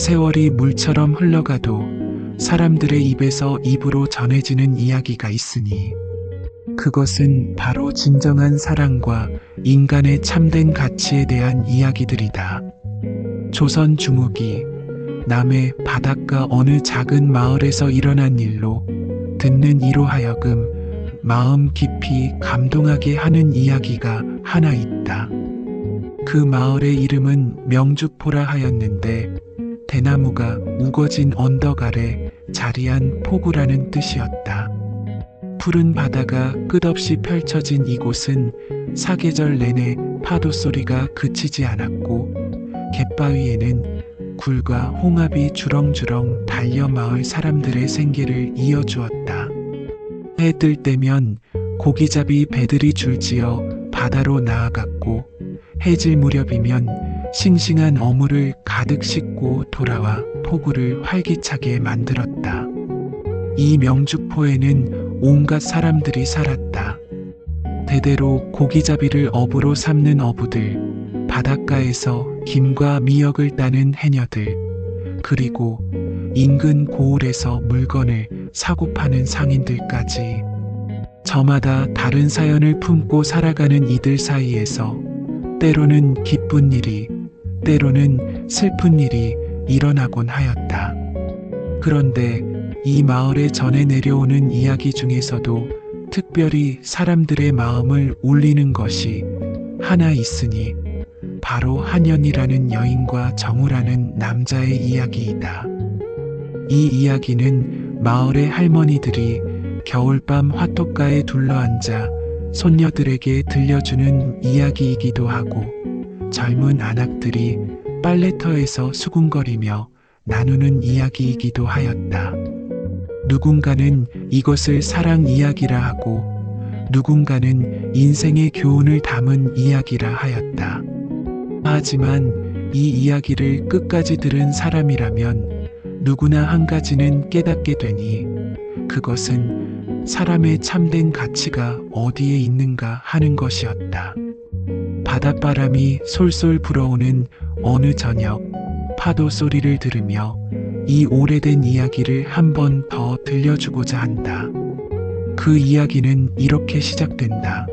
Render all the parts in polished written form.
세월이 물처럼 흘러가도 사람들의 입에서 입으로 전해지는 이야기가 있으니 그것은 바로 진정한 사랑과 인간의 참된 가치에 대한 이야기들이다. 조선 중후기 남해 바닷가 어느 작은 마을에서 일어난 일로 듣는 이로 하여금 마음 깊이 감동하게 하는 이야기가 하나 있다. 그 마을의 이름은 명주포라 하였는데 대나무가 우거진 언덕 아래 자리한 포구라는 뜻이었다. 푸른 바다가 끝없이 펼쳐진 이곳은 사계절 내내 파도 소리가 그치지 않았고 갯바위에는 굴과 홍합이 주렁주렁 달려 마을 사람들의 생계를 이어주었다. 해 뜰 때면 고기잡이 배들이 줄지어 바다로 나아갔고 해질 무렵이면 싱싱한 어물을 가득 싣고 돌아와 포구를 활기차게 만들었다. 이 명주포에는 온갖 사람들이 살았다. 대대로 고기잡이를 업으로 삼는 어부들, 바닷가에서 김과 미역을 따는 해녀들, 그리고 인근 고을에서 물건을 사고 파는 상인들까지 저마다 다른 사연을 품고 살아가는 이들 사이에서 때로는 기쁜 일이, 때로는 슬픈 일이 일어나곤 하였다. 그런데 이 마을에 전해 내려오는 이야기 중에서도 특별히 사람들의 마음을 울리는 것이 하나 있으니 바로 한연이라는 여인과 정우라는 남자의 이야기이다. 이 이야기는 마을의 할머니들이 겨울밤 화돛가에 둘러앉아 손녀들에게 들려주는 이야기이기도 하고 젊은 아낙들이 빨래터에서 수군거리며 나누는 이야기이기도 하였다. 누군가는 이것을 사랑 이야기라 하고 누군가는 인생의 교훈을 담은 이야기라 하였다. 하지만 이 이야기를 끝까지 들은 사람이라면 누구나 한 가지는 깨닫게 되니 그것은 사람의 참된 가치가 어디에 있는가 하는 것이었다. 바닷바람이 솔솔 불어오는 어느 저녁 파도 소리를 들으며 이 오래된 이야기를 한 번 더 들려주고자 한다. 그 이야기는 이렇게 시작된다.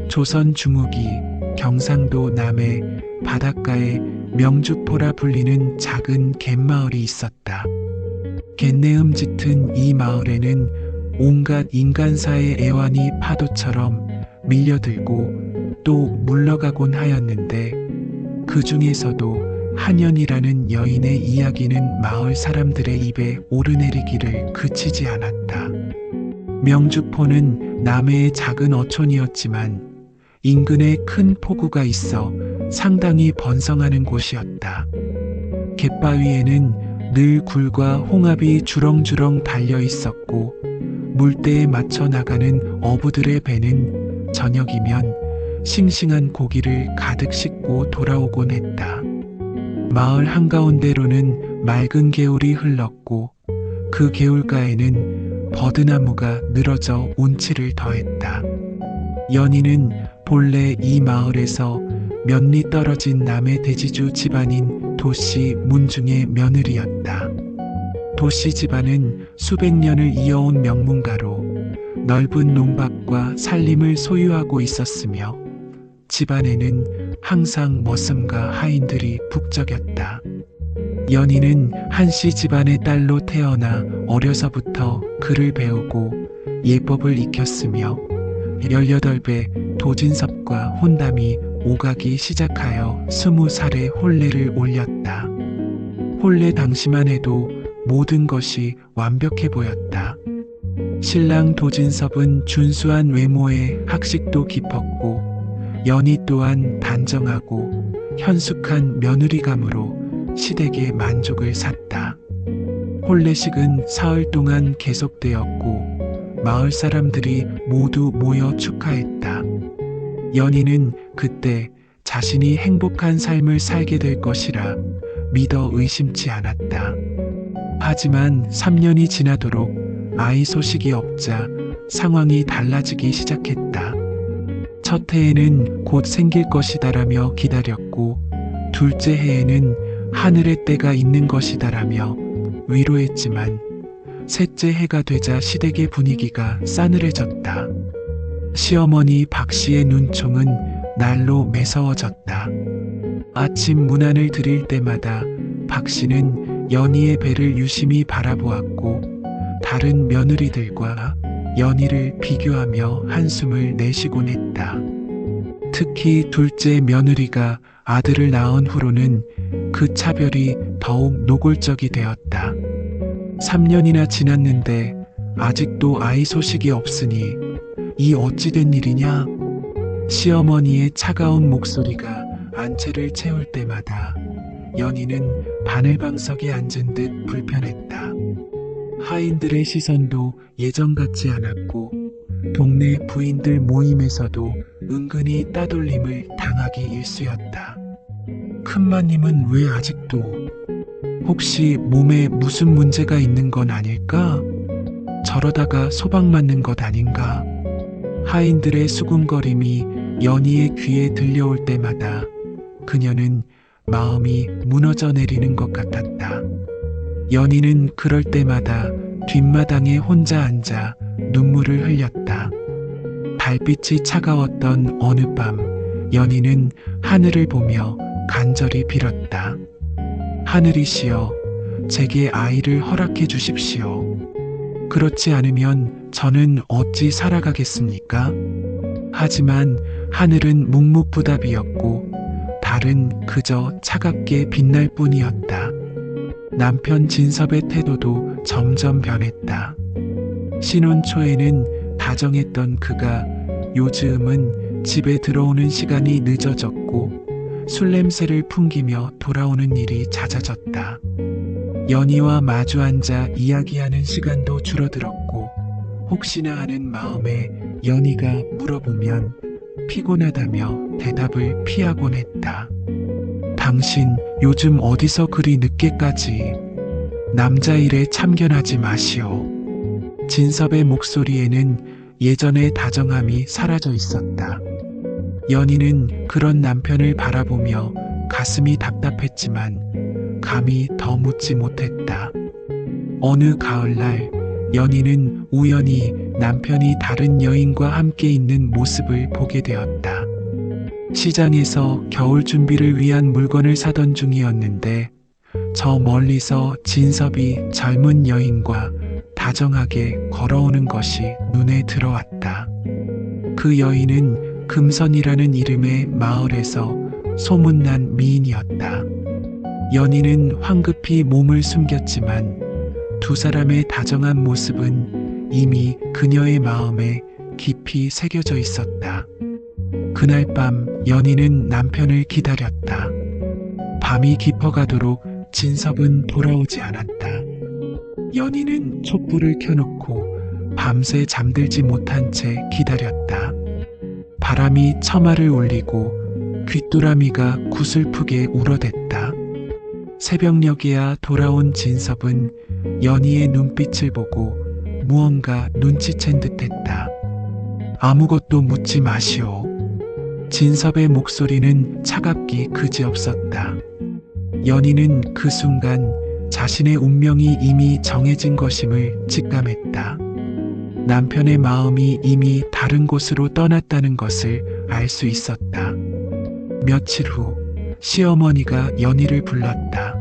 조선 중후기 경상도 남해 바닷가에 명주포라 불리는 작은 갯마을이 있었다. 갯내음 짙은 이 마을에는 온갖 인간사의 애환이 파도처럼 밀려들고 또 물러가곤 하였는데 그 중에서도 한연이라는 여인의 이야기는 마을 사람들의 입에 오르내리기를 그치지 않았다. 명주포는 남해의 작은 어촌이었지만 인근에 큰 포구가 있어 상당히 번성하는 곳이었다. 갯바위에는 늘 굴과 홍합이 주렁주렁 달려 있었고 물때에 맞춰 나가는 어부들의 배는 저녁이면 싱싱한 고기를 가득 싣고 돌아오곤 했다. 마을 한가운데로는 맑은 개울이 흘렀고 그 개울가에는 버드나무가 늘어져 운치를 더했다. 연희는 본래 이 마을에서 몇 리 떨어진 남의 대지주 집안인 도씨 문중의 며느리였다. 도씨 집안은 수백 년을 이어온 명문가로 넓은 논밭과 산림을 소유하고 있었으며 집안에는 항상 머슴과 하인들이 북적였다. 연희는 한씨 집안의 딸로 태어나 어려서부터 글을 배우고 예법을 익혔으며 18배 도진섭과 혼담이 오가기 시작하여 20살에 혼례를 올렸다. 혼례 당시만 해도 모든 것이 완벽해 보였다. 신랑 도진섭은 준수한 외모에 학식도 깊었고 연희 또한 단정하고 현숙한 며느리감으로 시댁의 만족을 샀다. 혼례식은 사흘 동안 계속되었고 마을 사람들이 모두 모여 축하했다. 연희는 그때 자신이 행복한 삶을 살게 될 것이라 믿어 의심치 않았다. 하지만 3년이 지나도록 아이 소식이 없자 상황이 달라지기 시작했다. 첫 해에는 곧 생길 것이다라며 기다렸고 둘째 해에는 하늘의 때가 있는 것이다라며 위로했지만 셋째 해가 되자 시댁의 분위기가 싸늘해졌다. 시어머니 박 씨의 눈총은 날로 매서워졌다. 아침 문안을 드릴 때마다 박 씨는 연희의 배를 유심히 바라보았고 다른 며느리들과 연희를 비교하며 한숨을 내쉬곤 했다. 특히 둘째 며느리가 아들을 낳은 후로는 그 차별이 더욱 노골적이 되었다. 3년이나 지났는데 아직도 아이 소식이 없으니 이 어찌 된 일이냐? 시어머니의 차가운 목소리가 안채를 채울 때마다 연희는 바늘방석에 앉은 듯 불편했다. 하인들의 시선도 예전 같지 않았고 동네 부인들 모임에서도 은근히 따돌림을 당하기 일쑤였다. 큰마님은 왜 아직도? 혹시 몸에 무슨 문제가 있는 건 아닐까? 저러다가 소방 맞는 것 아닌가? 하인들의 수군거림이 연희의 귀에 들려올 때마다 그녀는 마음이 무너져 내리는 것 같았다. 연희는 그럴 때마다 뒷마당에 혼자 앉아 눈물을 흘렸다. 달빛이 차가웠던 어느 밤, 연희는 하늘을 보며 간절히 빌었다. 하늘이시여, 제게 아이를 허락해 주십시오. 그렇지 않으면 저는 어찌 살아가겠습니까? 하지만 하늘은 묵묵부답이었고 달은 그저 차갑게 빛날 뿐이었다. 남편 진섭의 태도도 점점 변했다. 신혼 초에는 다정했던 그가 요즘은 집에 들어오는 시간이 늦어졌고 술 냄새를 풍기며 돌아오는 일이 잦아졌다. 연희와 마주 앉아 이야기하는 시간도 줄어들었고 혹시나 하는 마음에 연희가 물어보면 피곤하다며 대답을 피하곤 했다. 당신 요즘 어디서 그리 늦게까지 남자 일에 참견하지 마시오. 진섭의 목소리에는 예전의 다정함이 사라져 있었다. 연희는 그런 남편을 바라보며 가슴이 답답했지만 감히 더 묻지 못했다. 어느 가을날 연희는 우연히 남편이 다른 여인과 함께 있는 모습을 보게 되었다. 시장에서 겨울 준비를 위한 물건을 사던 중이었는데 저 멀리서 진섭이 젊은 여인과 다정하게 걸어오는 것이 눈에 들어왔다. 그 여인은 금선이라는 이름의 마을에서 소문난 미인이었다. 연희는 황급히 몸을 숨겼지만 두 사람의 다정한 모습은 이미 그녀의 마음에 깊이 새겨져 있었다. 그날 밤 연희는 남편을 기다렸다. 밤이 깊어가도록 진섭은 돌아오지 않았다. 연희는 촛불을 켜놓고 밤새 잠들지 못한 채 기다렸다. 바람이 처마를 울리고 귀뚜라미가 구슬프게 울어댔다. 새벽녘에야 돌아온 진섭은 연희의 눈빛을 보고 무언가 눈치챈 듯했다. 아무것도 묻지 마시오. 진섭의 목소리는 차갑기 그지없었다. 연희는 그 순간 자신의 운명이 이미 정해진 것임을 직감했다. 남편의 마음이 이미 다른 곳으로 떠났다는 것을 알 수 있었다. 며칠 후 시어머니가 연희를 불렀다.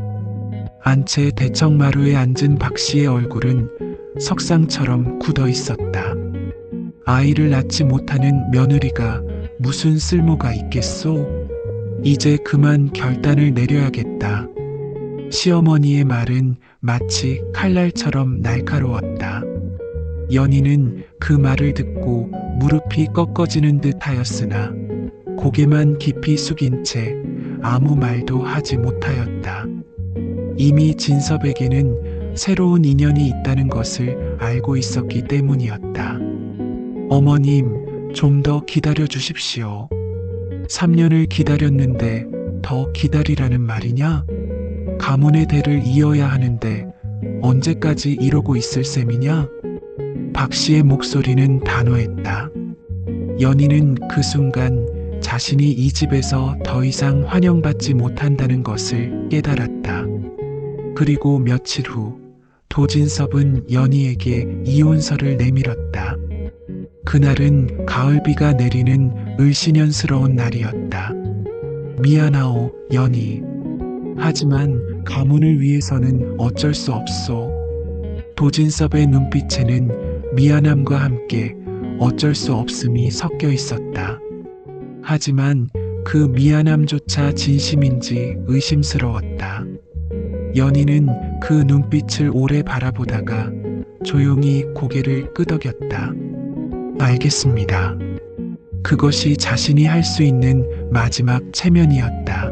안채 대청마루에 앉은 박 씨의 얼굴은 석상처럼 굳어 있었다. 아이를 낳지 못하는 며느리가 무슨 쓸모가 있겠소? 이제 그만 결단을 내려야겠다. 시어머니의 말은 마치 칼날처럼 날카로웠다. 연희는 그 말을 듣고 무릎이 꺾어지는 듯 하였으나 고개만 깊이 숙인 채 아무 말도 하지 못하였다. 이미 진섭에게는 새로운 인연이 있다는 것을 알고 있었기 때문이었다. 어머님, 좀 더 기다려 주십시오. 3년을 기다렸는데 더 기다리라는 말이냐? 가문의 대를 이어야 하는데 언제까지 이러고 있을 셈이냐? 박 씨의 목소리는 단호했다. 연희는 그 순간 자신이 이 집에서 더 이상 환영받지 못한다는 것을 깨달았다. 그리고 며칠 후 도진섭은 연희에게 이혼서를 내밀었다. 그날은 가을비가 내리는 을씨년스러운 날이었다. 미안하오, 연희. 하지만 가문을 위해서는 어쩔 수 없소. 도진섭의 눈빛에는 미안함과 함께 어쩔 수 없음이 섞여 있었다. 하지만 그 미안함조차 진심인지 의심스러웠다. 연희는 그 눈빛을 오래 바라보다가 조용히 고개를 끄덕였다. 알겠습니다. 그것이 자신이 할 수 있는 마지막 체면이었다.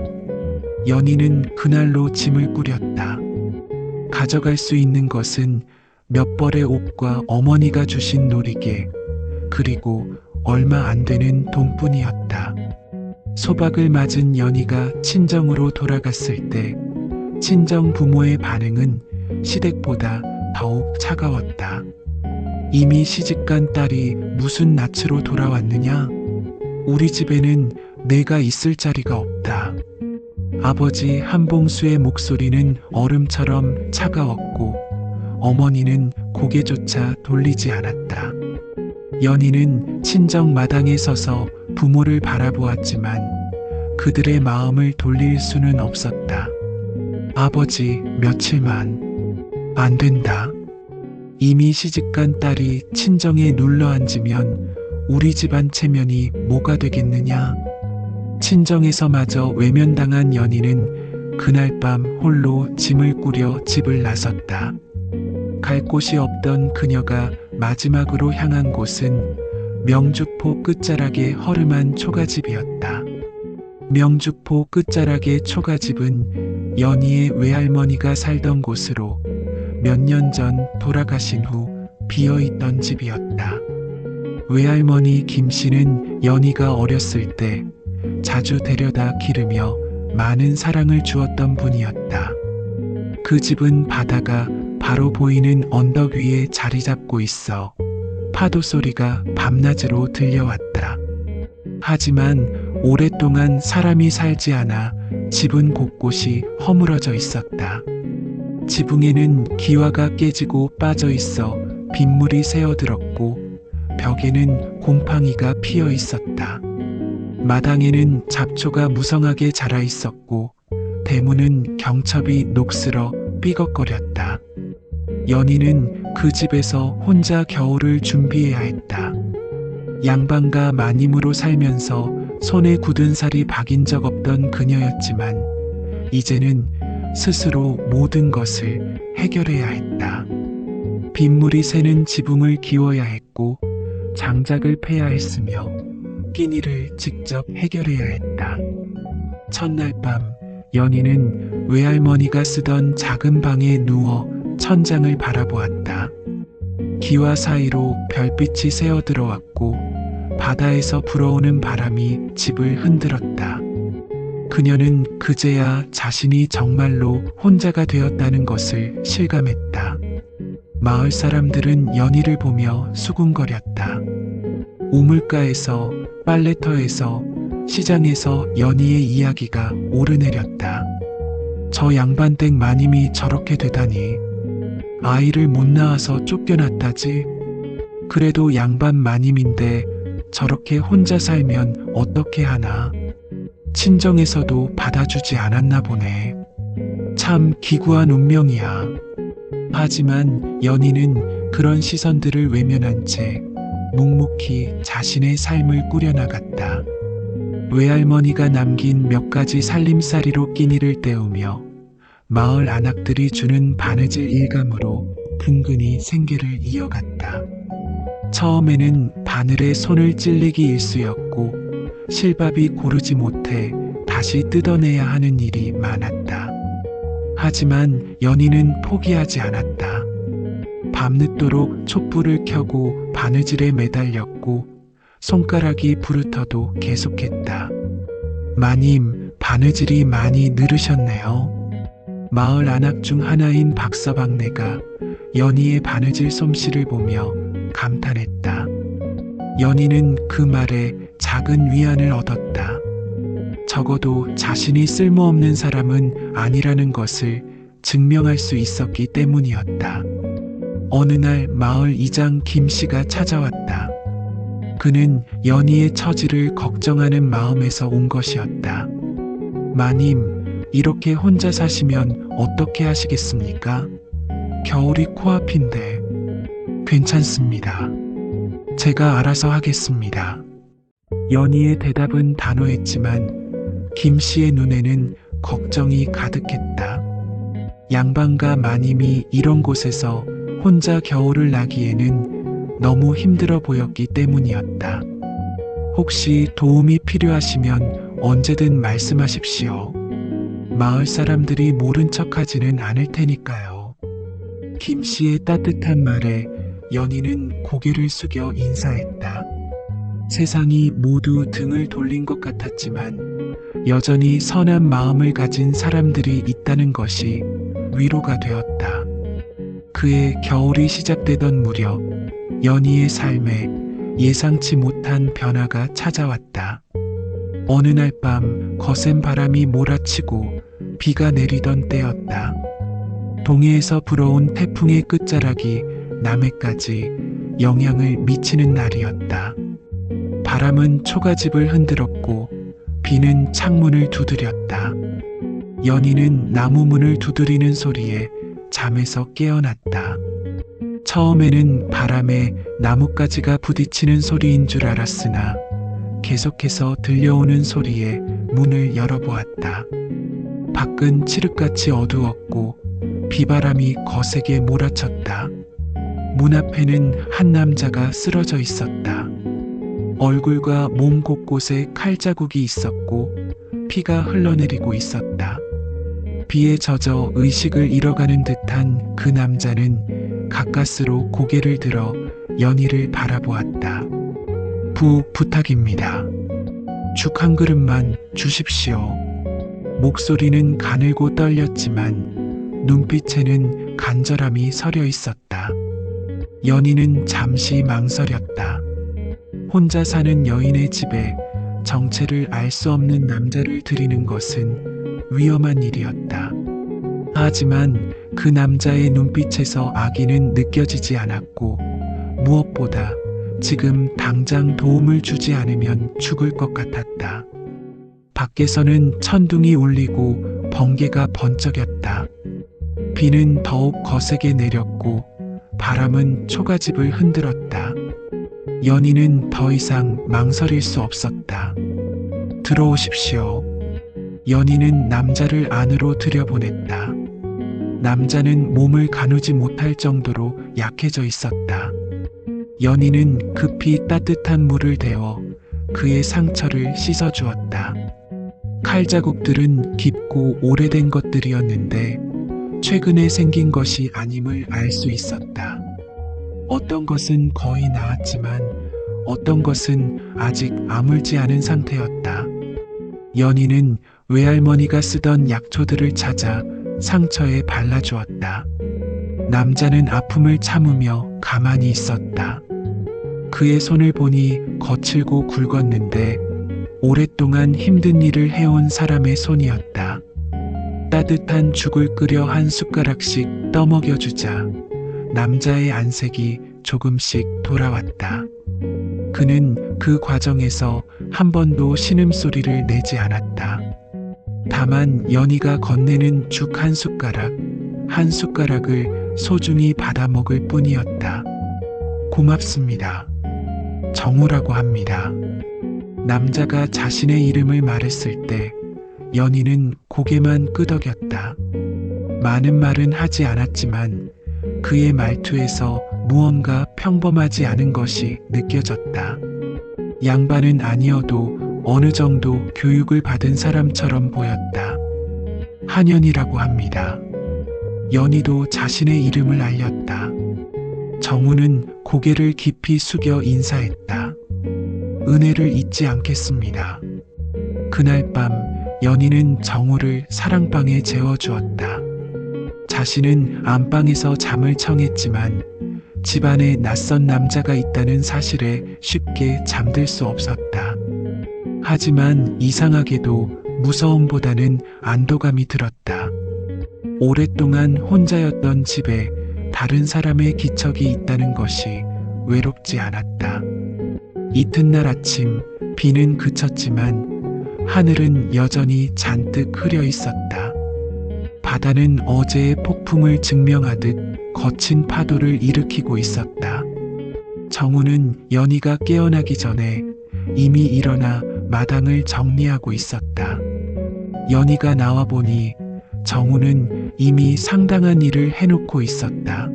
연희는 그날로 짐을 꾸렸다. 가져갈 수 있는 것은 몇 벌의 옷과 어머니가 주신 놀이개, 그리고 얼마 안 되는 돈뿐이었다. 소박을 맞은 연희가 친정으로 돌아갔을 때 친정 부모의 반응은 시댁보다 더욱 차가웠다. 이미 시집간 딸이 무슨 낯으로 돌아왔느냐? 우리 집에는 내가 있을 자리가 없다. 아버지 한봉수의 목소리는 얼음처럼 차가웠고 어머니는 고개조차 돌리지 않았다. 연희는 친정 마당에 서서 부모를 바라보았지만 그들의 마음을 돌릴 수는 없었다. 아버지, 며칠만. 안 된다. 이미 시집간 딸이 친정에 눌러 앉으면 우리 집안 체면이 뭐가 되겠느냐. 친정에서마저 외면당한 연희는 그날 밤 홀로 짐을 꾸려 집을 나섰다. 갈 곳이 없던 그녀가 마지막으로 향한 곳은 명주포 끝자락의 허름한 초가집이었다. 명주포 끝자락의 초가집은 연희의 외할머니가 살던 곳으로 몇 년 전 돌아가신 후 비어있던 집이었다. 외할머니 김씨는 연희가 어렸을 때 자주 데려다 기르며 많은 사랑을 주었던 분이었다. 그 집은 바다가 바로 보이는 언덕 위에 자리 잡고 있어 파도 소리가 밤낮으로 들려왔다. 하지만 오랫동안 사람이 살지 않아 집은 곳곳이 허물어져 있었다. 지붕에는 기와가 깨지고 빠져 있어 빗물이 새어들었고 벽에는 곰팡이가 피어 있었다. 마당에는 잡초가 무성하게 자라 있었고 대문은 경첩이 녹슬어 삐걱거렸다. 연희는 그 집에서 혼자 겨울을 준비해야 했다. 양반과 마님으로 살면서 손에 굳은 살이 박인 적 없던 그녀였지만 이제는 스스로 모든 것을 해결해야 했다. 빗물이 새는 지붕을 기워야 했고 장작을 패야 했으며 끼니를 직접 해결해야 했다. 첫날 밤 연희는 외할머니가 쓰던 작은 방에 누워 천장을 바라보았다. 기와 사이로 별빛이 새어들어왔고 바다에서 불어오는 바람이 집을 흔들었다. 그녀는 그제야 자신이 정말로 혼자가 되었다는 것을 실감했다. 마을 사람들은 연희를 보며 수군거렸다. 우물가에서, 빨래터에서, 시장에서 연희의 이야기가 오르내렸다. 저 양반댁 마님이 저렇게 되다니. 아이를 못 낳아서 쫓겨났다지. 그래도 양반 마님인데 저렇게 혼자 살면 어떻게 하나. 친정에서도 받아주지 않았나 보네. 참 기구한 운명이야. 하지만 연희는 그런 시선들을 외면한 채 묵묵히 자신의 삶을 꾸려나갔다. 외할머니가 남긴 몇 가지 살림살이로 끼니를 때우며 마을 안악들이 주는 바느질 일감으로 근근히 생계를 이어갔다. 처음에는 바늘에 손을 찔리기 일쑤였고 실밥이 고르지 못해 다시 뜯어내야 하는 일이 많았다. 하지만 연희는 포기하지 않았다. 밤늦도록 촛불을 켜고 바느질에 매달렸고 손가락이 부르터도 계속했다. 마님, 바느질이 많이 늘으셨네요. 마을 안악 중 하나인 박서방네가 연희의 바느질 솜씨를 보며 감탄했다. 연희는 그 말에 작은 위안을 얻었다. 적어도 자신이 쓸모없는 사람은 아니라는 것을 증명할 수 있었기 때문이었다. 어느 날 마을 이장 김 씨가 찾아왔다. 그는 연희의 처지를 걱정하는 마음에서 온 것이었다. 마님, 이렇게 혼자 사시면 어떻게 하시겠습니까? 겨울이 코앞인데. 괜찮습니다. 제가 알아서 하겠습니다. 연희의 대답은 단호했지만 김 씨의 눈에는 걱정이 가득했다. 양반과 마님이 이런 곳에서 혼자 겨울을 나기에는 너무 힘들어 보였기 때문이었다. 혹시 도움이 필요하시면 언제든 말씀하십시오. 마을 사람들이 모른 척하지는 않을 테니까요. 김 씨의 따뜻한 말에 연희는 고개를 숙여 인사했다. 세상이 모두 등을 돌린 것 같았지만 여전히 선한 마음을 가진 사람들이 있다는 것이 위로가 되었다. 그의 겨울이 시작되던 무렵 연희의 삶에 예상치 못한 변화가 찾아왔다. 어느 날 밤 거센 바람이 몰아치고 비가 내리던 때였다. 동해에서 불어온 태풍의 끝자락이 남해까지 영향을 미치는 날이었다. 바람은 초가집을 흔들었고 비는 창문을 두드렸다. 연희는 나무 문을 두드리는 소리에 잠에서 깨어났다. 처음에는 바람에 나뭇가지가 부딪히는 소리인 줄 알았으나 계속해서 들려오는 소리에 문을 열어보았다. 밖은 칠흑같이 어두웠고 비바람이 거세게 몰아쳤다. 문 앞에는 한 남자가 쓰러져 있었다. 얼굴과 몸 곳곳에 칼자국이 있었고 피가 흘러내리고 있었다. 비에 젖어 의식을 잃어가는 듯한 그 남자는 가까스로 고개를 들어 연희를 바라보았다. 부탁입니다. 죽 한 그릇만 주십시오. 목소리는 가늘고 떨렸지만 눈빛에는 간절함이 서려 있었다. 연희는 잠시 망설였다. 혼자 사는 여인의 집에 정체를 알 수 없는 남자를 들이는 것은 위험한 일이었다. 하지만 그 남자의 눈빛에서 악의는 느껴지지 않았고 무엇보다 지금 당장 도움을 주지 않으면 죽을 것 같았다. 밖에서는 천둥이 울리고 번개가 번쩍였다. 비는 더욱 거세게 내렸고 바람은 초가집을 흔들었다. 연희는 더 이상 망설일 수 없었다. 들어오십시오. 연희는 남자를 안으로 들여보냈다. 남자는 몸을 가누지 못할 정도로 약해져 있었다. 연희는 급히 따뜻한 물을 데워 그의 상처를 씻어주었다. 칼자국들은 깊고 오래된 것들이었는데 최근에 생긴 것이 아님을 알 수 있었다. 어떤 것은 거의 나았지만 어떤 것은 아직 아물지 않은 상태였다. 연희는 외할머니가 쓰던 약초들을 찾아 상처에 발라주었다. 남자는 아픔을 참으며 가만히 있었다. 그의 손을 보니 거칠고 굵었는데 오랫동안 힘든 일을 해온 사람의 손이었다. 따뜻한 죽을 끓여 한 숟가락씩 떠먹여주자 남자의 안색이 조금씩 돌아왔다. 그는 그 과정에서 한 번도 신음소리를 내지 않았다. 다만 연희가 건네는 죽 한 숟가락, 한 숟가락을 소중히 받아먹을 뿐이었다. 고맙습니다. 정우라고 합니다. 남자가 자신의 이름을 말했을 때 연희는 고개만 끄덕였다. 많은 말은 하지 않았지만 그의 말투에서 무언가 평범하지 않은 것이 느껴졌다. 양반은 아니어도 어느 정도 교육을 받은 사람처럼 보였다. 한연이라고 합니다. 연희도 자신의 이름을 알렸다. 정우는 고개를 깊이 숙여 인사했다. 은혜를 잊지 않겠습니다. 그날 밤 연희는 정우를 사랑방에 재워주었다. 자신은 안방에서 잠을 청했지만 집안에 낯선 남자가 있다는 사실에 쉽게 잠들 수 없었다. 하지만 이상하게도 무서움보다는 안도감이 들었다. 오랫동안 혼자였던 집에 다른 사람의 기척이 있다는 것이 외롭지 않았다. 이튿날 아침 비는 그쳤지만 하늘은 여전히 잔뜩 흐려 있었다. 바다는 어제의 폭풍을 증명하듯 거친 파도를 일으키고 있었다. 정우는 연희가 깨어나기 전에 이미 일어나 마당을 정리하고 있었다. 연희가 나와 보니 정우는 이미 상당한 일을 해놓고 있었다.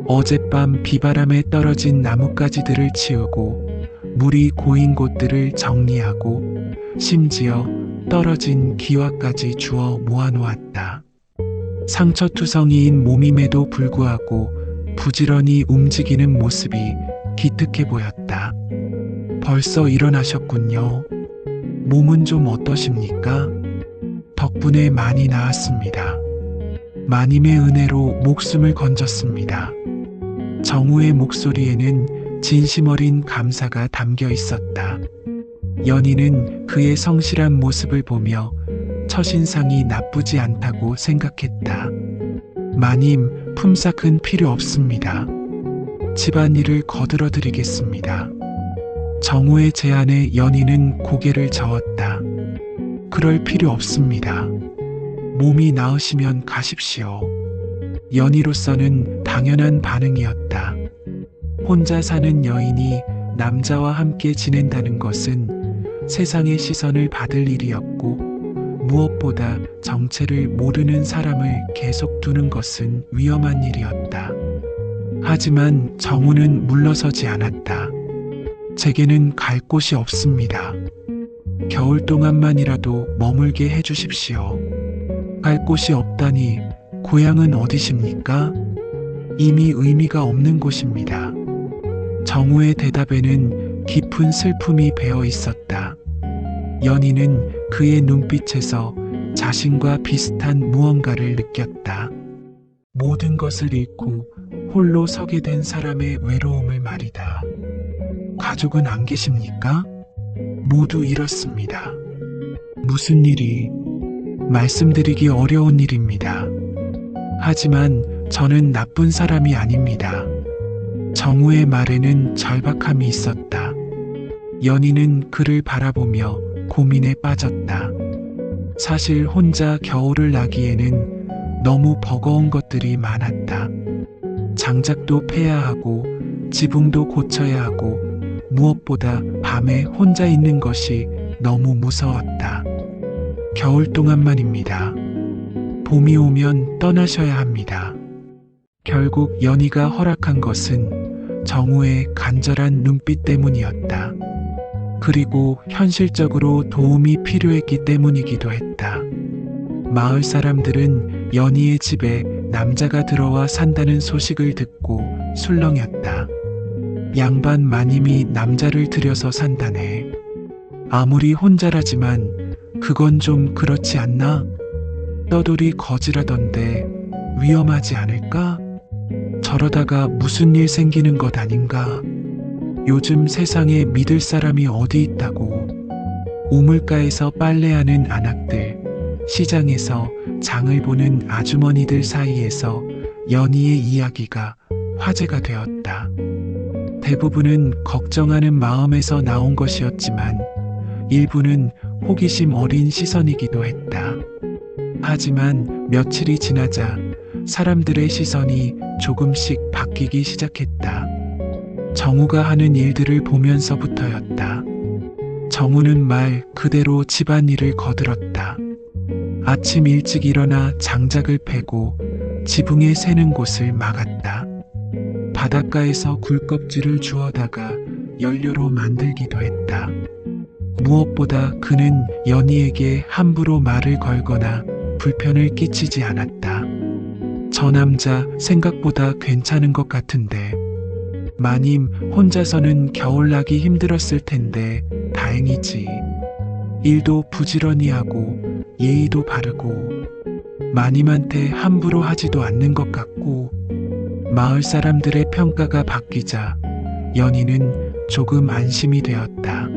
어젯밤 비바람에 떨어진 나뭇가지들을 치우고 물이 고인 곳들을 정리하고 심지어 떨어진 기와까지 주워 모아놓았다. 상처투성이인 몸임에도 불구하고 부지런히 움직이는 모습이 기특해 보였다. 벌써 일어나셨군요. 몸은 좀 어떠십니까? 덕분에 많이 나았습니다. 마님의 은혜로 목숨을 건졌습니다. 정우의 목소리에는 진심 어린 감사가 담겨 있었다. 연희는 그의 성실한 모습을 보며 첫인상이 나쁘지 않다고 생각했다. 마님, 품삯은 필요 없습니다. 집안일을 거들어 드리겠습니다. 정우의 제안에 연희는 고개를 저었다. 그럴 필요 없습니다. 몸이 나으시면 가십시오. 연희로서는 당연한 반응이었다. 혼자 사는 여인이 남자와 함께 지낸다는 것은 세상의 시선을 받을 일이었고, 무엇보다 정체를 모르는 사람을 계속 두는 것은 위험한 일이었다. 하지만 정우는 물러서지 않았다. 제게는 갈 곳이 없습니다. 겨울 동안만이라도 머물게 해주십시오. 갈 곳이 없다니 고향은 어디십니까? 이미 의미가 없는 곳입니다. 정우의 대답에는 깊은 슬픔이 배어 있었다. 연희는 그의 눈빛에서 자신과 비슷한 무언가를 느꼈다. 모든 것을 잃고 홀로 서게 된 사람의 외로움을 말이다. 가족은 안 계십니까? 모두 잃었습니다. 무슨 일이? 말씀드리기 어려운 일입니다. 하지만 저는 나쁜 사람이 아닙니다. 정우의 말에는 절박함이 있었다. 연희는 그를 바라보며 고민에 빠졌다. 사실 혼자 겨울을 나기에는 너무 버거운 것들이 많았다. 장작도 패야 하고 지붕도 고쳐야 하고 무엇보다 밤에 혼자 있는 것이 너무 무서웠다. 겨울 동안만입니다. 봄이 오면 떠나셔야 합니다. 결국 연희가 허락한 것은 정우의 간절한 눈빛 때문이었다. 그리고 현실적으로 도움이 필요했기 때문이기도 했다. 마을 사람들은 연희의 집에 남자가 들어와 산다는 소식을 듣고 술렁였다. 양반 마님이 남자를 들여서 산다네. 아무리 혼자라지만 그건 좀 그렇지 않나? 떠돌이 거지라던데 위험하지 않을까? 저러다가 무슨 일 생기는 것 아닌가? 요즘 세상에 믿을 사람이 어디 있다고. 우물가에서 빨래하는 아낙들, 시장에서 장을 보는 아주머니들 사이에서 연희의 이야기가 화제가 되었다. 대부분은 걱정하는 마음에서 나온 것이었지만 일부는 호기심 어린 시선이기도 했다. 하지만 며칠이 지나자 사람들의 시선이 조금씩 바뀌기 시작했다. 정우가 하는 일들을 보면서부터였다. 정우는 말 그대로 집안일을 거들었다. 아침 일찍 일어나 장작을 패고 지붕에 새는 곳을 막았다. 바닷가에서 굴껍질을 주워다가 연료로 만들기도 했다. 무엇보다 그는 연희에게 함부로 말을 걸거나 불편을 끼치지 않았다. 저 남자 생각보다 괜찮은 것 같은데. 마님 혼자서는 겨울나기 힘들었을 텐데 다행이지. 일도 부지런히 하고 예의도 바르고 마님한테 함부로 하지도 않는 것 같고. 마을 사람들의 평가가 바뀌자 연희는 조금 안심이 되었다.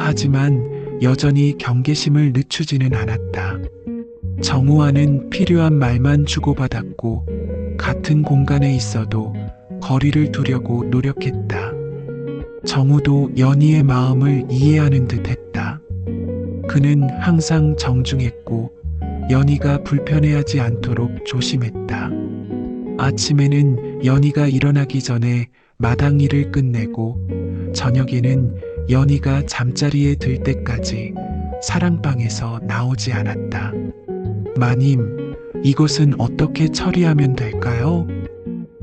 하지만 여전히 경계심을 늦추지는 않았다. 정우와는 필요한 말만 주고받았고 같은 공간에 있어도 거리를 두려고 노력했다. 정우도 연희의 마음을 이해하는 듯 했다. 그는 항상 정중했고 연희가 불편해하지 않도록 조심했다. 아침에는 연희가 일어나기 전에 마당 일을 끝내고 저녁에는 연희가 잠자리에 들 때까지 사랑방에서 나오지 않았다. 마님, 이것은 어떻게 처리하면 될까요?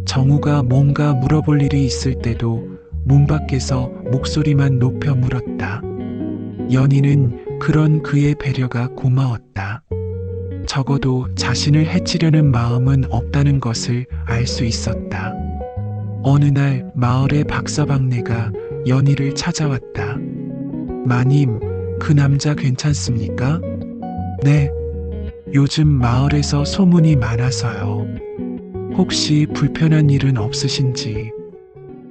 정우가 뭔가 물어볼 일이 있을 때도 문 밖에서 목소리만 높여 물었다. 연희는 그런 그의 배려가 고마웠다. 적어도 자신을 해치려는 마음은 없다는 것을 알 수 있었다. 어느 날 마을의 박서방네가 연희를 찾아왔다. 마님, 그 남자 괜찮습니까? 네. 요즘 마을에서 소문이 많아서요. 혹시 불편한 일은 없으신지.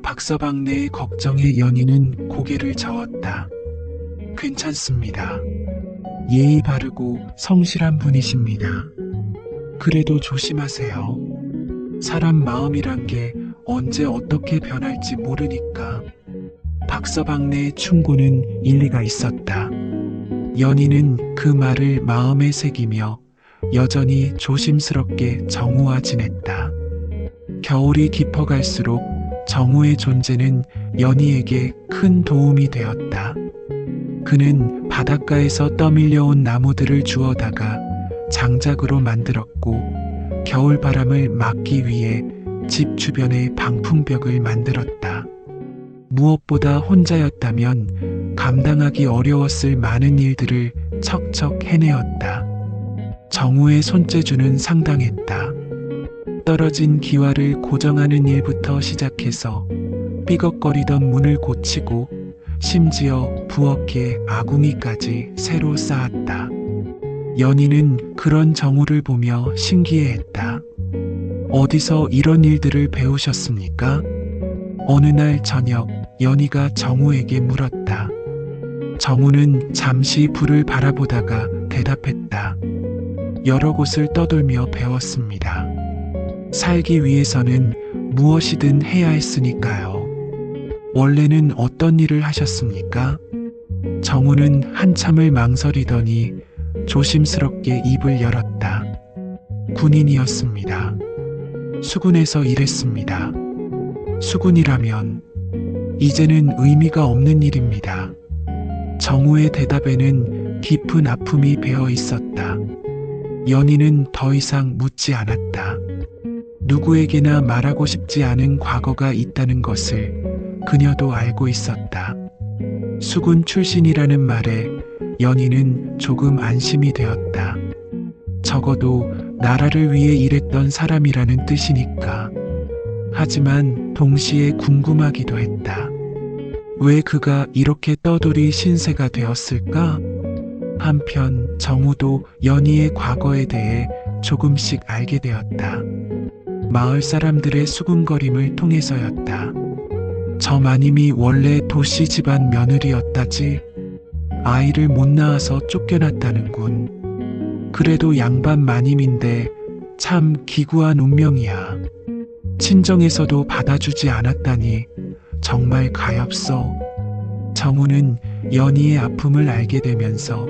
박서방네의 걱정에 연희는 고개를 저었다. 괜찮습니다. 예의 바르고 성실한 분이십니다. 그래도 조심하세요. 사람 마음이란 게 언제 어떻게 변할지 모르니까. 박서방네의 충고는 일리가 있었다. 연희는 그 말을 마음에 새기며 여전히 조심스럽게 정우와 지냈다. 겨울이 깊어갈수록 정우의 존재는 연희에게 큰 도움이 되었다. 그는 바닷가에서 떠밀려온 나무들을 주워다가 장작으로 만들었고 겨울바람을 막기 위해 집 주변에 방풍벽을 만들었다. 무엇보다 혼자였다면 감당하기 어려웠을 많은 일들을 척척 해내었다. 정우의 손재주는 상당했다. 떨어진 기와를 고정하는 일부터 시작해서 삐걱거리던 문을 고치고 심지어 부엌에 아궁이까지 새로 쌓았다. 연희는 그런 정우를 보며 신기해했다. 어디서 이런 일들을 배우셨습니까? 어느 날 저녁 연희가 정우에게 물었다. 정우는 잠시 불을 바라보다가 대답했다. 여러 곳을 떠돌며 배웠습니다. 살기 위해서는 무엇이든 해야 했으니까요. 원래는 어떤 일을 하셨습니까? 정우는 한참을 망설이더니 조심스럽게 입을 열었다. 군인이었습니다. 수군에서 일했습니다. 수군이라면 이제는 의미가 없는 일입니다. 정우의 대답에는 깊은 아픔이 배어 있었다. 연희는 더 이상 묻지 않았다. 누구에게나 말하고 싶지 않은 과거가 있다는 것을 그녀도 알고 있었다. 수군 출신이라는 말에 연희는 조금 안심이 되었다. 적어도 나라를 위해 일했던 사람이라는 뜻이니까. 하지만 동시에 궁금하기도 했다. 왜 그가 이렇게 떠돌이 신세가 되었을까? 한편 정우도 연희의 과거에 대해 조금씩 알게 되었다. 마을 사람들의 수군거림을 통해서였다. 저 마님이 원래 도시 집안 며느리였다지. 아이를 못 낳아서 쫓겨났다는군. 그래도 양반 마님인데 참 기구한 운명이야. 친정에서도 받아주지 않았다니 정말 가엾어. 정우는 연희의 아픔을 알게 되면서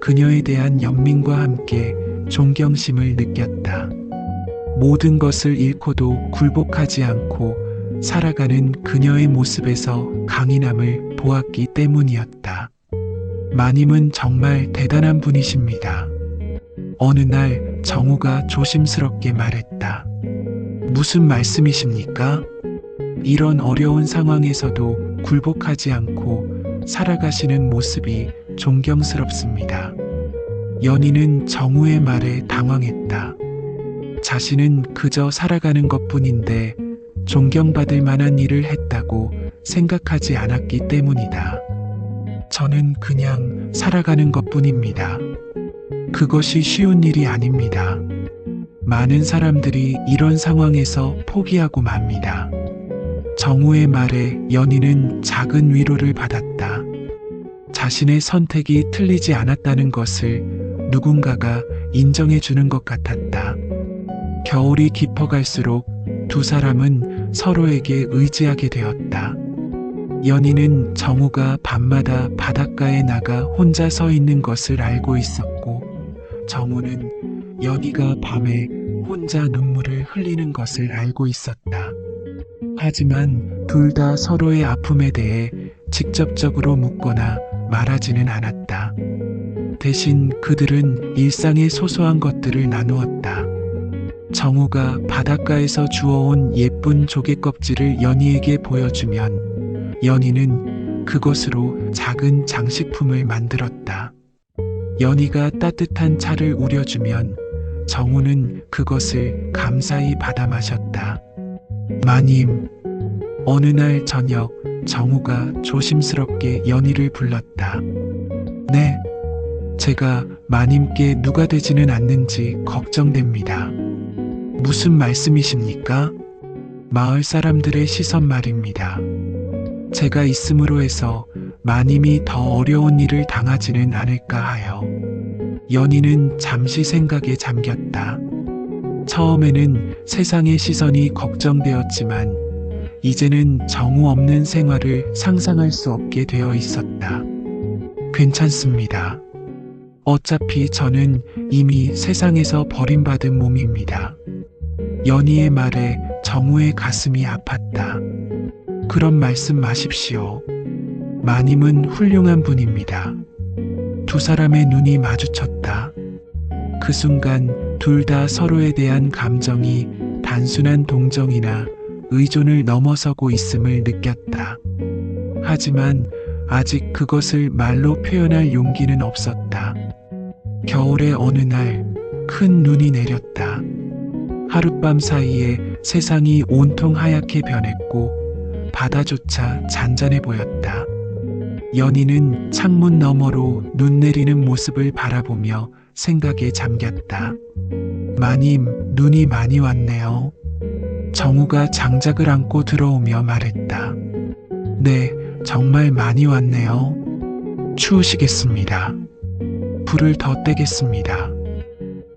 그녀에 대한 연민과 함께 존경심을 느꼈다. 모든 것을 잃고도 굴복하지 않고 살아가는 그녀의 모습에서 강인함을 보았기 때문이었다. 마님은 정말 대단한 분이십니다. 어느 날 정우가 조심스럽게 말했다. 무슨 말씀이십니까? 이런 어려운 상황에서도 굴복하지 않고 살아가시는 모습이 존경스럽습니다. 연희는 정우의 말에 당황했다. 자신은 그저 살아가는 것뿐인데 존경받을 만한 일을 했다고 생각하지 않았기 때문이다. 저는 그냥 살아가는 것뿐입니다. 그것이 쉬운 일이 아닙니다. 많은 사람들이 이런 상황에서 포기하고 맙니다. 정우의 말에 연희는 작은 위로를 받았다. 자신의 선택이 틀리지 않았다는 것을 누군가가 인정해 주는 것 같았다. 겨울이 깊어갈수록 두 사람은 서로에게 의지하게 되었다. 연희는 정우가 밤마다 바닷가에 나가 혼자 서 있는 것을 알고 있었고, 정우는 연희가 밤에 혼자 눈물을 흘리는 것을 알고 있었다. 하지만 둘 다 서로의 아픔에 대해 직접적으로 묻거나 말하지는 않았다. 대신 그들은 일상의 소소한 것들을 나누었다. 정우가 바닷가에서 주워온 예쁜 조개 껍질을 연희에게 보여주면 연희는 그것으로 작은 장식품을 만들었다. 연희가 따뜻한 차를 우려주면 정우는 그것을 감사히 받아 마셨다. 마님. 어느 날 저녁 정우가 조심스럽게 연희를 불렀다. 네. 제가 마님께 누가 되지는 않는지 걱정됩니다. 무슨 말씀이십니까? 마을 사람들의 시선 말입니다. 제가 있음으로 해서 마님이 더 어려운 일을 당하지는 않을까 하여. 연희는 잠시 생각에 잠겼다. 처음에는 세상의 시선이 걱정되었지만 이제는 정우 없는 생활을 상상할 수 없게 되어 있었다. 괜찮습니다. 어차피 저는 이미 세상에서 버림받은 몸입니다. 연희의 말에 정우의 가슴이 아팠다. 그런 말씀 마십시오. 마님은 훌륭한 분입니다. 두 사람의 눈이 마주쳤다. 그 순간 둘 다 서로에 대한 감정이 단순한 동정이나 의존을 넘어서고 있음을 느꼈다. 하지만 아직 그것을 말로 표현할 용기는 없었다. 겨울의 어느 날 큰 눈이 내렸다. 하룻밤 사이에 세상이 온통 하얗게 변했고 바다조차 잔잔해 보였다. 연희는 창문 너머로 눈 내리는 모습을 바라보며 생각에 잠겼다. 마님, 눈이 많이 왔네요. 정우가 장작을 안고 들어오며 말했다. 네, 정말 많이 왔네요. 추우시겠습니다. 불을 더 떼겠습니다.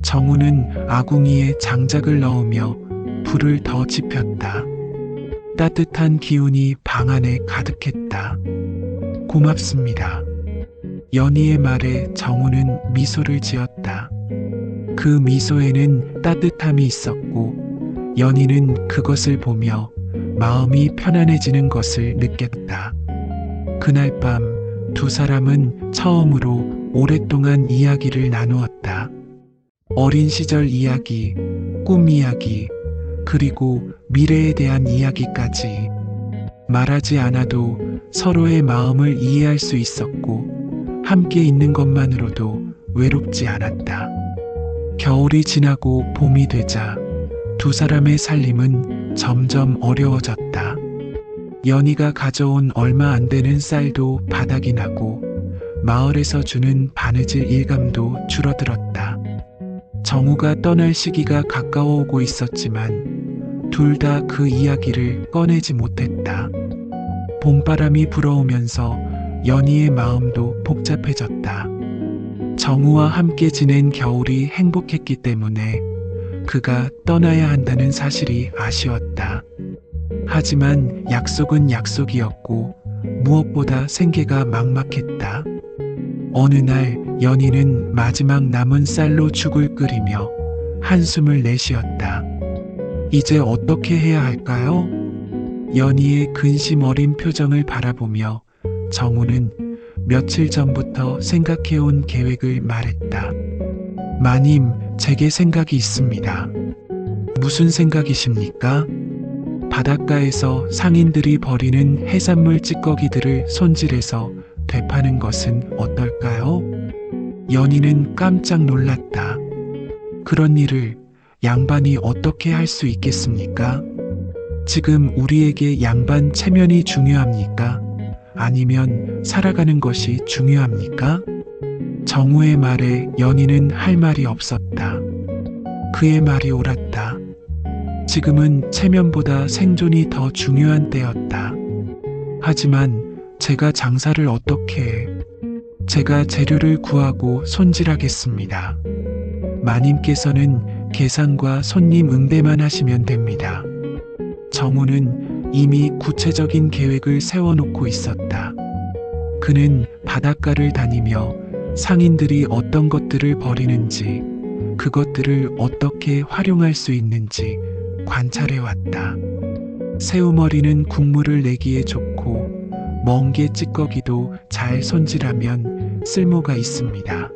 정우는 아궁이에 장작을 넣으며 불을 더 지폈다. 따뜻한 기운이 방 안에 가득했다. 고맙습니다. 연희의 말에 정우는 미소를 지었다. 그 미소에는 따뜻함이 있었고 연희는 그것을 보며 마음이 편안해지는 것을 느꼈다. 그날 밤 두 사람은 처음으로 오랫동안 이야기를 나누었다. 어린 시절 이야기, 꿈 이야기, 그리고 미래에 대한 이야기까지. 말하지 않아도 서로의 마음을 이해할 수 있었고 함께 있는 것만으로도 외롭지 않았다. 겨울이 지나고 봄이 되자 두 사람의 살림은 점점 어려워졌다. 연희가 가져온 얼마 안 되는 쌀도 바닥이 나고 마을에서 주는 바느질 일감도 줄어들었다. 정우가 떠날 시기가 가까워 오고 있었지만 둘 다 그 이야기를 꺼내지 못했다. 봄바람이 불어오면서 연희의 마음도 복잡해졌다. 정우와 함께 지낸 겨울이 행복했기 때문에 그가 떠나야 한다는 사실이 아쉬웠다. 하지만 약속은 약속이었고 무엇보다 생계가 막막했다. 어느 날 연희는 마지막 남은 쌀로 죽을 끓이며 한숨을 내쉬었다. 이제 어떻게 해야 할까요? 연희의 근심 어린 표정을 바라보며 정우는 며칠 전부터 생각해온 계획을 말했다. 마님, 제게 생각이 있습니다. 무슨 생각이십니까? 바닷가에서 상인들이 버리는 해산물 찌꺼기들을 손질해서 되파는 것은 어떨까요? 연희는 깜짝 놀랐다. 그런 일을 양반이 어떻게 할 수 있겠습니까? 지금 우리에게 양반 체면이 중요합니까? 아니면 살아가는 것이 중요합니까? 정우의 말에 연희는 할 말이 없었다. 그의 말이 옳았다. 지금은 체면보다 생존이 더 중요한 때였다. 하지만 제가 장사를 어떻게 해? 제가 재료를 구하고 손질하겠습니다. 마님께서는 계산과 손님 응대만 하시면 됩니다. 정우는 이미 구체적인 계획을 세워놓고 있었다. 그는 바닷가를 다니며 상인들이 어떤 것들을 버리는지, 그것들을 어떻게 활용할 수 있는지 관찰해왔다. 새우머리는 국물을 내기에 좋고, 멍게 찌꺼기도 잘 손질하면 쓸모가 있습니다.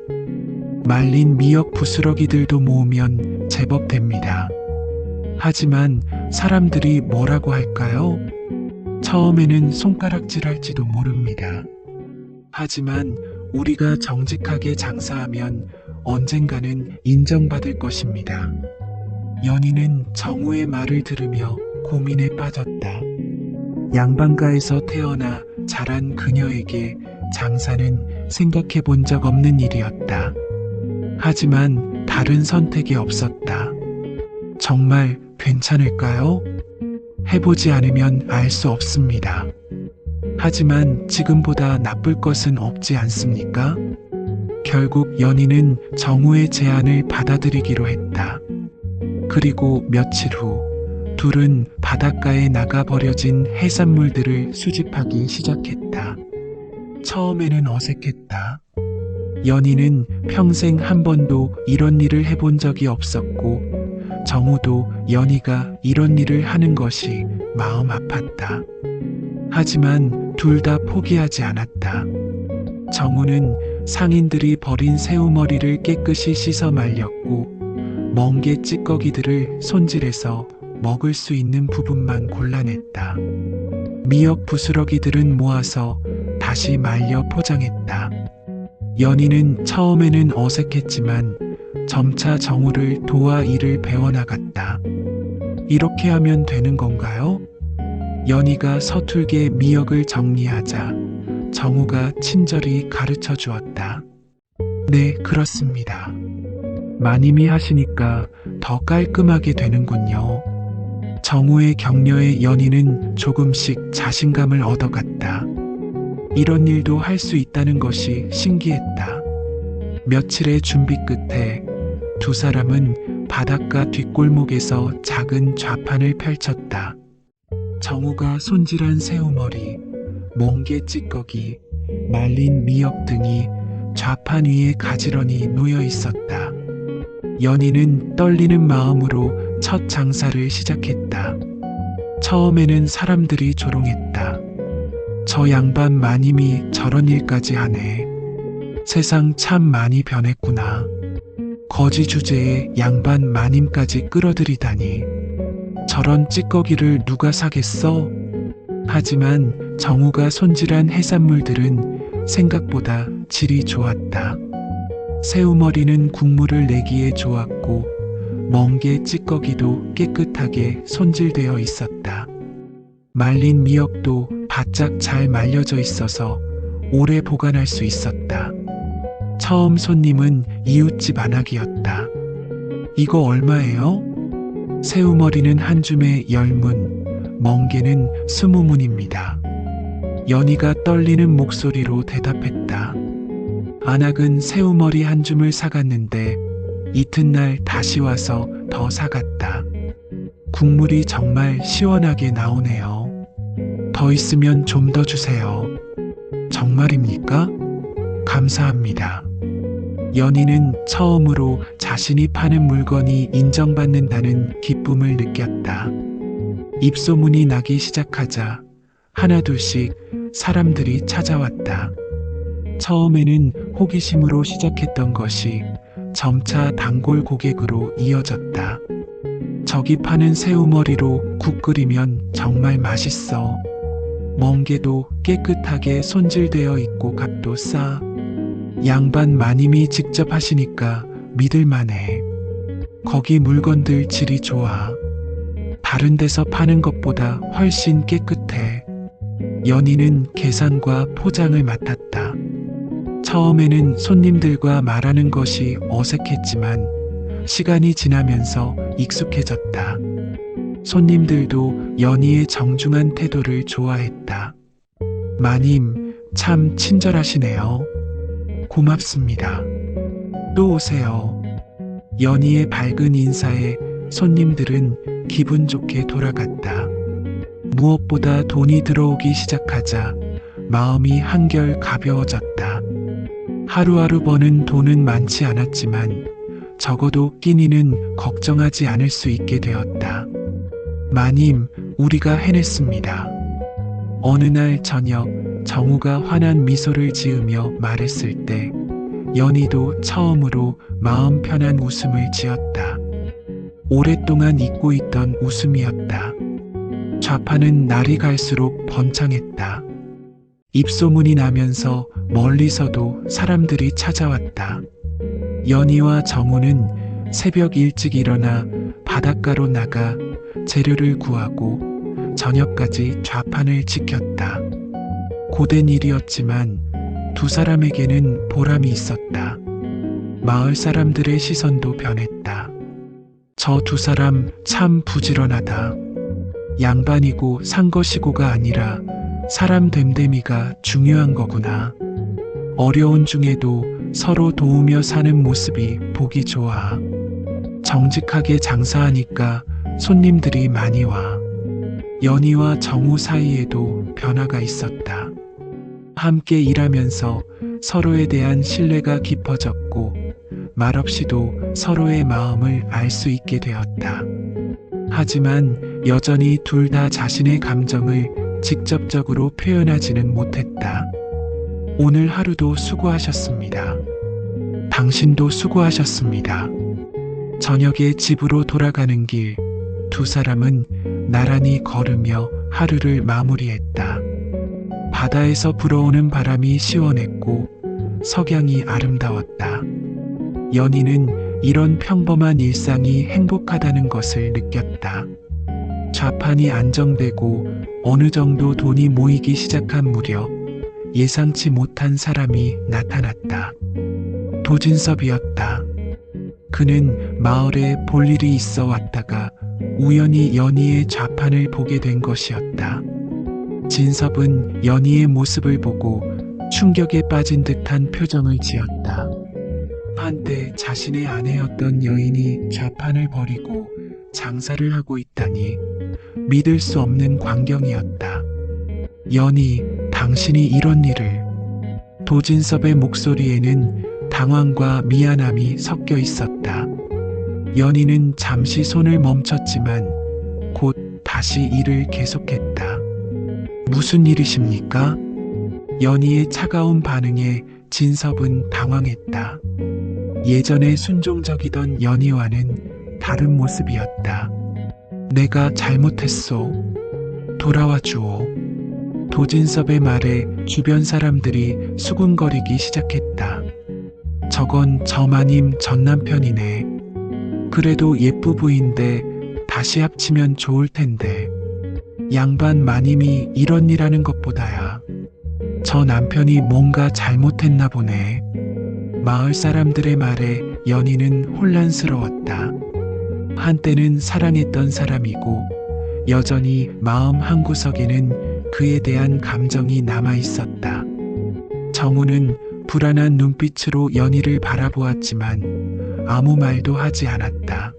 말린 미역 부스러기들도 모으면 제법 됩니다. 하지만 사람들이 뭐라고 할까요? 처음에는 손가락질할지도 모릅니다. 하지만 우리가 정직하게 장사하면 언젠가는 인정받을 것입니다. 연희는 정우의 말을 들으며 고민에 빠졌다. 양반가에서 태어나 자란 그녀에게 장사는 생각해 본 적 없는 일이었다. 하지만 다른 선택이 없었다. 정말 괜찮을까요? 해보지 않으면 알 수 없습니다. 하지만 지금보다 나쁠 것은 없지 않습니까? 결국 연희는 정우의 제안을 받아들이기로 했다. 그리고 며칠 후 둘은 바닷가에 나가 버려진 해산물들을 수집하기 시작했다. 처음에는 어색했다. 연희는 평생 한 번도 이런 일을 해본 적이 없었고, 정우도 연희가 이런 일을 하는 것이 마음 아팠다. 하지만 둘 다 포기하지 않았다. 정우는 상인들이 버린 새우머리를 깨끗이 씻어 말렸고, 멍게 찌꺼기들을 손질해서 먹을 수 있는 부분만 골라냈다. 미역 부스러기들은 모아서 다시 말려 포장했다. 연희는 처음에는 어색했지만 점차 정우를 도와 일을 배워나갔다. 이렇게 하면 되는 건가요? 연희가 서툴게 미역을 정리하자 정우가 친절히 가르쳐 주었다. 네, 그렇습니다. 마님이 하시니까 더 깔끔하게 되는군요. 정우의 격려에 연희는 조금씩 자신감을 얻어갔다. 이런 일도 할 수 있다는 것이 신기했다. 며칠의 준비 끝에 두 사람은 바닷가 뒷골목에서 작은 좌판을 펼쳤다. 정우가 손질한 새우머리, 멍게 찌꺼기, 말린 미역 등이 좌판 위에 가지런히 놓여 있었다. 연희는 떨리는 마음으로 첫 장사를 시작했다. 처음에는 사람들이 조롱했다. 저 양반 마님이 저런 일까지 하네. 세상 참 많이 변했구나. 거지 주제에 양반 마님까지 끌어들이다니. 저런 찌꺼기를 누가 사겠어? 하지만 정우가 손질한 해산물들은 생각보다 질이 좋았다. 새우머리는 국물을 내기에 좋았고, 멍게 찌꺼기도 깨끗하게 손질되어 있었다. 말린 미역도 바짝 잘 말려져 있어서 오래 보관할 수 있었다. 처음 손님은 이웃집 안악이었다. 이거 얼마예요? 새우머리는 한 줌에 10문, 멍게는 20문입니다. 연희가 떨리는 목소리로 대답했다. 안악은 새우머리 한 줌을 사갔는데 이튿날 다시 와서 더 사갔다. 국물이 정말 시원하게 나오네요. 더 있으면 좀 더 주세요. 정말입니까? 감사합니다. 연희는 처음으로 자신이 파는 물건이 인정받는다는 기쁨을 느꼈다. 입소문이 나기 시작하자 하나둘씩 사람들이 찾아왔다. 처음에는 호기심으로 시작했던 것이 점차 단골 고객으로 이어졌다. 저기 파는 새우머리로 국 끓이면 정말 맛있어. 멍게도 깨끗하게 손질되어 있고 값도 싸. 양반 마님이 직접 하시니까 믿을만해. 거기 물건들 질이 좋아. 다른 데서 파는 것보다 훨씬 깨끗해. 연희는 계산과 포장을 맡았다. 처음에는 손님들과 말하는 것이 어색했지만 시간이 지나면서 익숙해졌다. 손님들도 연희의 정중한 태도를 좋아했다. 마님, 참 친절하시네요. 고맙습니다. 또 오세요. 연희의 밝은 인사에 손님들은 기분 좋게 돌아갔다. 무엇보다 돈이 들어오기 시작하자 마음이 한결 가벼워졌다. 하루하루 버는 돈은 많지 않았지만 적어도 끼니는 걱정하지 않을 수 있게 되었다. 마님, 우리가 해냈습니다. 어느 날 저녁 정우가 환한 미소를 지으며 말했을 때 연희도 처음으로 마음 편한 웃음을 지었다. 오랫동안 잊고 있던 웃음이었다. 좌판은 날이 갈수록 번창했다. 입소문이 나면서 멀리서도 사람들이 찾아왔다. 연희와 정우는 새벽 일찍 일어나 바닷가로 나가 재료를 구하고 저녁까지 좌판을 지켰다. 고된 일이었지만 두 사람에게는 보람이 있었다. 마을 사람들의 시선도 변했다. 저 두 사람 참 부지런하다. 양반이고 산 것이고가 아니라 사람 됨됨이가 중요한 거구나. 어려운 중에도 서로 도우며 사는 모습이 보기 좋아. 정직하게 장사하니까 손님들이 많이 와. 연희와 정우 사이에도 변화가 있었다. 함께 일하면서 서로에 대한 신뢰가 깊어졌고 말없이도 서로의 마음을 알 수 있게 되었다. 하지만 여전히 둘 다 자신의 감정을 직접적으로 표현하지는 못했다. 오늘 하루도 수고하셨습니다. 당신도 수고하셨습니다. 저녁에 집으로 돌아가는 길, 두 사람은 나란히 걸으며 하루를 마무리했다. 바다에서 불어오는 바람이 시원했고 석양이 아름다웠다. 연희는 이런 평범한 일상이 행복하다는 것을 느꼈다. 좌판이 안정되고 어느 정도 돈이 모이기 시작한 무렵 예상치 못한 사람이 나타났다. 도진섭이었다. 그는 마을에 볼 일이 있어 왔다가 우연히 연희의 좌판을 보게 된 것이었다. 진섭은 연희의 모습을 보고 충격에 빠진 듯한 표정을 지었다. 한때 자신의 아내였던 여인이 좌판을 버리고 장사를 하고 있다니 믿을 수 없는 광경이었다. 연희, 당신이 이런 일을... 도진섭의 목소리에는 당황과 미안함이 섞여 있었다. 연희는 잠시 손을 멈췄지만 곧 다시 일을 계속했다. 무슨 일이십니까? 연희의 차가운 반응에 진섭은 당황했다. 예전에 순종적이던 연희와는 다른 모습이었다. 내가 잘못했소. 돌아와 주오. 도진섭의 말에 주변 사람들이 수군거리기 시작했다. 저건 저 마님 전 남편이네. 그래도 예쁘부인데 다시 합치면 좋을 텐데. 양반 마님이 이런 일 하는 것보다야 저 남편이 뭔가 잘못했나 보네. 마을 사람들의 말에 연희는 혼란스러웠다. 한때는 사랑했던 사람이고 여전히 마음 한구석에는 그에 대한 감정이 남아 있었다. 정우는 불안한 눈빛으로 연희를 바라보았지만 아무 말도 하지 않았다.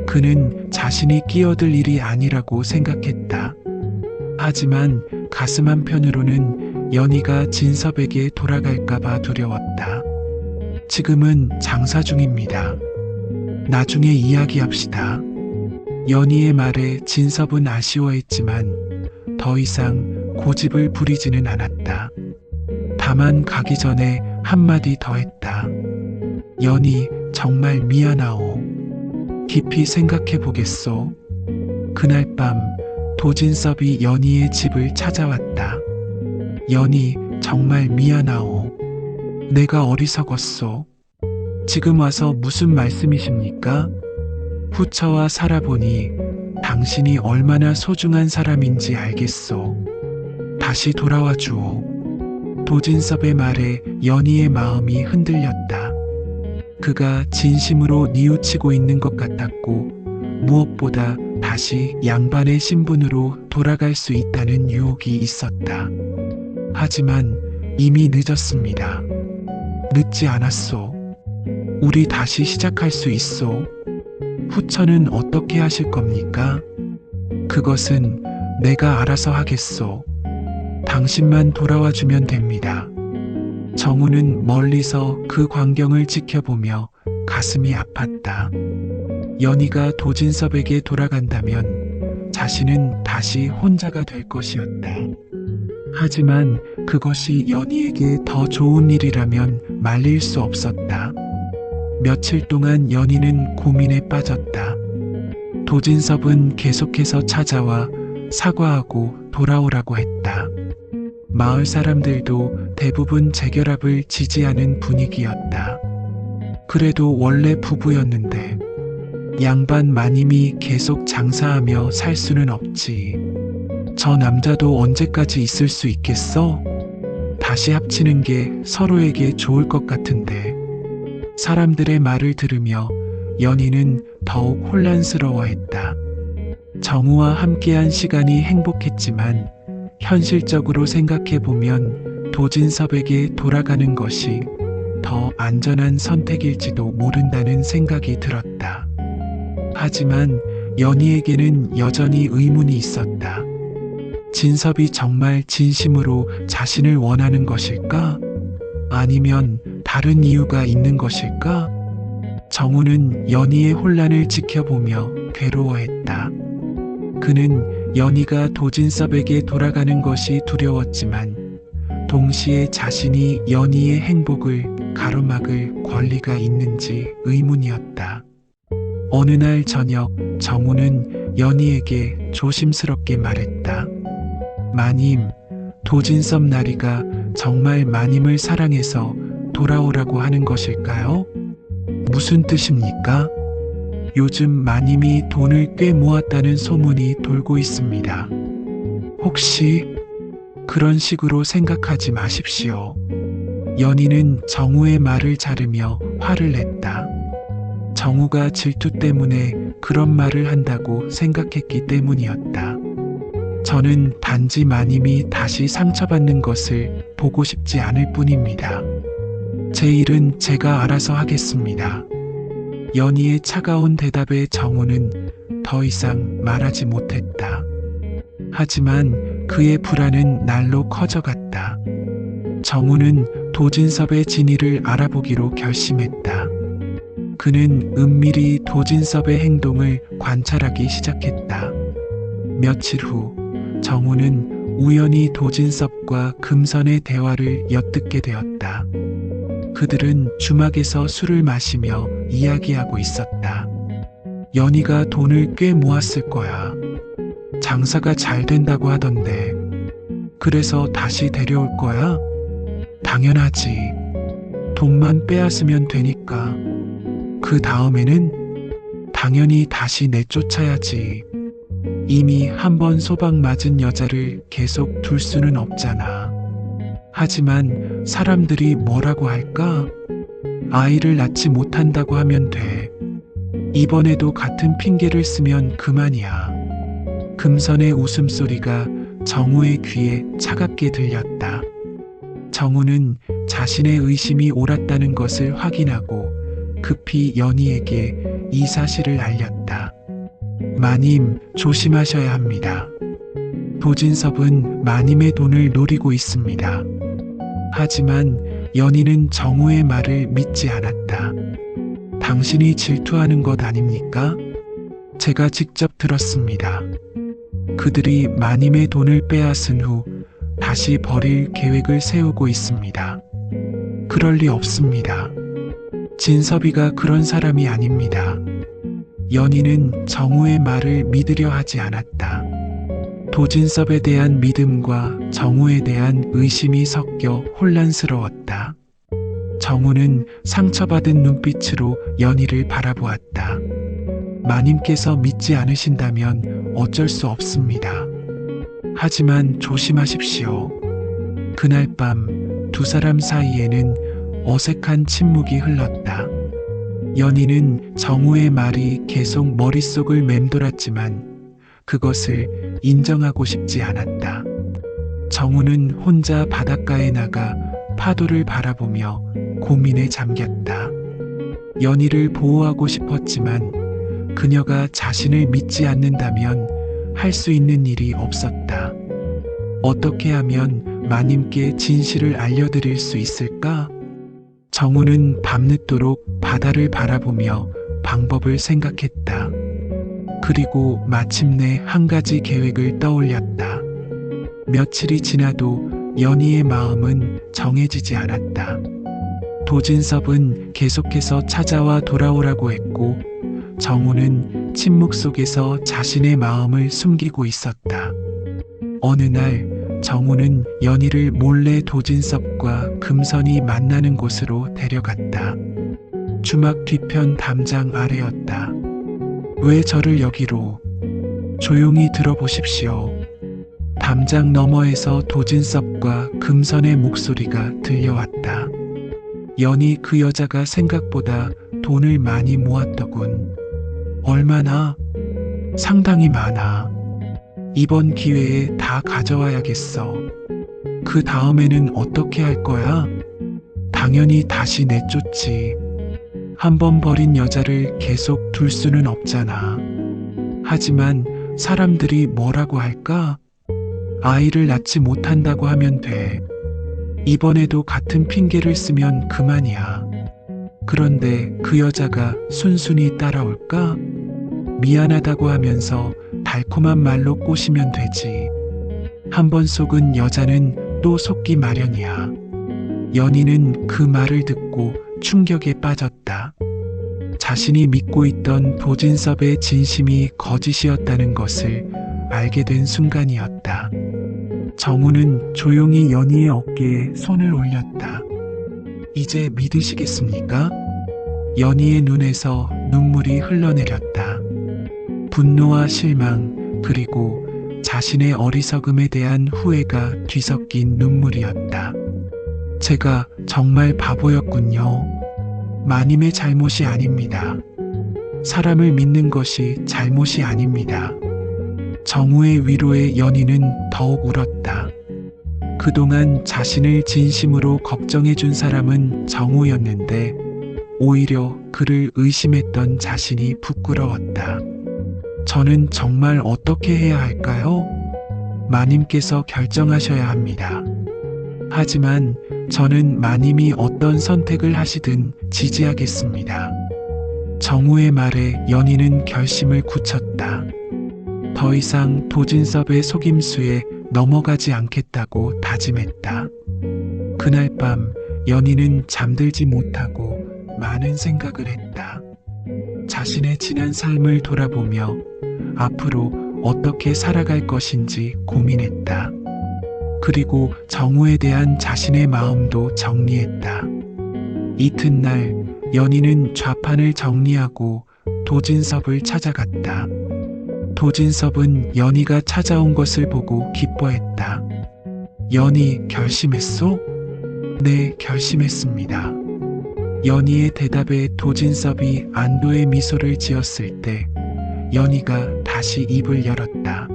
그는 자신이 끼어들 일이 아니라고 생각했다. 하지만 가슴 한편으로는 연희가 진섭에게 돌아갈까봐 두려웠다. 지금은 장사 중입니다. 나중에 이야기합시다. 연희의 말에 진섭은 아쉬워했지만 더 이상 고집을 부리지는 않았다. 다만 가기 전에 한마디 더 했다. 연희, 정말 미안하오. 깊이 생각해 보겠소. 그날 밤 도진섭이 연희의 집을 찾아왔다. 연희, 정말 미안하오. 내가 어리석었소. 지금 와서 무슨 말씀이십니까? 후처와 살아보니 당신이 얼마나 소중한 사람인지 알겠소. 다시 돌아와 주오. 도진섭의 말에 연희의 마음이 흔들렸다. 그가 진심으로 뉘우치고 있는 것 같았고 무엇보다 다시 양반의 신분으로 돌아갈 수 있다는 유혹이 있었다. 하지만 이미 늦었습니다. 늦지 않았소. 우리 다시 시작할 수 있소. 후처는 어떻게 하실 겁니까? 그것은 내가 알아서 하겠소. 당신만 돌아와 주면 됩니다. 정우는 멀리서 그 광경을 지켜보며 가슴이 아팠다. 연희가 도진섭에게 돌아간다면 자신은 다시 혼자가 될 것이었다. 하지만 그것이 연희에게 더 좋은 일이라면 말릴 수 없었다. 며칠 동안 연희는 고민에 빠졌다. 도진섭은 계속해서 찾아와 사과하고 돌아오라고 했다. 마을 사람들도 대부분 재결합을 지지하는 분위기였다. 그래도 원래 부부였는데 양반 마님이 계속 장사하며 살 수는 없지. 저 남자도 언제까지 있을 수 있겠어? 다시 합치는 게 서로에게 좋을 것 같은데. 사람들의 말을 들으며 연희는 더욱 혼란스러워했다. 정우와 함께한 시간이 행복했지만 현실적으로 생각해보면 도진섭에게 돌아가는 것이 더 안전한 선택일지도 모른다는 생각이 들었다. 하지만 연희에게는 여전히 의문이 있었다. 진섭이 정말 진심으로 자신을 원하는 것일까? 아니면 다른 이유가 있는 것일까? 정우는 연희의 혼란을 지켜보며 괴로워했다. 그는 연희가 도진섭에게 돌아가는 것이 두려웠지만 동시에 자신이 연희의 행복을 가로막을 권리가 있는지 의문이었다. 어느 날 저녁 정우는 연희에게 조심스럽게 말했다. 마님, 도진섭 나리가 정말 마님을 사랑해서 돌아오라고 하는 것일까요? 무슨 뜻입니까? 요즘 마님이 돈을 꽤 모았다는 소문이 돌고 있습니다. 혹시 그런 식으로 생각하지 마십시오. 연희는 정우의 말을 자르며 화를 냈다. 정우가 질투 때문에 그런 말을 한다고 생각했기 때문이었다. 저는 단지 마님이 다시 상처받는 것을 보고 싶지 않을 뿐입니다. 제 일은 제가 알아서 하겠습니다. 연희의 차가운 대답에 정우는 더 이상 말하지 못했다. 하지만 그의 불안은 날로 커져갔다. 정우는 도진섭의 진위를 알아보기로 결심했다. 그는 은밀히 도진섭의 행동을 관찰하기 시작했다. 며칠 후 정우는 우연히 도진섭과 금선의 대화를 엿듣게 되었다. 그들은 주막에서 술을 마시며 이야기하고 있었다. 연희가 돈을 꽤 모았을 거야. 장사가 잘 된다고 하던데. 그래서 다시 데려올 거야? 당연하지. 돈만 빼앗으면 되니까. 그 다음에는 당연히 다시 내쫓아야지. 이미 한 번 소방 맞은 여자를 계속 둘 수는 없잖아. 하지만 사람들이 뭐라고 할까? 아이를 낳지 못한다고 하면 돼. 이번에도 같은 핑계를 쓰면 그만이야. 금선의 웃음소리가 정우의 귀에 차갑게 들렸다. 정우는 자신의 의심이 옳았다는 것을 확인하고 급히 연희에게 이 사실을 알렸다. 마님, 조심하셔야 합니다. 도진섭은 마님의 돈을 노리고 있습니다. 하지만 연희는 정우의 말을 믿지 않았다. 당신이 질투하는 것 아닙니까? 제가 직접 들었습니다. 그들이 마님의 돈을 빼앗은 후 다시 버릴 계획을 세우고 있습니다. 그럴 리 없습니다. 진섭이가 그런 사람이 아닙니다. 연희는 정우의 말을 믿으려 하지 않았다. 도진섭에 대한 믿음과 정우에 대한 의심이 섞여 혼란스러웠다. 정우는 상처받은 눈빛으로 연희를 바라보았다. 마님께서 믿지 않으신다면 어쩔 수 없습니다. 하지만 조심하십시오. 그날 밤 두 사람 사이에는 어색한 침묵이 흘렀다. 연희는 정우의 말이 계속 머릿속을 맴돌았지만 그것을 인정하고 싶지 않았다. 정우는 혼자 바닷가에 나가 파도를 바라보며 고민에 잠겼다. 연희를 보호하고 싶었지만 그녀가 자신을 믿지 않는다면 할 수 있는 일이 없었다. 어떻게 하면 마님께 진실을 알려드릴 수 있을까? 정우는 밤늦도록 바다를 바라보며 방법을 생각했다. 그리고 마침내 한 가지 계획을 떠올렸다. 며칠이 지나도 연희의 마음은 정해지지 않았다. 도진섭은 계속해서 찾아와 돌아오라고 했고 정우는 침묵 속에서 자신의 마음을 숨기고 있었다. 어느 날 정우는 연희를 몰래 도진섭과 금선이 만나는 곳으로 데려갔다. 주막 뒤편 담장 아래였다. 왜 저를 여기로? 조용히 들어보십시오. 담장 너머에서 도진섭과 금선의 목소리가 들려왔다. 연희 그 여자가 생각보다 돈을 많이 모았더군. 얼마나? 상당히 많아. 이번 기회에 다 가져와야겠어. 그 다음에는 어떻게 할 거야? 당연히 다시 내쫓지. 한번 버린 여자를 계속 둘 수는 없잖아. 하지만 사람들이 뭐라고 할까? 아이를 낳지 못한다고 하면 돼. 이번에도 같은 핑계를 쓰면 그만이야. 그런데 그 여자가 순순히 따라올까? 미안하다고 하면서 달콤한 말로 꼬시면 되지. 한번 속은 여자는 또 속기 마련이야. 연희는 그 말을 듣고 충격에 빠졌다. 자신이 믿고 있던 도진섭의 진심이 거짓이었다는 것을 알게 된 순간이었다. 정우는 조용히 연희의 어깨에 손을 올렸다. 이제 믿으시겠습니까? 연희의 눈에서 눈물이 흘러내렸다. 분노와 실망, 그리고 자신의 어리석음에 대한 후회가 뒤섞인 눈물이었다. 제가 정말 바보였군요. 마님의 잘못이 아닙니다. 사람을 믿는 것이 잘못이 아닙니다. 정우의 위로에 연희는 더욱 울었다. 그동안 자신을 진심으로 걱정해준 사람은 정우였는데 오히려 그를 의심했던 자신이 부끄러웠다. 저는 정말 어떻게 해야 할까요? 마님께서 결정하셔야 합니다. 하지만 저는 마님이 어떤 선택을 하시든 지지하겠습니다. 정우의 말에 연희는 결심을 굳혔다. 더 이상 도진섭의 속임수에 넘어가지 않겠다고 다짐했다. 그날 밤 연희는 잠들지 못하고 많은 생각을 했다. 자신의 지난 삶을 돌아보며 앞으로 어떻게 살아갈 것인지 고민했다. 그리고 정우에 대한 자신의 마음도 정리했다. 이튿날 연희는 좌판을 정리하고 도진섭을 찾아갔다. 도진섭은 연희가 찾아온 것을 보고 기뻐했다. 연희 결심했소? 네, 결심했습니다. 연희의 대답에 도진섭이 안도의 미소를 지었을 때 연희가 다시 입을 열었다.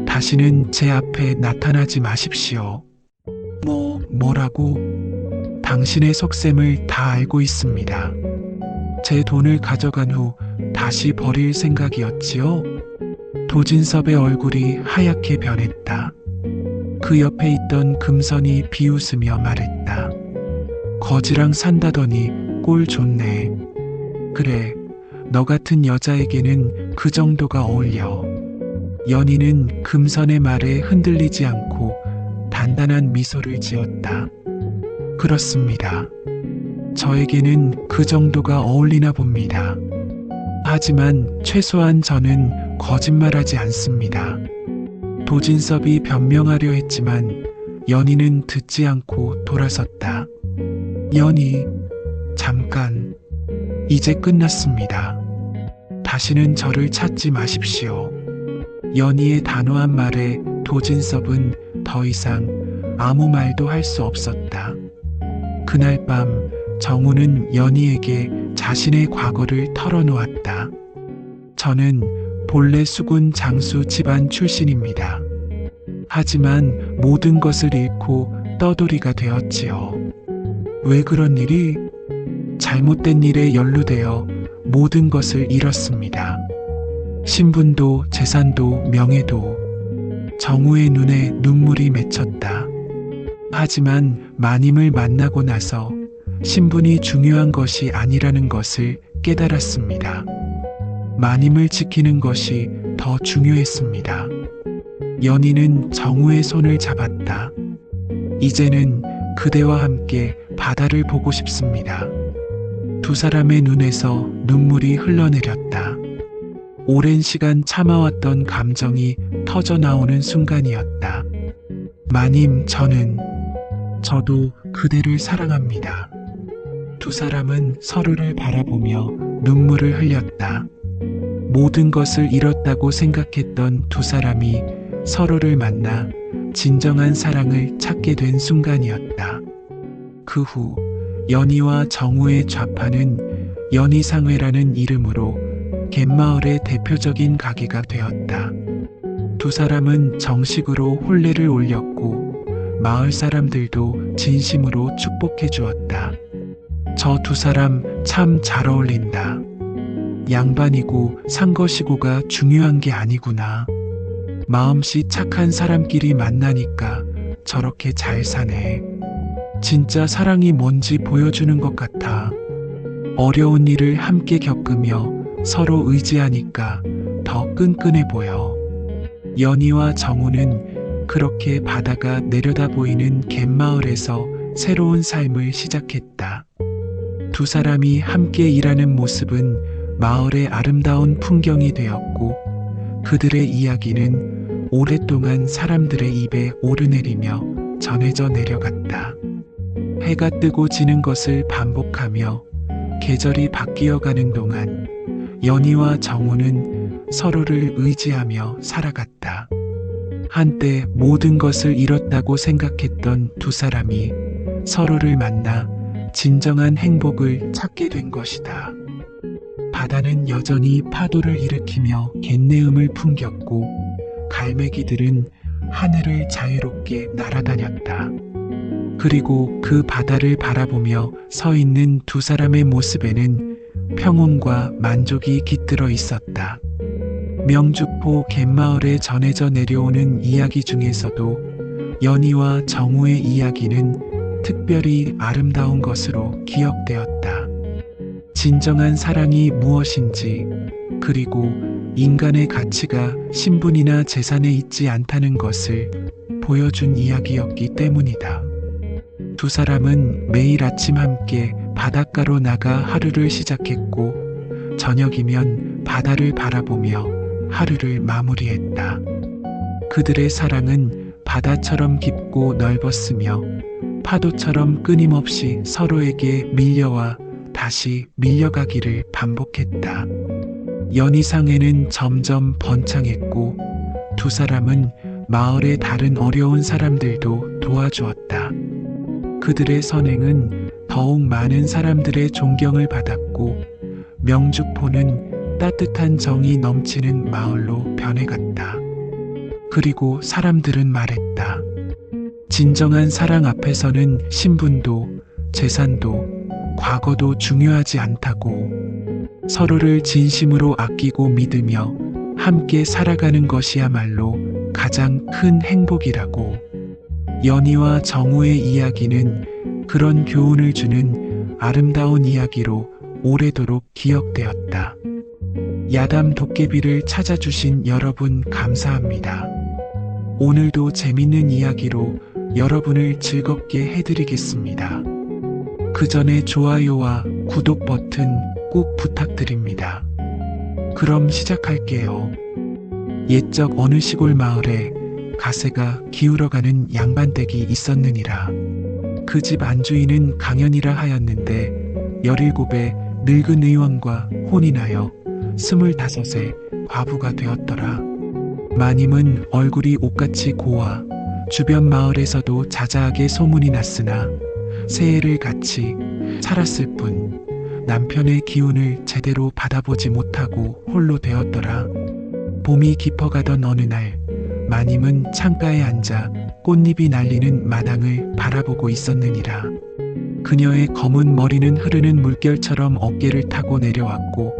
다시는 제 앞에 나타나지 마십시오. 뭐라고? 당신의 속셈을 다 알고 있습니다. 제 돈을 가져간 후 다시 버릴 생각이었지요? 도진섭의 얼굴이 하얗게 변했다. 그 옆에 있던 금선이 비웃으며 말했다. 거지랑 산다더니 꼴 좋네. 그래, 너 같은 여자에게는 그 정도가 어울려. 연희는 금선의 말에 흔들리지 않고 단단한 미소를 지었다. 그렇습니다. 저에게는 그 정도가 어울리나 봅니다. 하지만 최소한 저는 거짓말하지 않습니다. 도진섭이 변명하려 했지만 연희는 듣지 않고 돌아섰다. 연희, 잠깐. 이제 끝났습니다. 다시는 저를 찾지 마십시오. 연희의 단호한 말에 도진섭은 더 이상 아무 말도 할 수 없었다. 그날 밤 정우는 연희에게 자신의 과거를 털어놓았다. 저는 본래 수군 장수 집안 출신입니다. 하지만 모든 것을 잃고 떠돌이가 되었지요. 왜 그런 일이? 잘못된 일에 연루되어 모든 것을 잃었습니다. 신분도 재산도 명예도. 정우의 눈에 눈물이 맺혔다. 하지만 마님을 만나고 나서 신분이 중요한 것이 아니라는 것을 깨달았습니다. 마님을 지키는 것이 더 중요했습니다. 연희는 정우의 손을 잡았다. 이제는 그대와 함께 바다를 보고 싶습니다. 두 사람의 눈에서 눈물이 흘러내렸다. 오랜 시간 참아왔던 감정이 터져나오는 순간이었다. 마님, 저도 그대를 사랑합니다. 두 사람은 서로를 바라보며 눈물을 흘렸다. 모든 것을 잃었다고 생각했던 두 사람이 서로를 만나 진정한 사랑을 찾게 된 순간이었다. 그 후 연희와 정우의 좌파는 연희상회라는 이름으로 갯마을의 대표적인 가게가 되었다. 두 사람은 정식으로 혼례를 올렸고 마을 사람들도 진심으로 축복해 주었다. 저 두 사람 참 잘 어울린다. 양반이고 상거시고가 중요한 게 아니구나. 마음씨 착한 사람끼리 만나니까 저렇게 잘 사네. 진짜 사랑이 뭔지 보여주는 것 같아. 어려운 일을 함께 겪으며 서로 의지하니까 더 끈끈해 보여. 연희와 정우는 그렇게 바다가 내려다 보이는 갯마을에서 새로운 삶을 시작했다. 두 사람이 함께 일하는 모습은 마을의 아름다운 풍경이 되었고 그들의 이야기는 오랫동안 사람들의 입에 오르내리며 전해져 내려갔다. 해가 뜨고 지는 것을 반복하며 계절이 바뀌어가는 동안 연희와 정우는 서로를 의지하며 살아갔다. 한때 모든 것을 잃었다고 생각했던 두 사람이 서로를 만나 진정한 행복을 찾게 된 것이다. 바다는 여전히 파도를 일으키며 갯내음을 풍겼고 갈매기들은 하늘을 자유롭게 날아다녔다. 그리고 그 바다를 바라보며 서 있는 두 사람의 모습에는 평온과 만족이 깃들어 있었다. 명주포 갯마을에 전해져 내려오는 이야기 중에서도 연희와 정우의 이야기는 특별히 아름다운 것으로 기억되었다. 진정한 사랑이 무엇인지, 그리고 인간의 가치가 신분이나 재산에 있지 않다는 것을 보여준 이야기였기 때문이다. 두 사람은 매일 아침 함께 바닷가로 나가 하루를 시작했고 저녁이면 바다를 바라보며 하루를 마무리했다. 그들의 사랑은 바다처럼 깊고 넓었으며 파도처럼 끊임없이 서로에게 밀려와 다시 밀려가기를 반복했다. 연희상에는 점점 번창했고 두 사람은 마을의 다른 어려운 사람들도 도와주었다. 그들의 선행은 더욱 많은 사람들의 존경을 받았고 명주포는 따뜻한 정이 넘치는 마을로 변해갔다. 그리고 사람들은 말했다. 진정한 사랑 앞에서는 신분도 재산도 과거도 중요하지 않다고. 서로를 진심으로 아끼고 믿으며 함께 살아가는 것이야말로 가장 큰 행복이라고. 연희와 정우의 이야기는 그런 교훈을 주는 아름다운 이야기로 오래도록 기억되었다. 야담 도깨비를 찾아주신 여러분 감사합니다. 오늘도 재밌는 이야기로 여러분을 즐겁게 해드리겠습니다. 그 전에 좋아요와 구독 버튼 꼭 부탁드립니다. 그럼 시작할게요. 옛적 어느 시골 마을에 가세가 기울어가는 양반댁이 있었느니라. 그 집 안주인은 강연이라 하였는데 17의 늙은 의원과 혼인하여 25의 과부가 되었더라. 마님은 얼굴이 옥같이 고와 주변 마을에서도 자자하게 소문이 났으나 새해를 같이 살았을 뿐 남편의 기운을 제대로 받아보지 못하고 홀로 되었더라. 봄이 깊어가던 어느 날 마님은 창가에 앉아 꽃잎이 날리는 마당을 바라보고 있었느니라. 그녀의 검은 머리는 흐르는 물결처럼 어깨를 타고 내려왔고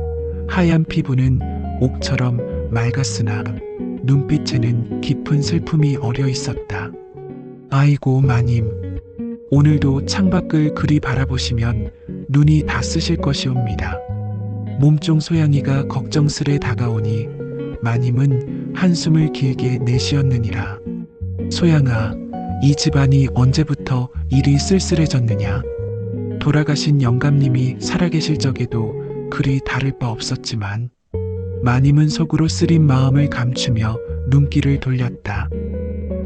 하얀 피부는 옥처럼 맑았으나 눈빛에는 깊은 슬픔이 어려 있었다. 아이고 마님, 오늘도 창밖을 그리 바라보시면 눈이 다 쓰실 것이옵니다. 몸종 소양이가 걱정스레 다가오니 마님은 한숨을 길게 내쉬었느니라. 소양아, 이 집안이 언제부터 이리 쓸쓸해졌느냐? 돌아가신 영감님이 살아계실 적에도 그리 다를 바 없었지만 마님은 속으로 쓰린 마음을 감추며 눈길을 돌렸다.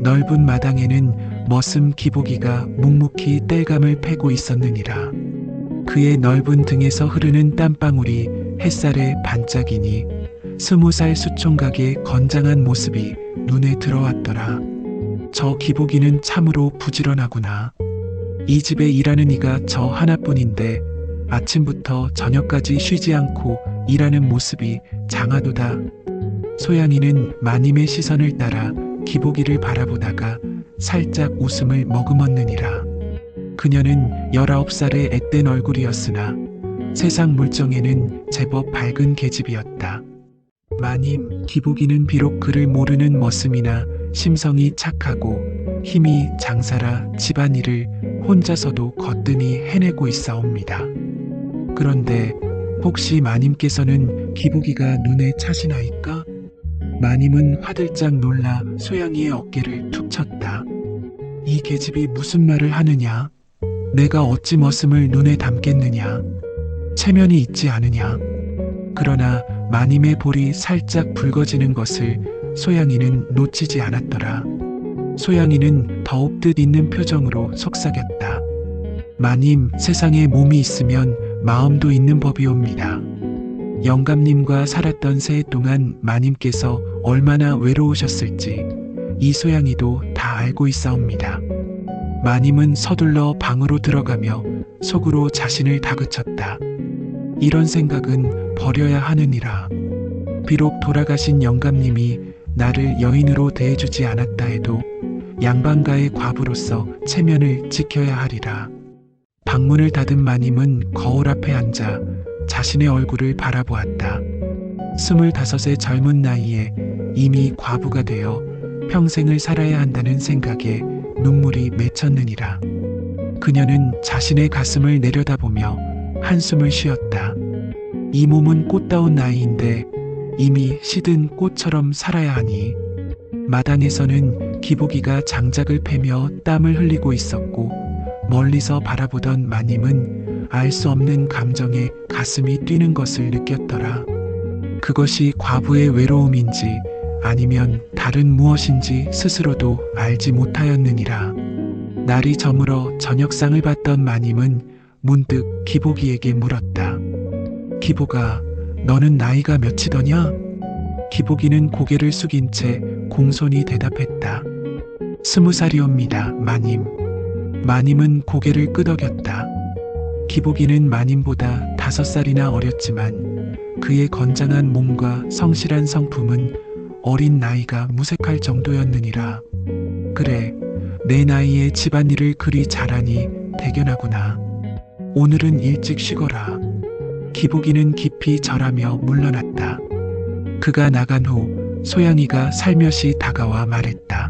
넓은 마당에는 머슴 기복이가 묵묵히 땔감을 패고 있었느니라. 그의 넓은 등에서 흐르는 땀방울이 햇살에 반짝이니 20살 수총각의 건장한 모습이 눈에 들어왔더라. 저 기복이는 참으로 부지런하구나. 이 집에 일하는 이가 저 하나뿐인데 아침부터 저녁까지 쉬지 않고 일하는 모습이 장하도다. 소양이는 마님의 시선을 따라 기복이를 바라보다가 살짝 웃음을 머금었느니라. 그녀는 19살의 앳된 얼굴이었으나 세상 물정에는 제법 밝은 계집이었다. 마님, 기복이는 비록 그를 모르는 머슴이나 심성이 착하고 힘이 장사라 집안일을 혼자서도 거뜬히 해내고 있사옵니다. 그런데 혹시 마님께서는 기복이가 눈에 차시나이까? 마님은 화들짝 놀라 소양이의 어깨를 툭 쳤다. 이 계집이 무슨 말을 하느냐? 내가 어찌 머슴을 눈에 담겠느냐? 체면이 있지 않으냐? 그러나 마님의 볼이 살짝 붉어지는 것을 소양이는 놓치지 않았더라. 소양이는 더욱 뜻 있는 표정으로 속삭였다. 마님, 세상에 몸이 있으면 마음도 있는 법이옵니다. 영감님과 살았던 새해 동안 마님께서 얼마나 외로우셨을지 이 소양이도 다 알고 있사옵니다. 마님은 서둘러 방으로 들어가며 속으로 자신을 다그쳤다. 이런 생각은 버려야 하느니라. 비록 돌아가신 영감님이 나를 여인으로 대해주지 않았다 해도 양반가의 과부로서 체면을 지켜야 하리라. 방문을 닫은 마님은 거울 앞에 앉아 자신의 얼굴을 바라보았다. 25의 젊은 나이에 이미 과부가 되어 평생을 살아야 한다는 생각에 눈물이 맺혔느니라. 그녀는 자신의 가슴을 내려다보며 한숨을 쉬었다. 이 몸은 꽃다운 나이인데 이미 시든 꽃처럼 살아야 하니. 마당에서는 기복이가 장작을 패며 땀을 흘리고 있었고 멀리서 바라보던 마님은 알 수 없는 감정에 가슴이 뛰는 것을 느꼈더라. 그것이 과부의 외로움인지 아니면 다른 무엇인지 스스로도 알지 못하였느니라. 날이 저물어 저녁상을 받던 마님은 문득 기복이에게 물었다. 기복아, 너는 나이가 몇이더냐? 기복이는 고개를 숙인 채 공손히 대답했다. 20살이옵니다, 마님. 마님은 고개를 끄덕였다. 기복이는 마님보다 5살이나 어렸지만 그의 건장한 몸과 성실한 성품은 어린 나이가 무색할 정도였느니라. 그래, 내 나이에 집안일을 그리 잘하니 대견하구나. 오늘은 일찍 쉬거라. 기복이는 깊이 절하며 물러났다. 그가 나간 후 소양이가 살며시 다가와 말했다.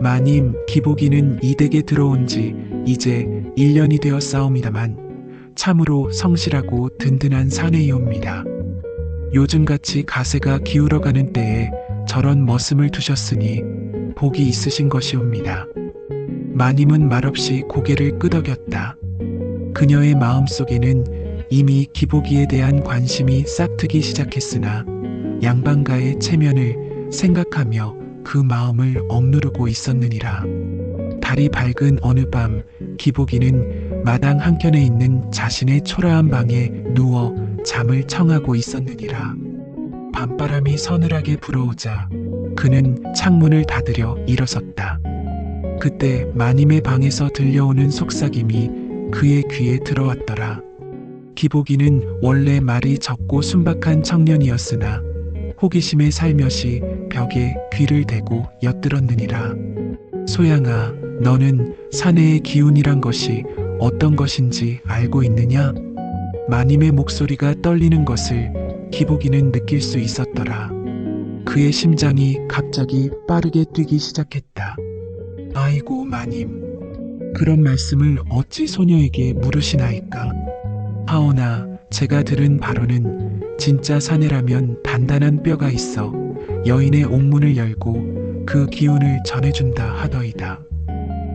마님, 기복이는 이 댁에 들어온 지 이제 1년이 되었사옵니다만 참으로 성실하고 든든한 사내이옵니다. 요즘같이 가세가 기울어가는 때에 저런 머슴을 두셨으니 복이 있으신 것이옵니다. 마님은 말없이 고개를 끄덕였다. 그녀의 마음속에는 이미 기복이에 대한 관심이 싹트기 시작했으나 양반가의 체면을 생각하며 그 마음을 억누르고 있었느니라. 달이 밝은 어느 밤 기복이는 마당 한켠에 있는 자신의 초라한 방에 누워 잠을 청하고 있었느니라. 밤바람이 서늘하게 불어오자 그는 창문을 닫으려 일어섰다. 그때 마님의 방에서 들려오는 속삭임이 그의 귀에 들어왔더라. 기복이는 원래 말이 적고 순박한 청년이었으나 호기심에 살며시 벽에 귀를 대고 엿들었느니라. 소양아, 너는 사내의 기운이란 것이 어떤 것인지 알고 있느냐? 마님의 목소리가 떨리는 것을 기복이는 느낄 수 있었더라. 그의 심장이 갑자기 빠르게 뛰기 시작했다. 아이고 마님, 그런 말씀을 어찌 소녀에게 물으시나이까? 하오나 제가 들은 바로는 진짜 사내라면 단단한 뼈가 있어 여인의 옥문을 열고 그 기운을 전해준다 하더이다.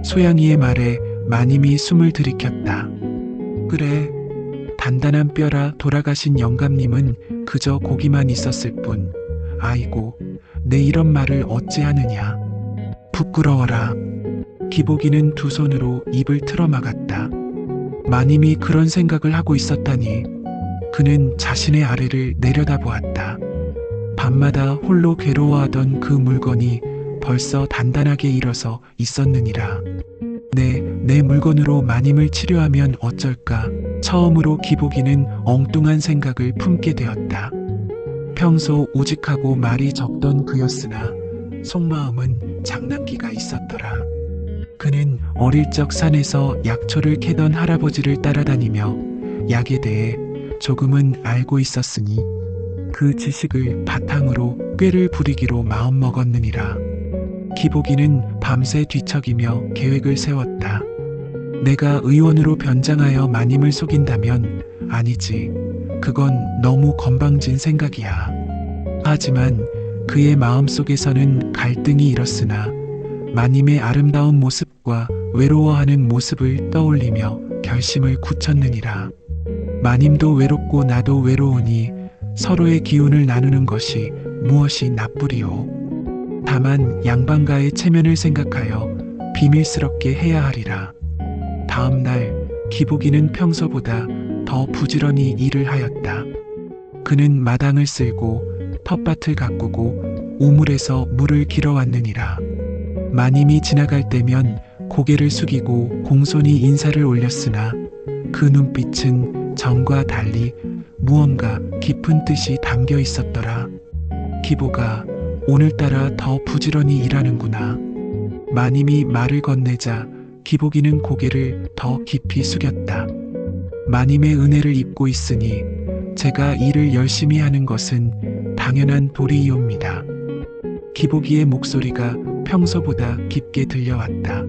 소양이의 말에 마님이 숨을 들이켰다. 그래, 단단한 뼈라 돌아가신 영감님은 그저 고기만 있었을 뿐. 아이고, 내 이런 말을 어찌하느냐. 부끄러워라. 기복이는 두 손으로 입을 틀어막았다. 마님이 그런 생각을 하고 있었다니. 그는 자신의 아래를 내려다보았다. 밤마다 홀로 괴로워하던 그 물건이 벌써 단단하게 일어서 있었느니라. 내 물건으로 마님을 치료하면 어쩔까? 처음으로 기복이는 엉뚱한 생각을 품게 되었다. 평소 우직하고 말이 적던 그였으나 속마음은 장난기가 있었더라. 그는 어릴 적 산에서 약초를 캐던 할아버지를 따라다니며 약에 대해 조금은 알고 있었으니 그 지식을 바탕으로 꾀를 부리기로 마음먹었느니라. 기복이는 밤새 뒤척이며 계획을 세웠다. 내가 의원으로 변장하여 마님을 속인다면 아니지. 그건 너무 건방진 생각이야. 하지만 그의 마음속에서는 갈등이 일었으나 마님의 아름다운 모습과 외로워하는 모습을 떠올리며 결심을 굳혔느니라. 마님도 외롭고 나도 외로우니 서로의 기운을 나누는 것이 무엇이 나쁘리요. 다만 양반가의 체면을 생각하여 비밀스럽게 해야 하리라. 다음 날 기복이는 평소보다 더 부지런히 일을 하였다. 그는 마당을 쓸고 텃밭을 가꾸고 우물에서 물을 길어왔느니라. 마님이 지나갈 때면 고개를 숙이고 공손히 인사를 올렸으나 그 눈빛은 전과 달리 무언가 깊은 뜻이 담겨 있었더라. 기복아, 오늘따라 더 부지런히 일하는구나. 마님이 말을 건네자 기복이는 고개를 더 깊이 숙였다. 마님의 은혜를 입고 있으니 제가 일을 열심히 하는 것은 당연한 도리이옵니다. 기복이의 목소리가 평소보다 깊게 들려왔다.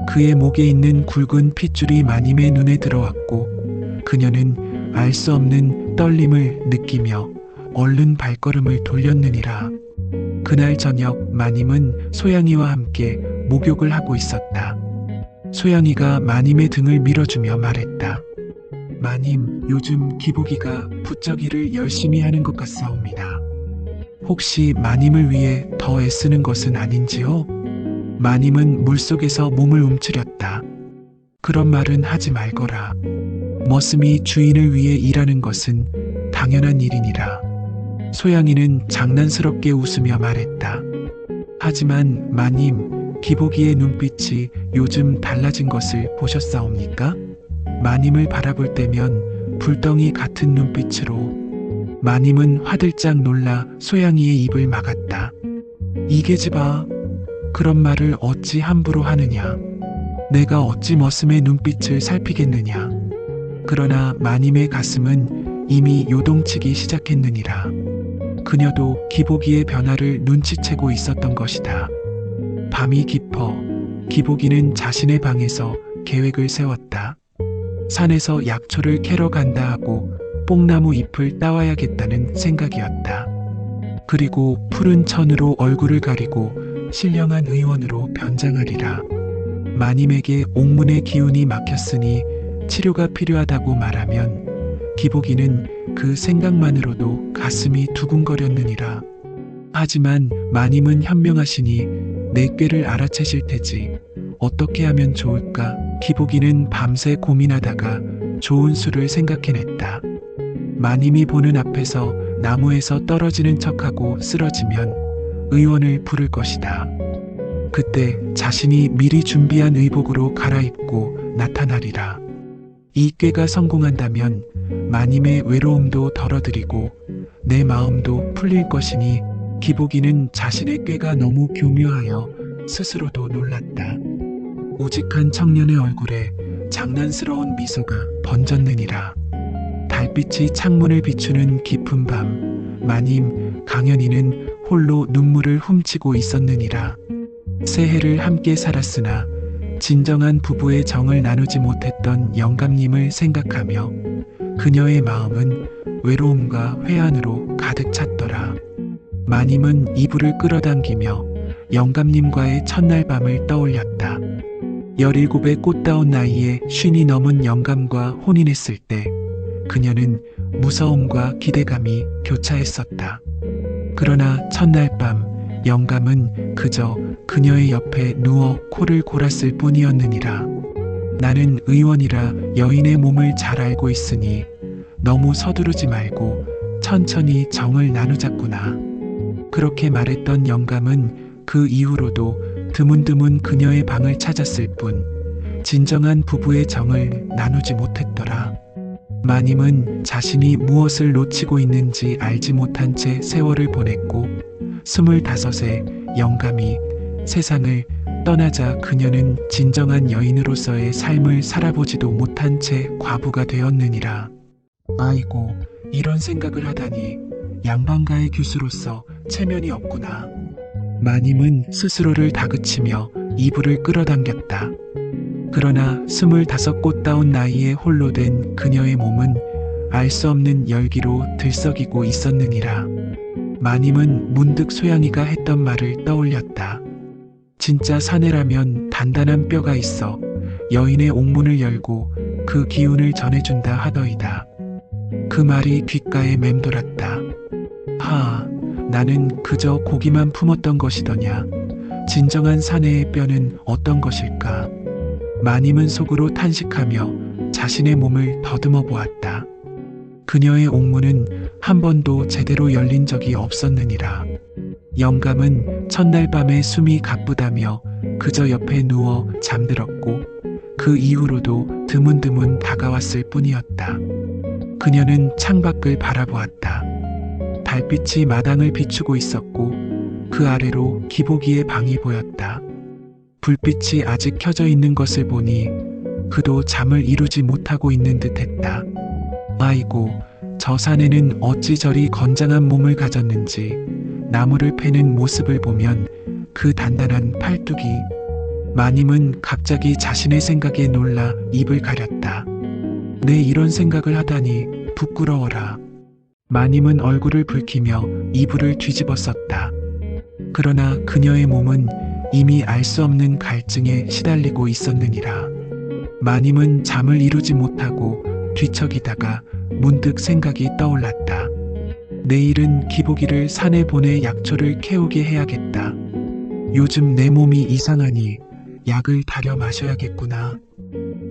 그의 목에 있는 굵은 핏줄이 마님의 눈에 들어왔고 그녀는 알 수 없는 떨림을 느끼며 얼른 발걸음을 돌렸느니라. 그날 저녁 마님은 소양이와 함께 목욕을 하고 있었다. 소양이가 마님의 등을 밀어주며 말했다. 마님, 요즘 기복이가 부쩍 일을 열심히 하는 것 같사옵니다. 혹시 마님을 위해 더 애쓰는 것은 아닌지요? 마님은 물속에서 몸을 움츠렸다. 그런 말은 하지 말거라. 머슴이 주인을 위해 일하는 것은 당연한 일이니라. 소양이는 장난스럽게 웃으며 말했다. 하지만 마님, 기복이의 눈빛이 요즘 달라진 것을 보셨사옵니까? 마님을 바라볼 때면 불덩이 같은 눈빛으로. 마님은 화들짝 놀라 소양이의 입을 막았다. 이 계집아, 그런 말을 어찌 함부로 하느냐. 내가 어찌 머슴의 눈빛을 살피겠느냐. 그러나 마님의 가슴은 이미 요동치기 시작했느니라. 그녀도 기복이의 변화를 눈치채고 있었던 것이다. 밤이 깊어 기복이는 자신의 방에서 계획을 세웠다. 산에서 약초를 캐러 간다 하고 뽕나무 잎을 따와야겠다는 생각이었다. 그리고 푸른 천으로 얼굴을 가리고 신령한 의원으로 변장하리라. 마님에게 옥문의 기운이 막혔으니 치료가 필요하다고 말하면 기복이는 그 생각만으로도 가슴이 두근거렸느니라. 하지만 마님은 현명하시니 내 꾀를 알아채실 테지. 어떻게 하면 좋을까? 기복이는 밤새 고민하다가 좋은 수를 생각해냈다. 마님이 보는 앞에서 나무에서 떨어지는 척하고 쓰러지면 의원을 부를 것이다. 그때 자신이 미리 준비한 의복으로 갈아입고 나타나리라. 이 꾀가 성공한다면 마님의 외로움도 덜어드리고 내 마음도 풀릴 것이니 기복이는 자신의 꾀가 너무 교묘하여 스스로도 놀랐다. 우직한 청년의 얼굴에 장난스러운 미소가 번졌느니라. 달빛이 창문을 비추는 깊은 밤, 마님 강연이는 홀로 눈물을 훔치고 있었느니라. 새해를 함께 살았으나 진정한 부부의 정을 나누지 못했던 영감님을 생각하며 그녀의 마음은 외로움과 회한으로 가득 찼더라. 마님은 이불을 끌어당기며 영감님과의 첫날 밤을 떠올렸다. 17의 꽃다운 나이에 50이 넘은 영감과 혼인했을 때 그녀는 무서움과 기대감이 교차했었다. 그러나 첫날 밤 영감은 그저 그녀의 옆에 누워 코를 골았을 뿐이었느니라. 나는 의원이라 여인의 몸을 잘 알고 있으니 너무 서두르지 말고 천천히 정을 나누자꾸나. 그렇게 말했던 영감은 그 이후로도 드문드문 그녀의 방을 찾았을 뿐 진정한 부부의 정을 나누지 못했더라. 마님은 자신이 무엇을 놓치고 있는지 알지 못한 채 세월을 보냈고 25세 영감이 세상을 떠나자 그녀는 진정한 여인으로서의 삶을 살아보지도 못한 채 과부가 되었느니라. 아이고, 이런 생각을 하다니 양반가의 규수로서 체면이 없구나. 마님은 스스로를 다그치며 이불을 끌어당겼다. 그러나 25 꽃다운 나이에 홀로 된 그녀의 몸은 알 수 없는 열기로 들썩이고 있었느니라. 마님은 문득 소양이가 했던 말을 떠올렸다. 진짜 사내라면 단단한 뼈가 있어 여인의 옥문을 열고 그 기운을 전해준다 하더이다. 그 말이 귓가에 맴돌았다. 하, 나는 그저 고기만 품었던 것이더냐. 진정한 사내의 뼈는 어떤 것일까? 마님은 속으로 탄식하며 자신의 몸을 더듬어 보았다. 그녀의 옥문은 한 번도 제대로 열린 적이 없었느니라. 영감은 첫날 밤에 숨이 가쁘다며 그저 옆에 누워 잠들었고 그 이후로도 드문드문 다가왔을 뿐이었다. 그녀는 창밖을 바라보았다. 달빛이 마당을 비추고 있었고 그 아래로 기복이의 방이 보였다. 불빛이 아직 켜져 있는 것을 보니 그도 잠을 이루지 못하고 있는 듯했다. 아이고, 저 사내는 어찌 저리 건장한 몸을 가졌는지. 나무를 패는 모습을 보면 그 단단한 팔뚝이. 마님은 갑자기 자신의 생각에 놀라 입을 가렸다. 내 이런 생각을 하다니 부끄러워라. 마님은 얼굴을 붉히며 이불을 뒤집어 썼다. 그러나 그녀의 몸은 이미 알 수 없는 갈증에 시달리고 있었느니라. 마님은 잠을 이루지 못하고 뒤척이다가 문득 생각이 떠올랐다. 내일은 기복이를 산에 보내 약초를 캐오게 해야겠다. 요즘 내 몸이 이상하니 약을 다려 마셔야겠구나.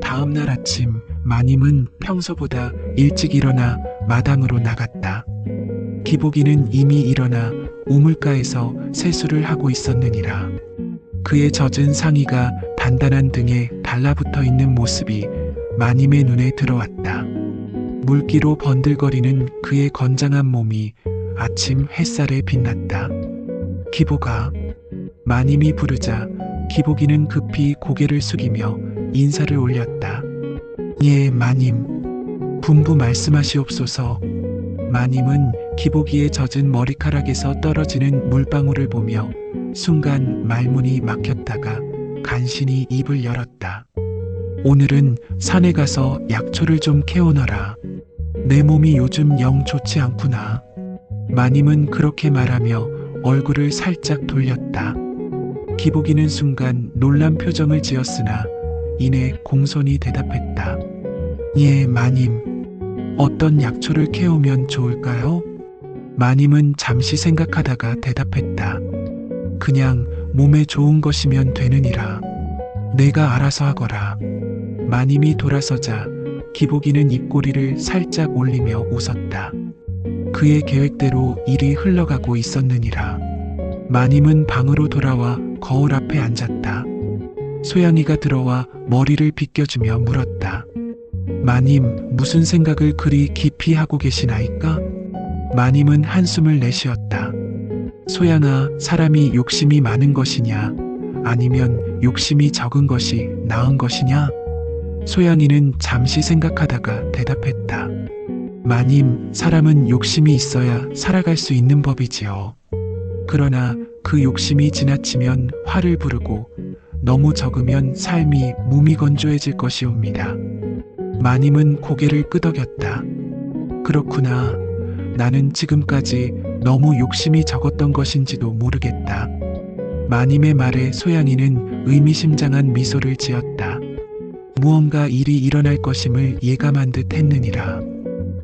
다음날 아침 마님은 평소보다 일찍 일어나 마당으로 나갔다. 기복이는 이미 일어나 우물가에서 세수를 하고 있었느니라. 그의 젖은 상의가 단단한 등에 달라붙어 있는 모습이 마님의 눈에 들어왔다. 물기로 번들거리는 그의 건장한 몸이 아침 햇살에 빛났다. 기복아. 마님이 부르자 기복이는 급히 고개를 숙이며 인사를 올렸다. 예, 마님. 분부 말씀하시옵소서. 마님은 기복이의 젖은 머리카락에서 떨어지는 물방울을 보며 순간 말문이 막혔다가 간신히 입을 열었다. 오늘은 산에 가서 약초를 좀 캐오너라. 내 몸이 요즘 영 좋지 않구나. 마님은 그렇게 말하며 얼굴을 살짝 돌렸다. 기복이는 순간 놀란 표정을 지었으나 이내 공손히 대답했다. 예, 마님. 어떤 약초를 캐오면 좋을까요? 마님은 잠시 생각하다가 대답했다. 그냥 몸에 좋은 것이면 되느니라. 내가 알아서 하거라. 마님이 돌아서자 기복이는 입꼬리를 살짝 올리며 웃었다. 그의 계획대로 일이 흘러가고 있었느니라. 마님은 방으로 돌아와 거울 앞에 앉았다. 소양이가 들어와 머리를 빗겨주며 물었다. 마님, 무슨 생각을 그리 깊이 하고 계시나이까? 마님은 한숨을 내쉬었다. 소양아, 사람이 욕심이 많은 것이냐? 아니면 욕심이 적은 것이 나은 것이냐? 소양이는 잠시 생각하다가 대답했다. 마님, 사람은 욕심이 있어야 살아갈 수 있는 법이지요. 그러나 그 욕심이 지나치면 화를 부르고 너무 적으면 삶이 무미건조해질 것이옵니다. 마님은 고개를 끄덕였다. 그렇구나. 나는 지금까지 너무 욕심이 적었던 것인지도 모르겠다. 마님의 말에 소양이는 의미심장한 미소를 지었다. 무언가 일이 일어날 것임을 예감한 듯 했느니라.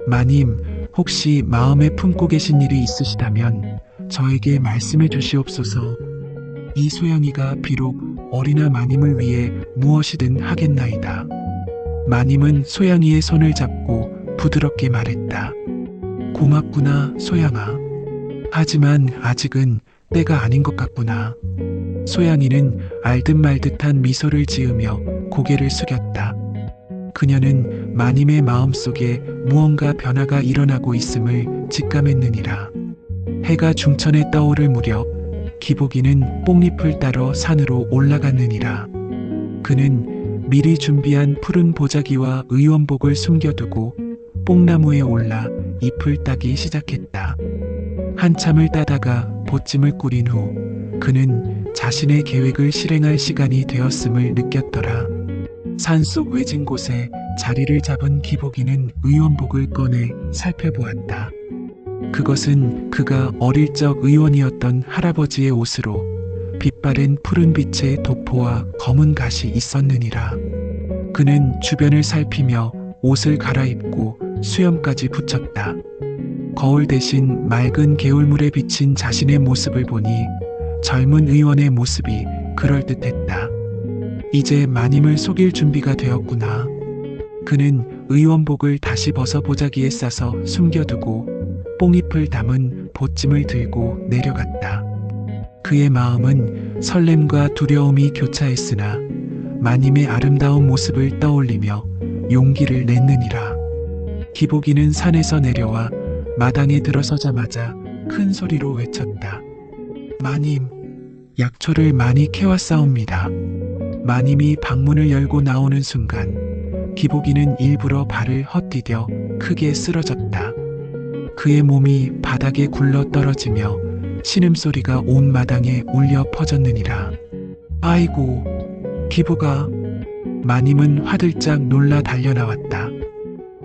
마님, 혹시 마음에 품고 계신 일이 있으시다면 저에게 말씀해 주시옵소서. 이 소양이가 비록 어리나 마님을 위해 무엇이든 하겠나이다. 마님은 소양이의 손을 잡고 부드럽게 말했다. 고맙구나, 소양아. 하지만 아직은 때가 아닌 것 같구나. 소양이는 알듯 말듯한 미소를 지으며 고개를 숙였다. 그녀는 마님의 마음속에 무언가 변화가 일어나고 있음을 직감했느니라. 해가 중천에 떠오를 무렵 기복이는 뽕잎을 따러 산으로 올라갔느니라. 그는 미리 준비한 푸른 보자기와 의원복을 숨겨두고 뽕나무에 올라 잎을 따기 시작했다. 한참을 따다가 보찜을 꾸린 후 그는 자신의 계획을 실행할 시간이 되었음을 느꼈더라. 산속 외진 곳에 자리를 잡은 기복이는 의원복을 꺼내 살펴보았다. 그것은 그가 어릴 적 의원이었던 할아버지의 옷으로 빛바랜 푸른 빛의 도포와 검은 갓이 있었느니라. 그는 주변을 살피며 옷을 갈아입고 수염까지 붙였다. 거울 대신 맑은 개울물에 비친 자신의 모습을 보니 젊은 의원의 모습이 그럴듯했다. 이제 마님을 속일 준비가 되었구나. 그는 의원복을 다시 벗어 보자기에 싸서 숨겨두고 뽕잎을 담은 보찜을 들고 내려갔다. 그의 마음은 설렘과 두려움이 교차했으나 마님의 아름다운 모습을 떠올리며 용기를 냈느니라. 기복이는 산에서 내려와 마당에 들어서자마자 큰 소리로 외쳤다. 마님, 약초를 많이 캐왔사옵니다. 마님이 방문을 열고 나오는 순간 기복이는 일부러 발을 헛디뎌 크게 쓰러졌다. 그의 몸이 바닥에 굴러 떨어지며 신음소리가 온 마당에 울려 퍼졌느니라. 아이고, 기복아. 마님은 화들짝 놀라 달려나왔다.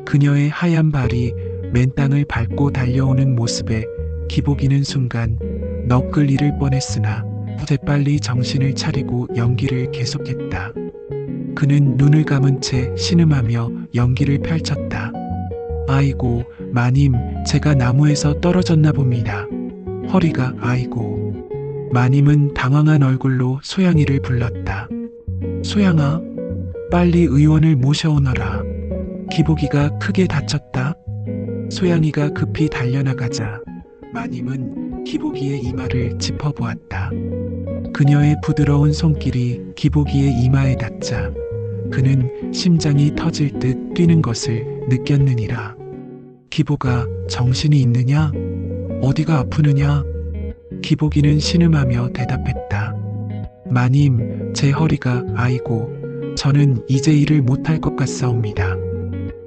그녀의 하얀 발이 맨 땅을 밟고 달려오는 모습에 기복이는 순간 너끌 잃을 뻔했으나 재빨리 정신을 차리고 연기를 계속했다. 그는 눈을 감은 채 신음하며 연기를 펼쳤다. 아이고, 마님, 제가 나무에서 떨어졌나 봅니다. 허리가 아이고. 마님은 당황한 얼굴로 소양이를 불렀다. 소양아, 빨리 의원을 모셔오너라. 기복이가 크게 다쳤다. 소양이가 급히 달려나가자 마님은 기복이의 이마를 짚어보았다. 그녀의 부드러운 손길이 기복이의 이마에 닿자 그는 심장이 터질 듯 뛰는 것을 느꼈느니라. 기복아, 정신이 있느냐? 어디가 아프느냐? 기복이는 신음하며 대답했다. 마님, 제 허리가 아이고, 저는 이제 일을 못할 것 같사옵니다.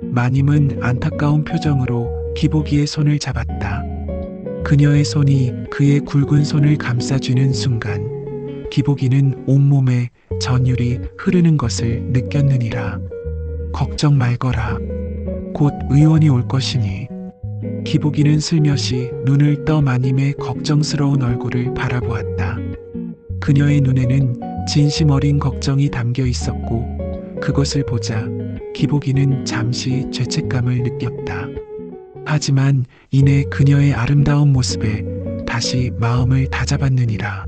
마님은 안타까운 표정으로 기복이의 손을 잡았다. 그녀의 손이 그의 굵은 손을 감싸주는 순간 기복이는 온몸에 전율이 흐르는 것을 느꼈느니라. 걱정 말거라. 곧 의원이 올 것이니. 기복이는 슬며시 눈을 떠 마님의 걱정스러운 얼굴을 바라보았다. 그녀의 눈에는 진심 어린 걱정이 담겨 있었고 그것을 보자 기복이는 잠시 죄책감을 느꼈다. 하지만 이내 그녀의 아름다운 모습에 다시 마음을 다잡았느니라.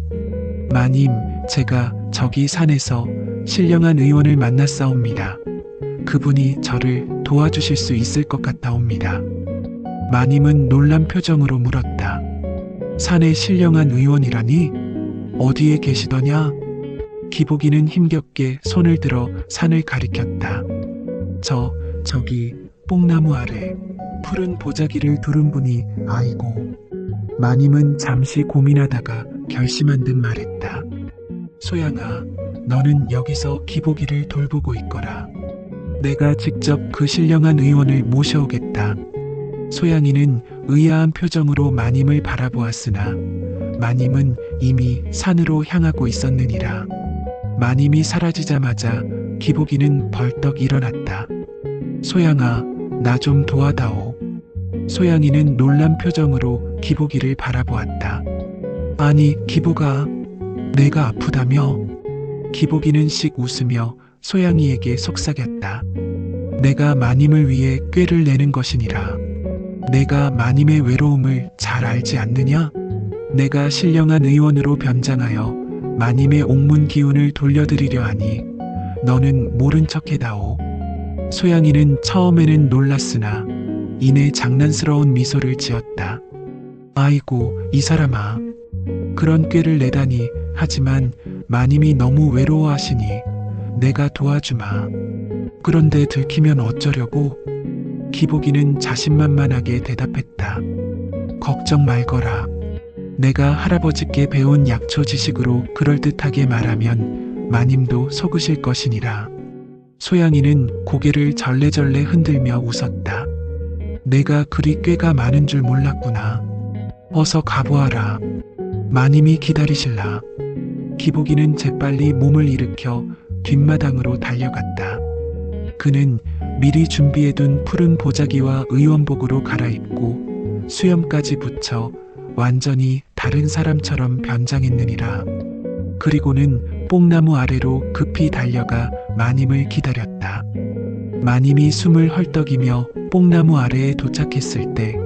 마님, 제가 저기 산에서 신령한 의원을 만났사옵니다. 그분이 저를 도와주실 수 있을 것 같아옵니다. 마님은 놀란 표정으로 물었다. 산에 신령한 의원이라니? 어디에 계시더냐? 기복이는 힘겹게 손을 들어 산을 가리켰다. 저기 뽕나무 아래 푸른 보자기를 두른 분이 아이고. 마님은 잠시 고민하다가 결심한 듯 말했다. 소양아, 너는 여기서 기복이를 돌보고 있거라. 내가 직접 그 신령한 의원을 모셔오겠다. 소양이는 의아한 표정으로 마님을 바라보았으나 마님은 이미 산으로 향하고 있었느니라. 마님이 사라지자마자 기복이는 벌떡 일어났다. 소양아, 나 좀 도와다오. 소양이는 놀란 표정으로 기복이를 바라보았다. 아니, 기복아, 내가 아프다며? 기복이는 씩 웃으며 소양이에게 속삭였다. 내가 마님을 위해 꾀를 내는 것이니라. 내가 마님의 외로움을 잘 알지 않느냐? 내가 신령한 의원으로 변장하여 마님의 옥문 기운을 돌려드리려 하니 너는 모른 척해다오. 소양이는 처음에는 놀랐으나 이내 장난스러운 미소를 지었다. 아이고, 이 사람아. 그런 꾀를 내다니. 하지만 마님이 너무 외로워하시니 내가 도와주마. 그런데 들키면 어쩌려고? 기복이는 자신만만하게 대답했다. 걱정 말거라. 내가 할아버지께 배운 약초 지식으로 그럴듯하게 말하면 마님도 속으실 것이니라. 소양이는 고개를 절레절레 흔들며 웃었다. 내가 그리 꾀가 많은 줄 몰랐구나. 어서 가보아라. 마님이 기다리실라. 기복이는 재빨리 몸을 일으켜 뒷마당으로 달려갔다. 그는 미리 준비해둔 푸른 보자기와 의원복으로 갈아입고 수염까지 붙여 완전히 다른 사람처럼 변장했느니라. 그리고는 뽕나무 아래로 급히 달려가 마님을 기다렸다. 마님이 숨을 헐떡이며 뽕나무 아래에 도착했을 때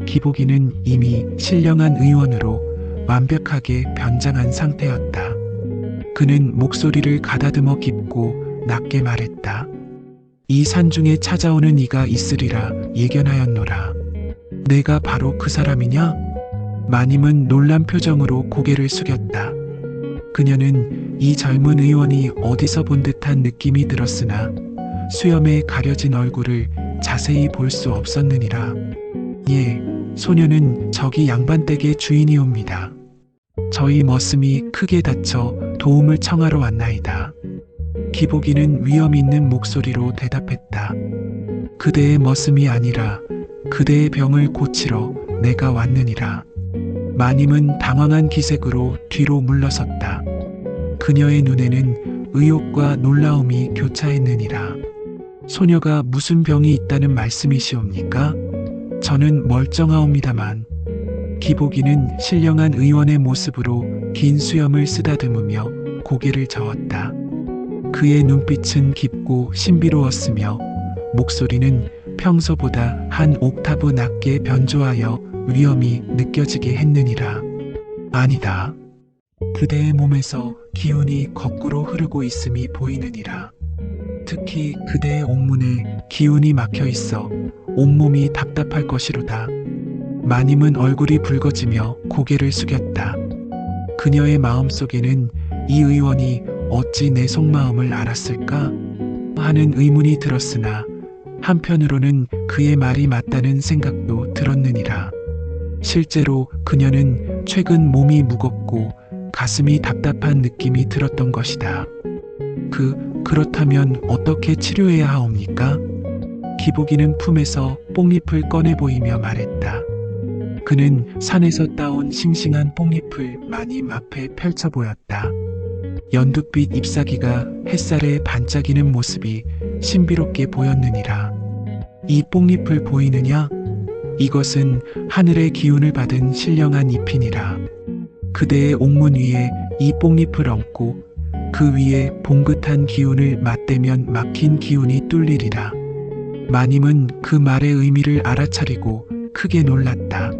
기복이는 이미 신령한 의원으로 완벽하게 변장한 상태였다. 그는 목소리를 가다듬어 깊고 낮게 말했다. 이 산중에 찾아오는 이가 있으리라 예견하였노라. 내가 바로 그 사람이냐? 마님은 놀란 표정으로 고개를 숙였다. 그녀는 이 젊은 의원이 어디서 본 듯한 느낌이 들었으나 수염에 가려진 얼굴을 자세히 볼 수 없었느니라. 예, 소녀는 저기 양반댁의 주인이옵니다. 저희 머슴이 크게 다쳐 도움을 청하러 왔나이다. 기복이는 위험 있는 목소리로 대답했다. 그대의 머슴이 아니라 그대의 병을 고치러 내가 왔느니라. 마님은 당황한 기색으로 뒤로 물러섰다. 그녀의 눈에는 의욕과 놀라움이 교차했느니라. 소녀가 무슨 병이 있다는 말씀이시옵니까? 저는 멀쩡하옵니다만. 기복이는 신령한 의원의 모습으로 긴 수염을 쓰다듬으며 고개를 저었다. 그의 눈빛은 깊고 신비로웠으며 목소리는 평소보다 한 옥타브 낮게 변조하여 위험이 느껴지게 했느니라. 아니다. 그대의 몸에서 기운이 거꾸로 흐르고 있음이 보이느니라. 특히 그대의 옥문에 기운이 막혀 있어 온몸이 답답할 것이로다. 마님은 얼굴이 붉어지며 고개를 숙였다. 그녀의 마음속에는 이 의원이 어찌 내 속마음을 알았을까 하는 의문이 들었으나 한편으로는 그의 말이 맞다는 생각도 들었느니라. 실제로 그녀는 최근 몸이 무겁고 가슴이 답답한 느낌이 들었던 것이다. 그렇다면 어떻게 치료해야 하옵니까? 기복이는 품에서 뽕잎을 꺼내 보이며 말했다. 그는 산에서 따온 싱싱한 뽕잎을 마님 앞에 펼쳐 보였다. 연두빛 잎사귀가 햇살에 반짝이는 모습이 신비롭게 보였느니라. 이 뽕잎을 보이느냐? 이것은 하늘의 기운을 받은 신령한 잎이니라. 그대의 옥문 위에 이 뽕잎을 얹고 그 위에 봉긋한 기운을 맞대면 막힌 기운이 뚫리리라. 마님은 그 말의 의미를 알아차리고 크게 놀랐다.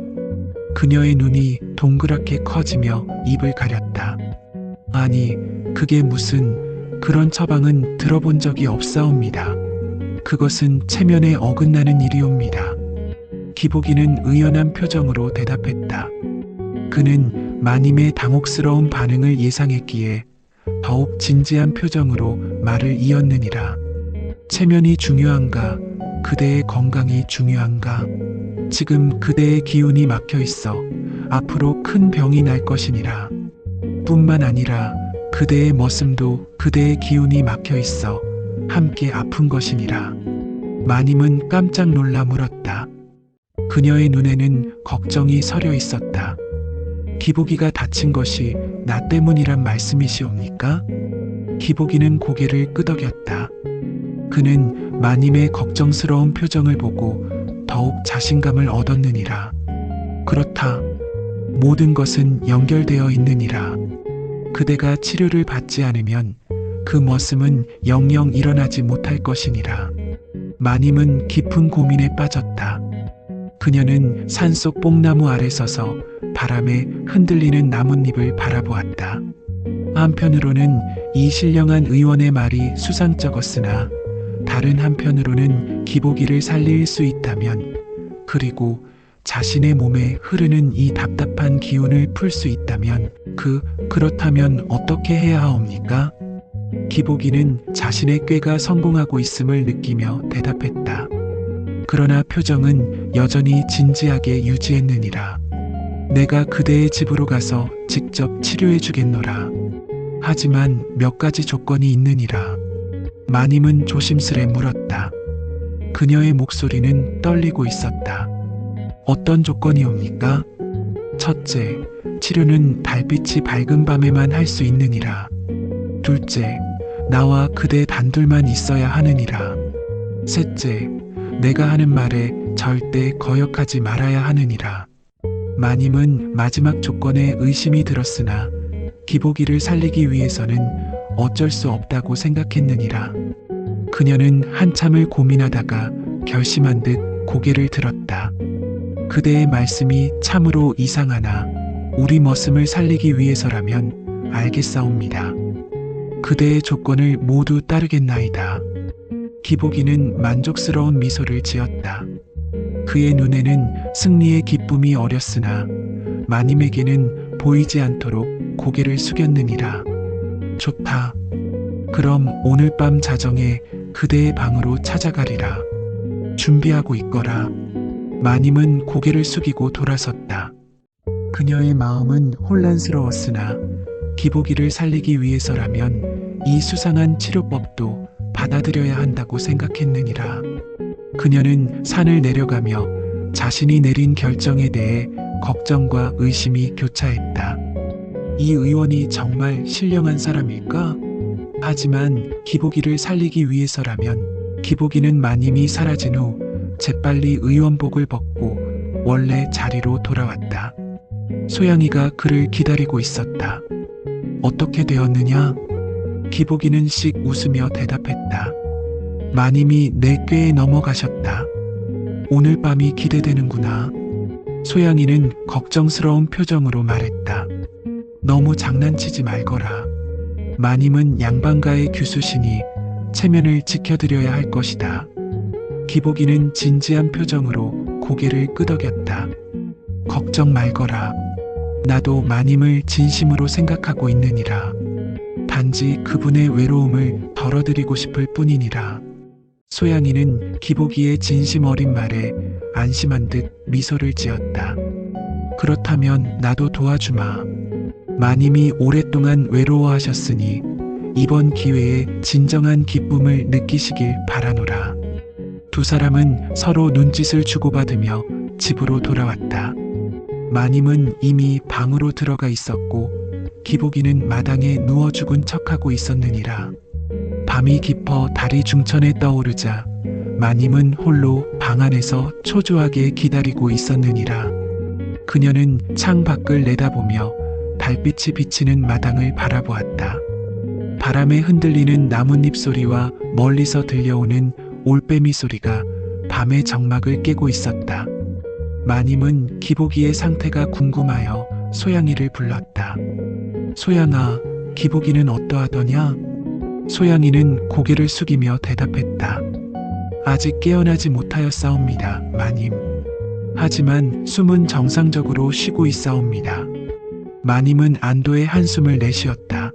그녀의 눈이 동그랗게 커지며 입을 가렸다. 아니, 그게 무슨 그런 처방은 들어본 적이 없사옵니다. 그것은 체면에 어긋나는 일이옵니다. 기복이는 의연한 표정으로 대답했다. 그는 마님의 당혹스러운 반응을 예상했기에 더욱 진지한 표정으로 말을 이었느니라. 체면이 중요한가? 그대의 건강이 중요한가? 지금 그대의 기운이 막혀 있어 앞으로 큰 병이 날 것이니라. 뿐만 아니라 그대의 머슴도 그대의 기운이 막혀 있어 함께 아픈 것이니라. 마님은 깜짝 놀라 물었다. 그녀의 눈에는 걱정이 서려 있었다. 기복이가 다친 것이 나 때문이란 말씀이시옵니까? 기복이는 고개를 끄덕였다. 그는 마님의 걱정스러운 표정을 보고 더욱 자신감을 얻었느니라. 그렇다. 모든 것은 연결되어 있느니라. 그대가 치료를 받지 않으면 그 머슴은 영영 일어나지 못할 것이니라. 마님은 깊은 고민에 빠졌다. 그녀는 산속 뽕나무 아래 서서 바람에 흔들리는 나뭇잎을 바라보았다. 한편으로는 이 신령한 의원의 말이 수상쩍었으나 다른 한편으로는 기복이를 살릴 수 있다면, 그리고 자신의 몸에 흐르는 이 답답한 기운을 풀 수 있다면 그렇다면 어떻게 해야 하옵니까? 기복이는 자신의 꾀가 성공하고 있음을 느끼며 대답했다. 그러나 표정은 여전히 진지하게 유지했느니라. 내가 그대의 집으로 가서 직접 치료해 주겠노라. 하지만 몇 가지 조건이 있느니라. 마님은 조심스레 물었다. 그녀의 목소리는 떨리고 있었다. 어떤 조건이옵니까? 첫째, 치료는 달빛이 밝은 밤에만 할 수 있느니라. 둘째, 나와 그대 단둘만 있어야 하느니라. 셋째, 내가 하는 말에 절대 거역하지 말아야 하느니라. 마님은 마지막 조건에 의심이 들었으나 기복이를 살리기 위해서는 어쩔 수 없다고 생각했느니라. 그녀는 한참을 고민하다가 결심한 듯 고개를 들었다. 그대의 말씀이 참으로 이상하나 우리 머슴을 살리기 위해서라면 알겠사옵니다. 그대의 조건을 모두 따르겠나이다. 기복이는 만족스러운 미소를 지었다. 그의 눈에는 승리의 기쁨이 어렸으나 마님에게는 보이지 않도록 고개를 숙였느니라. 좋다. 그럼 오늘 밤 자정에 그대의 방으로 찾아가리라. 준비하고 있거라. 마님은 고개를 숙이고 돌아섰다. 그녀의 마음은 혼란스러웠으나 기복이를 살리기 위해서라면 이 수상한 치료법도 받아들여야 한다고 생각했느니라. 그녀는 산을 내려가며 자신이 내린 결정에 대해 걱정과 의심이 교차했다. 이 의원이 정말 신령한 사람일까? 하지만 기복이를 살리기 위해서라면 기복이는 마님이 사라진 후 재빨리 의원복을 벗고 원래 자리로 돌아왔다. 소양이가 그를 기다리고 있었다. 어떻게 되었느냐? 기복이는 씩 웃으며 대답했다. 마님이 내 꾀에 넘어가셨다. 오늘 밤이 기대되는구나. 소양이는 걱정스러운 표정으로 말했다. 너무 장난치지 말거라. 마님은 양반가의 규수시니 체면을 지켜드려야 할 것이다. 기복이는 진지한 표정으로 고개를 끄덕였다. 걱정 말거라. 나도 마님을 진심으로 생각하고 있느니라. 단지 그분의 외로움을 덜어드리고 싶을 뿐이니라. 소양이는 기복이의 진심 어린 말에 안심한 듯 미소를 지었다. 그렇다면 나도 도와주마. 마님이 오랫동안 외로워하셨으니 이번 기회에 진정한 기쁨을 느끼시길 바라노라. 두 사람은 서로 눈짓을 주고받으며 집으로 돌아왔다. 마님은 이미 방으로 들어가 있었고 기복이는 마당에 누워 죽은 척하고 있었느니라. 밤이 깊어 달이 중천에 떠오르자 마님은 홀로 방 안에서 초조하게 기다리고 있었느니라. 그녀는 창 밖을 내다보며 달빛이 비치는 마당을 바라보았다. 바람에 흔들리는 나뭇잎 소리와 멀리서 들려오는 올빼미 소리가 밤의 정막을 깨고 있었다. 마님은 기복이의 상태가 궁금하여 소양이를 불렀다. 소양아, 기복이는 어떠하더냐? 소양이는 고개를 숙이며 대답했다. 아직 깨어나지 못하였사옵니다, 마님. 하지만 숨은 정상적으로 쉬고 있사옵니다. 마님은 안도의 한숨을 내쉬었다.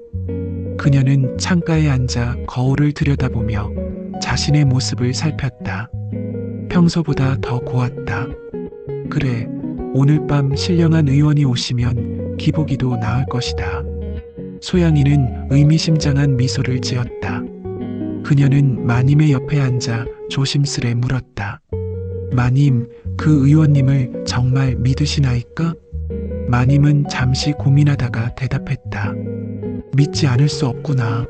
그녀는 창가에 앉아 거울을 들여다보며 자신의 모습을 살폈다. 평소보다 더 고왔다. 그래, 오늘 밤 신령한 의원이 오시면 기복이도 나을 것이다. 소양이는 의미심장한 미소를 지었다. 그녀는 마님의 옆에 앉아 조심스레 물었다. 마님, 그 의원님을 정말 믿으시나이까? 마님은 잠시 고민하다가 대답했다. 믿지 않을 수 없구나.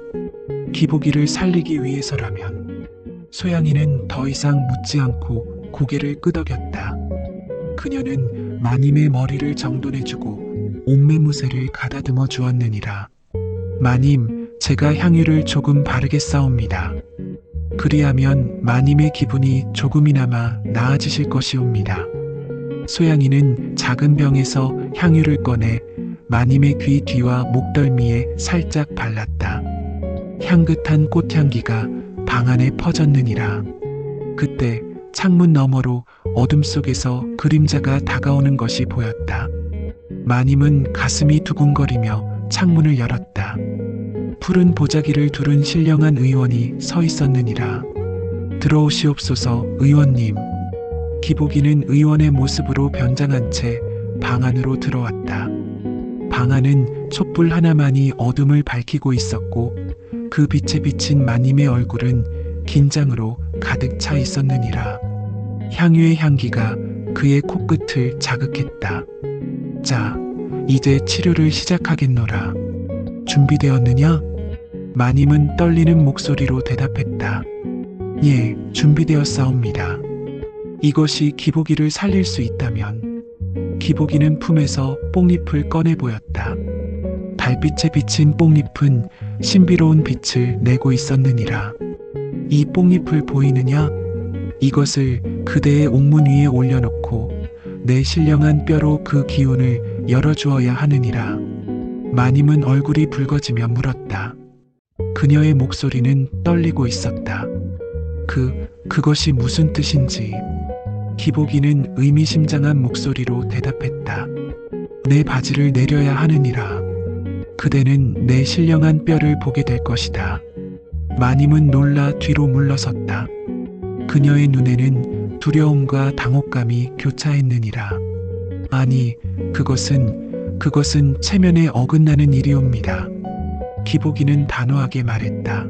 기복이를 살리기 위해서라면. 소양이는 더 이상 묻지 않고 고개를 끄덕였다. 그녀는 마님의 머리를 정돈해주고 옥매무새를 가다듬어 주었느니라. 마님, 제가 향유를 조금 바르겠사옵니다. 그리하면 마님의 기분이 조금이나마 나아지실 것이옵니다. 소양이는 작은 병에서 향유를 꺼내 마님의 귀 뒤와 목덜미에 살짝 발랐다. 향긋한 꽃향기가 방 안에 퍼졌느니라. 그때 창문 너머로 어둠 속에서 그림자가 다가오는 것이 보였다. 마님은 가슴이 두근거리며 창문을 열었다. 푸른 보자기를 두른 신령한 의원이 서 있었느니라. 들어오시옵소서, 의원님. 기복이는 의원의 모습으로 변장한 채 방 안으로 들어왔다. 방 안은 촛불 하나만이 어둠을 밝히고 있었고 그 빛에 비친 마님의 얼굴은 긴장으로 가득 차 있었느니라. 향유의 향기가 그의 코끝을 자극했다. 자, 이제 치료를 시작하겠노라. 준비되었느냐? 마님은 떨리는 목소리로 대답했다. 예, 준비되었사옵니다. 이것이 기복이를 살릴 수 있다면. 기복이는 품에서 뽕잎을 꺼내 보였다. 달빛에 비친 뽕잎은 신비로운 빛을 내고 있었느니라. 이 뽕잎을 보이느냐? 이것을 그대의 옥문 위에 올려놓고 내 신령한 뼈로 그 기운을 열어주어야 하느니라. 마님은 얼굴이 붉어지며 물었다. 그녀의 목소리는 떨리고 있었다. 그것이 무슨 뜻인지. 기복이는 의미심장한 목소리로 대답했다. 내 바지를 내려야 하느니라. 그대는 내 신령한 뼈를 보게 될 것이다. 마님은 놀라 뒤로 물러섰다. 그녀의 눈에는 두려움과 당혹감이 교차했느니라. 아니, 그것은 체면에 어긋나는 일이옵니다. 기복이는 단호하게 말했다.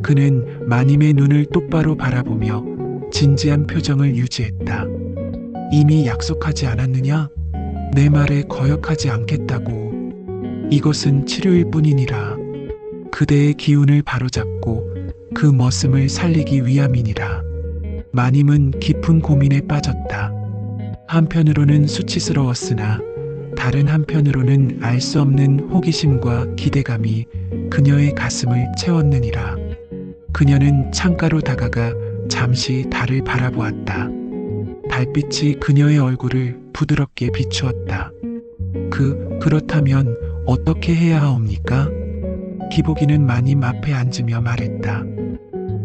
그는 마님의 눈을 똑바로 바라보며 진지한 표정을 유지했다. 이미 약속하지 않았느냐? 내 말에 거역하지 않겠다고. 이것은 치료일 뿐이니라. 그대의 기운을 바로잡고 그 머슴을 살리기 위함이니라. 마님은 깊은 고민에 빠졌다. 한편으로는 수치스러웠으나 다른 한편으로는 알 수 없는 호기심과 기대감이 그녀의 가슴을 채웠느니라. 그녀는 창가로 다가가 잠시 달을 바라보았다. 달빛이 그녀의 얼굴을 부드럽게 비추었다. 그렇다면 어떻게 해야 하옵니까? 기복이는 마님 앞에 앉으며 말했다.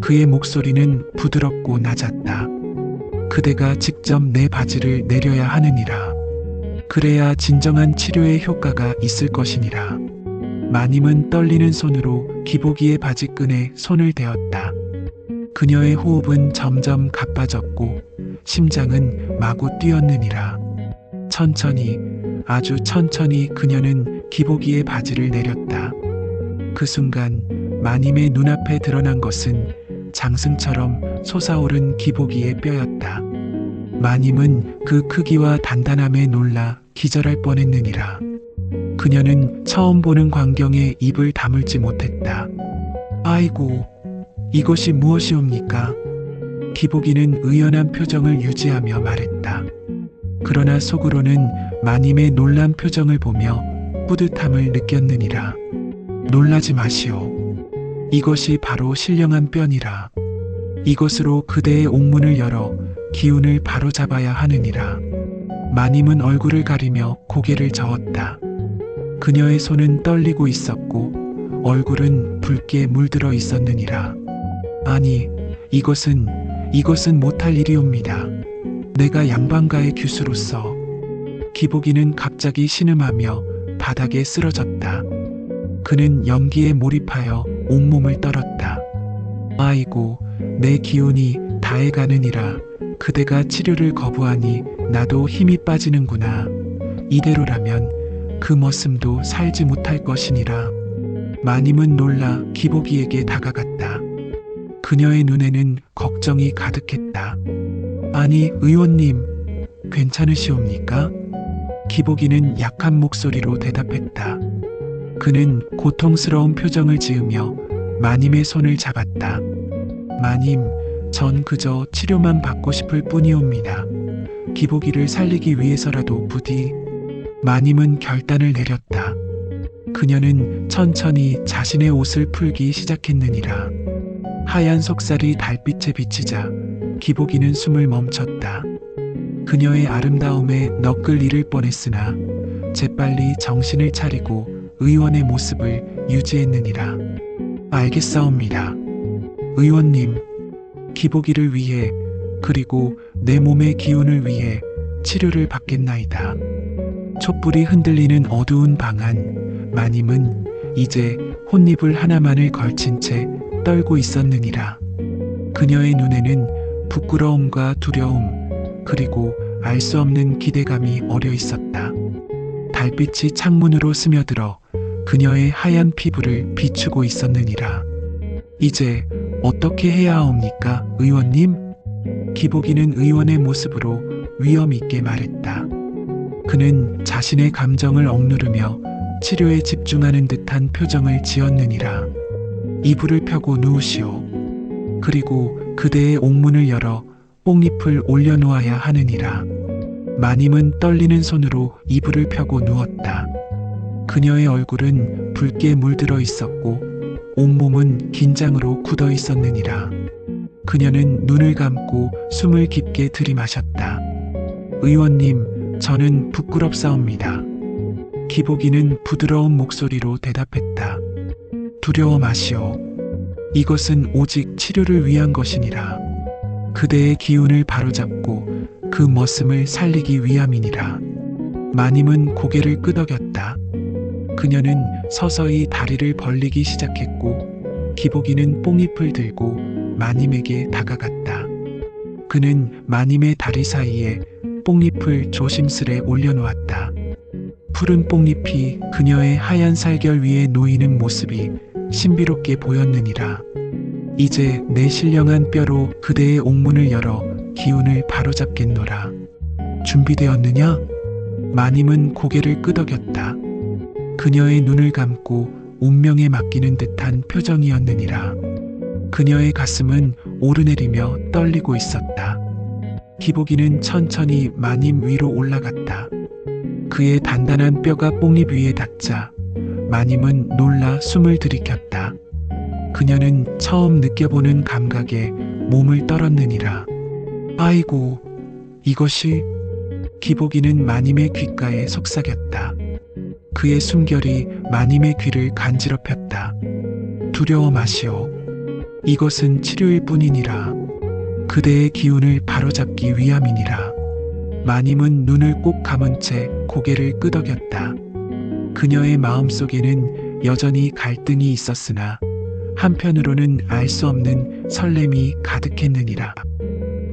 그의 목소리는 부드럽고 낮았다. 그대가 직접 내 바지를 내려야 하느니라. 그래야 진정한 치료의 효과가 있을 것이니라. 마님은 떨리는 손으로 기복이의 바지끈에 손을 대었다. 그녀의 호흡은 점점 가빠졌고 심장은 마구 뛰었느니라. 천천히, 아주 천천히 그녀는 기복이의 바지를 내렸다. 그 순간 마님의 눈앞에 드러난 것은 장승처럼 솟아오른 기복이의 뼈였다. 마님은 그 크기와 단단함에 놀라 기절할 뻔했느니라. 그녀는 처음 보는 광경에 입을 다물지 못했다. 아이고, 이것이 무엇이옵니까? 기복이는 의연한 표정을 유지하며 말했다. 그러나 속으로는 마님의 놀란 표정을 보며 뿌듯함을 느꼈느니라. 놀라지 마시오. 이것이 바로 신령한 뼈니라. 이것으로 그대의 옥문을 열어 기운을 바로잡아야 하느니라. 마님은 얼굴을 가리며 고개를 저었다. 그녀의 손은 떨리고 있었고 얼굴은 붉게 물들어 있었느니라. 아니, 이것은 못할 일이옵니다. 내가 양반가의 규수로서. 기복이는 갑자기 신음하며 바닥에 쓰러졌다. 그는 연기에 몰입하여 온몸을 떨었다. 아이고, 내 기운이 다해가느니라. 그대가 치료를 거부하니 나도 힘이 빠지는구나. 이대로라면 그 머슴도 살지 못할 것이니라. 마님은 놀라 기복이에게 다가갔다. 그녀의 눈에는 걱정이 가득했다. 아니, 의원님, 괜찮으시옵니까? 기복이는 약한 목소리로 대답했다. 그는 고통스러운 표정을 지으며 마님의 손을 잡았다. 마님, 전 그저 치료만 받고 싶을 뿐이옵니다. 기복이를 살리기 위해서라도 부디. 마님은 결단을 내렸다. 그녀는 천천히 자신의 옷을 풀기 시작했느니라. 하얀 속살이 달빛에 비치자 기복이는 숨을 멈췄다. 그녀의 아름다움에 너끌 잃을 뻔했으나 재빨리 정신을 차리고 의원의 모습을 유지했느니라. 알겠사옵니다. 의원님, 기복이를 위해 그리고 내 몸의 기운을 위해 치료를 받겠나이다. 촛불이 흔들리는 어두운 방 안, 마님은 이제 혼잎을 하나만을 걸친 채 떨고 있었느니라. 그녀의 눈에는 부끄러움과 두려움, 그리고 알 수 없는 기대감이 어려 있었다. 달빛이 창문으로 스며들어 그녀의 하얀 피부를 비추고 있었느니라. 이제 어떻게 해야 하옵니까, 의원님? 기복이는 의원의 모습으로 위험 있게 말했다. 그는 자신의 감정을 억누르며 치료에 집중하는 듯한 표정을 지었느니라. 이불을 펴고 누우시오. 그리고 그대의 옥문을 열어 뽕잎을 올려놓아야 하느니라. 마님은 떨리는 손으로 이불을 펴고 누웠다. 그녀의 얼굴은 붉게 물들어 있었고 온몸은 긴장으로 굳어 있었느니라. 그녀는 눈을 감고 숨을 깊게 들이마셨다. 의원님, 저는 부끄럽사옵니다. 기복이는 부드러운 목소리로 대답했다. 두려워 마시오. 이것은 오직 치료를 위한 것이니라. 그대의 기운을 바로잡고 그 머슴을 살리기 위함이니라. 마님은 고개를 끄덕였다. 그녀는 서서히 다리를 벌리기 시작했고 기복이는 뽕잎을 들고 마님에게 다가갔다. 그는 마님의 다리 사이에 뽕잎을 조심스레 올려놓았다. 푸른 뽕잎이 그녀의 하얀 살결 위에 놓이는 모습이 신비롭게 보였느니라. 이제 내 신령한 뼈로 그대의 옥문을 열어 기운을 바로잡겠노라. 준비되었느냐? 마님은 고개를 끄덕였다. 그녀의 눈을 감고 운명에 맡기는 듯한 표정이었느니라. 그녀의 가슴은 오르내리며 떨리고 있었다. 기복이는 천천히 마님 위로 올라갔다. 그의 단단한 뼈가 뽕잎 위에 닿자 마님은 놀라 숨을 들이켰다. 그녀는 처음 느껴보는 감각에 몸을 떨었느니라. 아이고, 이것이... 기복이는 마님의 귓가에 속삭였다. 그의 숨결이 마님의 귀를 간지럽혔다. 두려워 마시오. 이것은 치료일 뿐이니라. 그대의 기운을 바로잡기 위함이니라. 마님은 눈을 꼭 감은 채 고개를 끄덕였다. 그녀의 마음속에는 여전히 갈등이 있었으나 한편으로는 알 수 없는 설렘이 가득했느니라.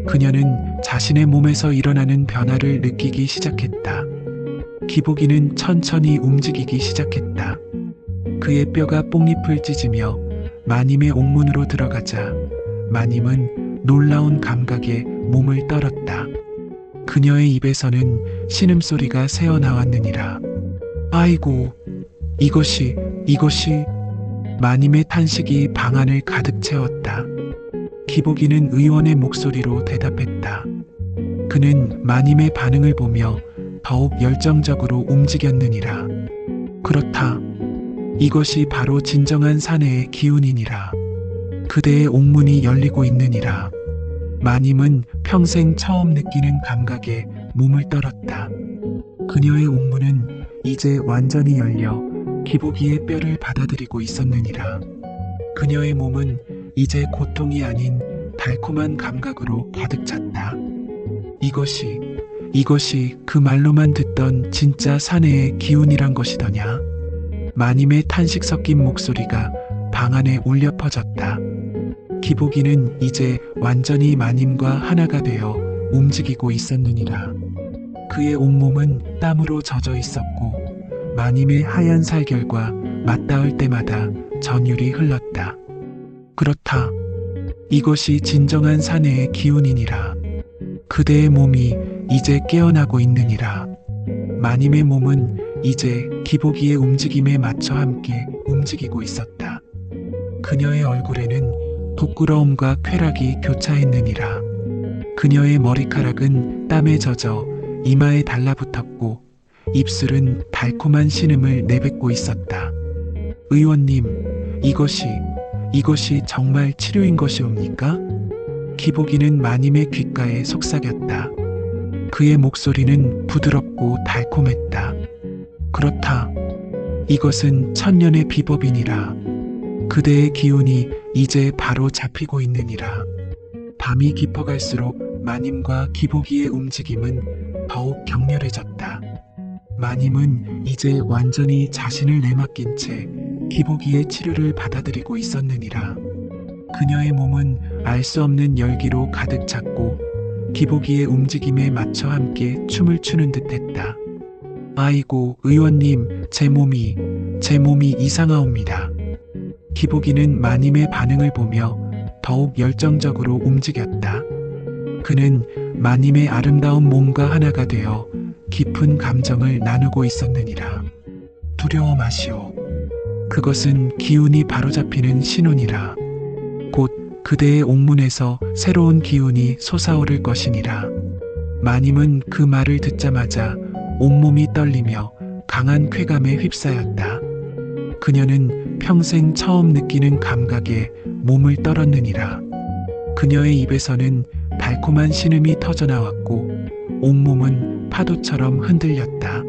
그녀는 자신의 몸에서 일어나는 변화를 느끼기 시작했다. 기복이는 천천히 움직이기 시작했다. 그의 뼈가 뽕잎을 찢으며 마님의 옥문으로 들어가자 마님은 놀라운 감각에 몸을 떨었다. 그녀의 입에서는 신음소리가 새어나왔느니라. 아이고, 이것이... 마님의 탄식이 방 안을 가득 채웠다. 기복이는 의원의 목소리로 대답했다. 그는 마님의 반응을 보며 더욱 열정적으로 움직였느니라. 그렇다. 이것이 바로 진정한 사내의 기운이니라. 그대의 옥문이 열리고 있느니라. 마님은 평생 처음 느끼는 감각에 몸을 떨었다. 그녀의 옥문은 이제 완전히 열려 기복이의 뼈를 받아들이고 있었느니라. 그녀의 몸은 이제 고통이 아닌 달콤한 감각으로 가득 찼다. 이것이 그 말로만 듣던 진짜 사내의 기운이란 것이더냐. 마님의 탄식 섞인 목소리가 방 안에 울려 퍼졌다. 기복이는 이제 완전히 마님과 하나가 되어 움직이고 있었느니라. 그의 온몸은 땀으로 젖어 있었고 마님의 하얀 살결과 맞닿을 때마다 전율이 흘렀다. 그렇다. 이것이 진정한 사내의 기운이니라. 그대의 몸이 이제 깨어나고 있느니라. 마님의 몸은 이제 기복이의 움직임에 맞춰 함께 움직이고 있었다. 그녀의 얼굴에는 부끄러움과 쾌락이 교차했느니라. 그녀의 머리카락은 땀에 젖어 이마에 달라붙었고 입술은 달콤한 신음을 내뱉고 있었다. 의원님, 이것이 정말 치료인 것이옵니까? 기복이는 마님의 귓가에 속삭였다. 그의 목소리는 부드럽고 달콤했다. 그렇다. 이것은 천년의 비법이니라. 그대의 기운이 이제 바로 잡히고 있느니라. 밤이 깊어갈수록 마님과 기복이의 움직임은 더욱 격렬해졌다. 마님은 이제 완전히 자신을 내맡긴 채 기복이의 치료를 받아들이고 있었느니라. 그녀의 몸은 알 수 없는 열기로 가득 찼고 기복이의 움직임에 맞춰 함께 춤을 추는 듯했다. 아이고, 의원님, 제 몸이 이상하옵니다. 기복이는 마님의 반응을 보며 더욱 열정적으로 움직였다. 그는 마님의 아름다운 몸과 하나가 되어 깊은 감정을 나누고 있었느니라. 두려워 마시오. 그것은 기운이 바로잡히는 신호니라. 곧 그대의 옥문에서 새로운 기운이 솟아오를 것이니라. 마님은 그 말을 듣자마자 온몸이 떨리며 강한 쾌감에 휩싸였다. 그녀는 평생 처음 느끼는 감각에 몸을 떨었느니라. 그녀의 입에서는 달콤한 신음이 터져나왔고 온몸은 파도처럼 흔들렸다.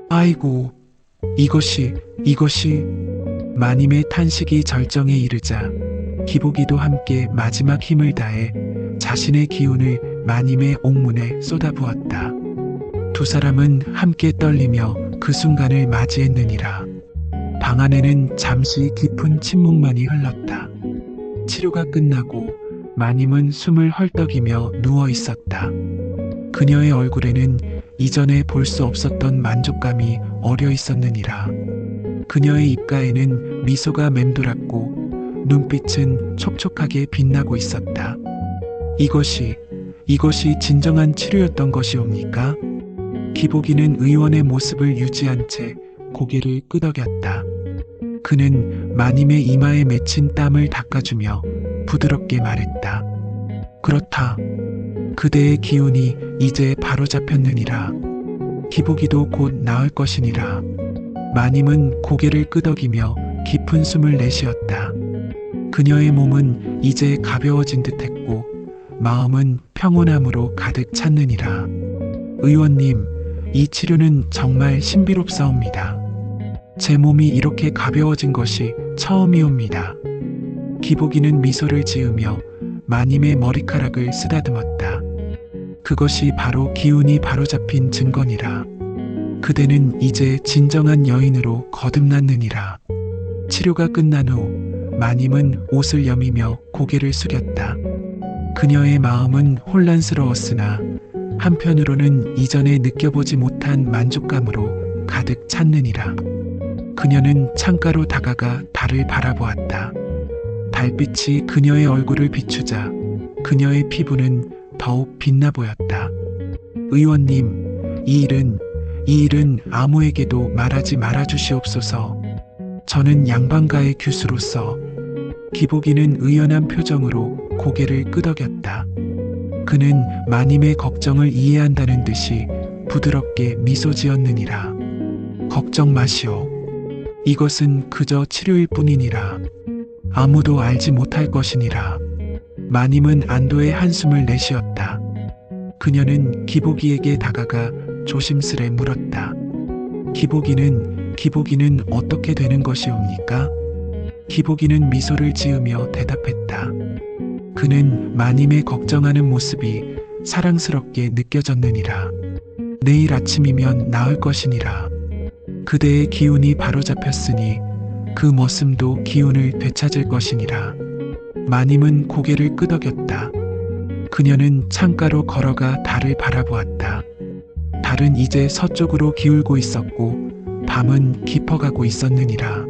아이고, 이것이 마님의 탄식이 절정에 이르자 기복이도 함께 마지막 힘을 다해 자신의 기운을 마님의 옥문에 쏟아부었다. 두 사람은 함께 떨리며 그 순간을 맞이했느니라. 방 안에는 잠시 깊은 침묵만이 흘렀다. 치료가 끝나고 마님은 숨을 헐떡이며 누워 있었다. 그녀의 얼굴에는 이전에 볼 수 없었던 만족감이 어려 있었느니라. 그녀의 입가에는 미소가 맴돌았고 눈빛은 촉촉하게 빛나고 있었다. 이것이 진정한 치료였던 것이옵니까? 기복이는 의원의 모습을 유지한 채 고개를 끄덕였다. 그는 마님의 이마에 맺힌 땀을 닦아주며 부드럽게 말했다. 그렇다. 그대의 기운이 이제 바로 잡혔느니라. 기복이도 곧 나을 것이니라. 마님은 고개를 끄덕이며 깊은 숨을 내쉬었다. 그녀의 몸은 이제 가벼워진 듯했고 마음은 평온함으로 가득 찼느니라. 의원님, 이 치료는 정말 신비롭사옵니다. 제 몸이 이렇게 가벼워진 것이 처음이옵니다. 기복이는 미소를 지으며 마님의 머리카락을 쓰다듬었다. 그것이 바로 기운이 바로잡힌 증거니라. 그대는 이제 진정한 여인으로 거듭났느니라. 치료가 끝난 후 마님은 옷을 여미며 고개를 숙였다. 그녀의 마음은 혼란스러웠으나 한편으로는 이전에 느껴보지 못한 만족감으로 가득 찼느니라. 그녀는 창가로 다가가 달을 바라보았다. 달빛이 그녀의 얼굴을 비추자 그녀의 피부는 더욱 빛나 보였다. 의원님, 이 일은 아무에게도 말하지 말아 주시옵소서. 저는 양반가의 규수로서. 기복이는 의연한 표정으로 고개를 끄덕였다. 그는 마님의 걱정을 이해한다는 듯이 부드럽게 미소 지었느니라. 걱정 마시오. 이것은 그저 치료일 뿐이니라. 아무도 알지 못할 것이니라. 마님은 안도의 한숨을 내쉬었다. 그녀는 기복이에게 다가가 조심스레 물었다. 기복이는 어떻게 되는 것이옵니까? 기복이는 미소를 지으며 대답했다. 그는 마님의 걱정하는 모습이 사랑스럽게 느껴졌느니라. 내일 아침이면 나을 것이니라. 그대의 기운이 바로잡혔으니 그 머슴도 기운을 되찾을 것이니라. 마님은 고개를 끄덕였다. 그녀는 창가로 걸어가 달을 바라보았다. 달은 이제 서쪽으로 기울고 있었고 밤은 깊어가고 있었느니라.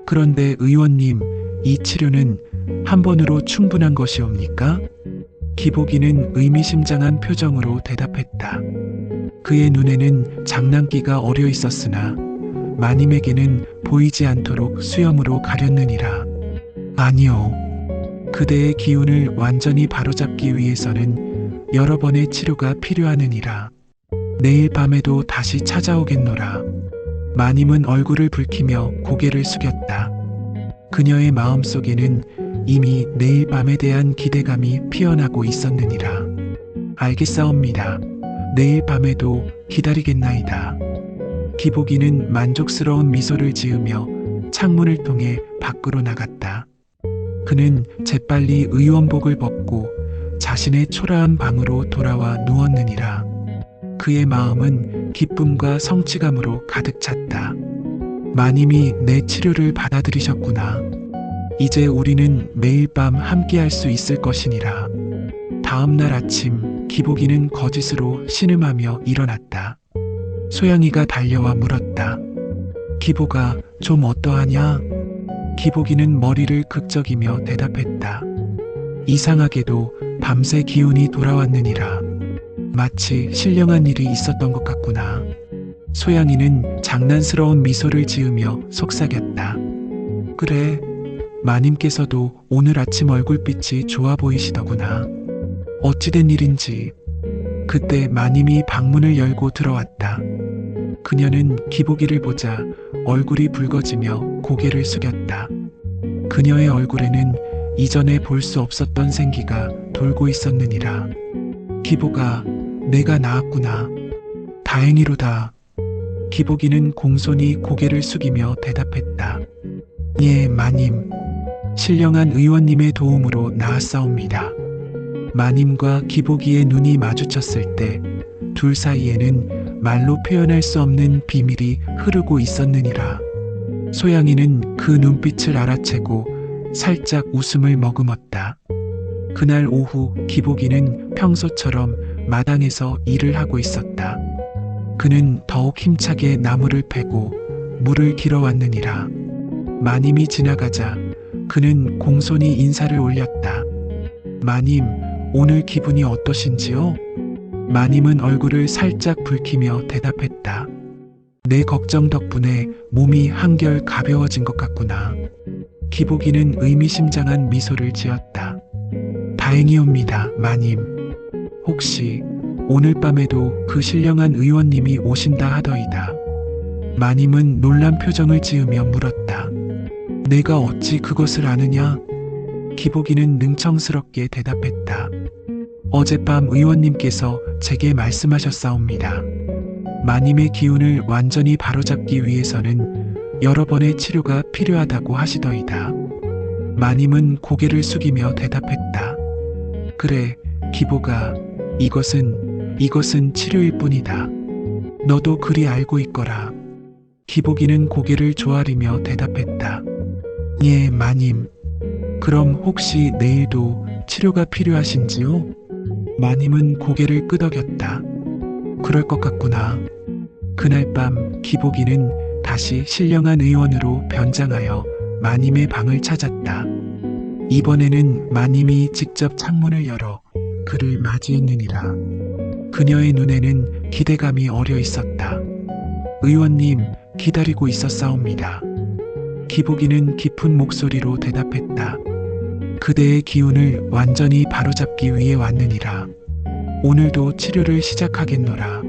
그런데 의원님, 이 치료는 한 번으로 충분한 것이옵니까? 기복이는 의미심장한 표정으로 대답했다. 그의 눈에는 장난기가 어려 있었으나 마님에게는 보이지 않도록 수염으로 가렸느니라. 아니요. 그대의 기운을 완전히 바로잡기 위해서는 여러 번의 치료가 필요하느니라. 내일 밤에도 다시 찾아오겠노라. 마님은 얼굴을 붉히며 고개를 숙였다. 그녀의 마음속에는 이미 내일 밤에 대한 기대감이 피어나고 있었느니라. 알겠사옵니다. 내일 밤에도 기다리겠나이다. 기복이는 만족스러운 미소를 지으며 창문을 통해 밖으로 나갔다. 그는 재빨리 의원복을 벗고 자신의 초라한 방으로 돌아와 누웠느니라. 그의 마음은 기쁨과 성취감으로 가득 찼다. 마님이 내 치료를 받아들이셨구나. 이제 우리는 매일 밤 함께할 수 있을 것이니라. 다음 날 아침 기복이는 거짓으로 신음하며 일어났다. 소양이가 달려와 물었다. 기복아, 좀 어떠하냐? 기복이는 머리를 극적이며 대답했다. 이상하게도 밤새 기운이 돌아왔느니라. 마치 신령한 일이 있었던 것 같구나. 소양이는 장난스러운 미소를 지으며 속삭였다. 그래, 마님께서도 오늘 아침 얼굴빛이 좋아 보이시더구나. 어찌된 일인지. 그때 마님이 방문을 열고 들어왔다. 그녀는 기복이를 보자 얼굴이 붉어지며 고개를 숙였다. 그녀의 얼굴에는 이전에 볼 수 없었던 생기가 돌고 있었느니라. 기복아, 내가 나았구나. 다행이로다. 기복이는 공손히 고개를 숙이며 대답했다. 예, 마님. 신령한 의원님의 도움으로 나았사옵니다. 마님과 기복이의 눈이 마주쳤을 때 둘 사이에는 말로 표현할 수 없는 비밀이 흐르고 있었느니라. 소양이는 그 눈빛을 알아채고 살짝 웃음을 머금었다. 그날 오후 기복이는 평소처럼 마당에서 일을 하고 있었다. 그는 더욱 힘차게 나무를 패고 물을 길어왔느니라. 마님이 지나가자 그는 공손히 인사를 올렸다. 마님, 오늘 기분이 어떠신지요? 마님은 얼굴을 살짝 붉히며 대답했다. 내 걱정 덕분에 몸이 한결 가벼워진 것 같구나. 기복이는 의미심장한 미소를 지었다. 다행이옵니다, 마님. 혹시 오늘 밤에도 그 신령한 의원님이 오신다 하더이다. 마님은 놀란 표정을 지으며 물었다. 내가 어찌 그것을 아느냐? 기복이는 능청스럽게 대답했다. 어젯밤 의원님께서 제게 말씀하셨사옵니다. 마님의 기운을 완전히 바로잡기 위해서는 여러 번의 치료가 필요하다고 하시더이다. 마님은 고개를 숙이며 대답했다. 그래, 기복아, 이것은 치료일 뿐이다. 너도 그리 알고 있거라. 기복이는 고개를 조아리며 대답했다. 예, 마님. 그럼 혹시 내일도 치료가 필요하신지요? 마님은 고개를 끄덕였다. 그럴 것 같구나. 그날 밤 기복이는 다시 신령한 의원으로 변장하여 마님의 방을 찾았다. 이번에는 마님이 직접 창문을 열어 그를 맞이했느니라. 그녀의 눈에는 기대감이 어려 있었다. 의원님, 기다리고 있었사옵니다. 기복이는 깊은 목소리로 대답했다. 그대의 기운을 완전히 바로잡기 위해 왔느니라. 오늘도 치료를 시작하겠노라.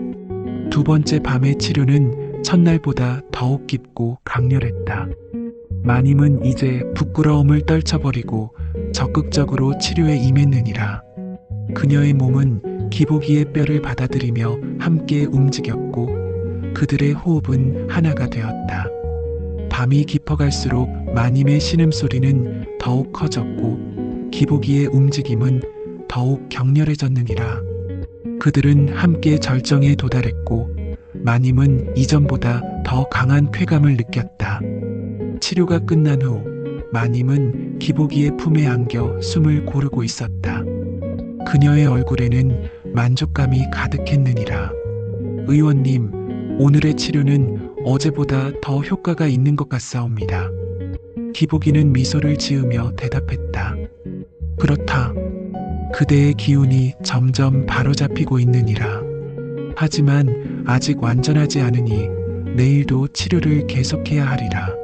두 번째 밤의 치료는 첫날보다 더욱 깊고 강렬했다. 마님은 이제 부끄러움을 떨쳐버리고 적극적으로 치료에 임했느니라. 그녀의 몸은 기복이의 뼈를 받아들이며 함께 움직였고 그들의 호흡은 하나가 되었다. 밤이 깊어갈수록 마님의 신음소리는 더욱 커졌고 기복이의 움직임은 더욱 격렬해졌느니라. 그들은 함께 절정에 도달했고 마님은 이전보다 더 강한 쾌감을 느꼈다. 치료가 끝난 후 마님은 기복이의 품에 안겨 숨을 고르고 있었다. 그녀의 얼굴에는 만족감이 가득했느니라. 의원님, 오늘의 치료는 어제보다 더 효과가 있는 것 같사옵니다. 기복이는 미소를 지으며 대답했다. 그렇다. 그대의 기운이 점점 바로잡히고 있느니라. 하지만 아직 완전하지 않으니 내일도 치료를 계속해야 하리라.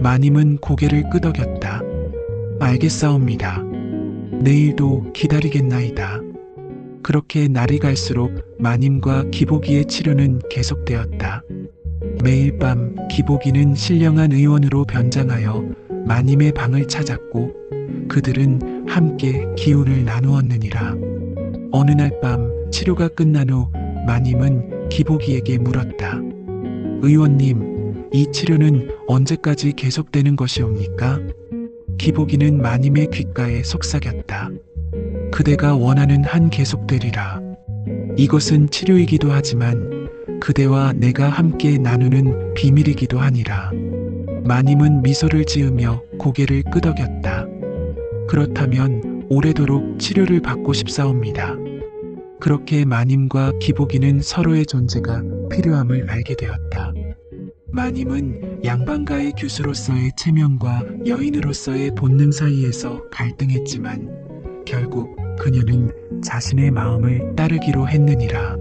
마님은 고개를 끄덕였다. 알겠사옵니다. 내일도 기다리겠나이다. 그렇게 날이 갈수록 마님과 기복이의 치료는 계속되었다. 매일 밤 기복이는 신령한 의원으로 변장하여 마님의 방을 찾았고 그들은 함께 기운을 나누었느니라. 어느 날 밤 치료가 끝난 후 마님은 기복이에게 물었다. 의원님, 이 치료는 언제까지 계속되는 것이옵니까? 기복이는 마님의 귓가에 속삭였다. 그대가 원하는 한 계속되리라. 이것은 치료이기도 하지만 그대와 내가 함께 나누는 비밀이기도 하니라. 마님은 미소를 지으며 고개를 끄덕였다. 그렇다면 오래도록 치료를 받고 싶사옵니다. 그렇게 마님과 기복이는 서로의 존재가 필요함을 알게 되었다. 마님은 양반가의 교수로서의 체면과 여인으로서의 본능 사이에서 갈등했지만 결국 그녀는 자신의 마음을 따르기로 했느니라.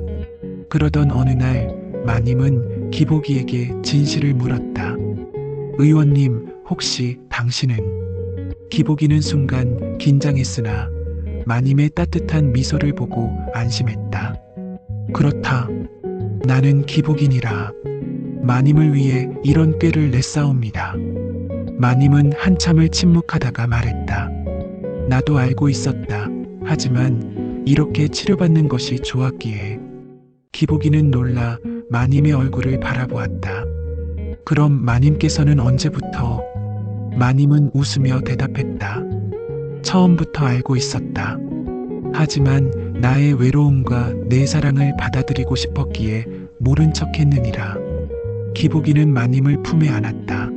그러던 어느 날 마님은 기복이에게 진실을 물었다. 의원님, 혹시 당신은? 기복이는 순간 긴장했으나 마님의 따뜻한 미소를 보고 안심했다. 그렇다. 나는 기복이니라. 마님을 위해 이런 꾀를 냈사옵니다. 마님은 한참을 침묵하다가 말했다. 나도 알고 있었다. 하지만 이렇게 치료받는 것이 좋았기에. 기복이는 놀라 마님의 얼굴을 바라보았다. 그럼 마님께서는 언제부터? 마님은 웃으며 대답했다. 처음부터 알고 있었다. 하지만 나의 외로움과 내 사랑을 받아들이고 싶었기에 모른 척 했느니라. 기복이는 마님을 품에 안았다.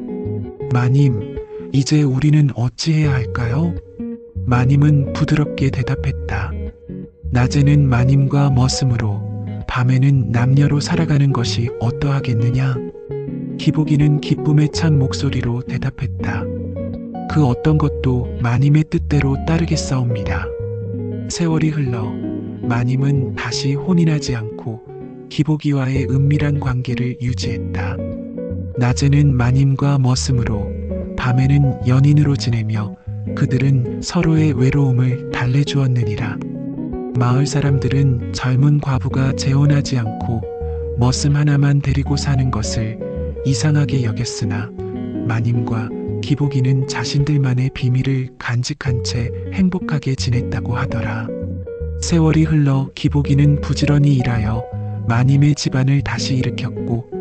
마님, 이제 우리는 어찌해야 할까요? 마님은 부드럽게 대답했다. 낮에는 마님과 머슴으로, 밤에는 남녀로 살아가는 것이 어떠하겠느냐? 기복이는 기쁨에 찬 목소리로 대답했다. 그 어떤 것도 마님의 뜻대로 따르겠사옵니다. 세월이 흘러 마님은 다시 혼인하지 않고 기복이와의 은밀한 관계를 유지했다. 낮에는 마님과 머슴으로, 밤에는 연인으로 지내며 그들은 서로의 외로움을 달래주었느니라. 마을 사람들은 젊은 과부가 재혼하지 않고 머슴 하나만 데리고 사는 것을 이상하게 여겼으나 마님과 기복이는 자신들만의 비밀을 간직한 채 행복하게 지냈다고 하더라. 세월이 흘러 기복이는 부지런히 일하여 마님의 집안을 다시 일으켰고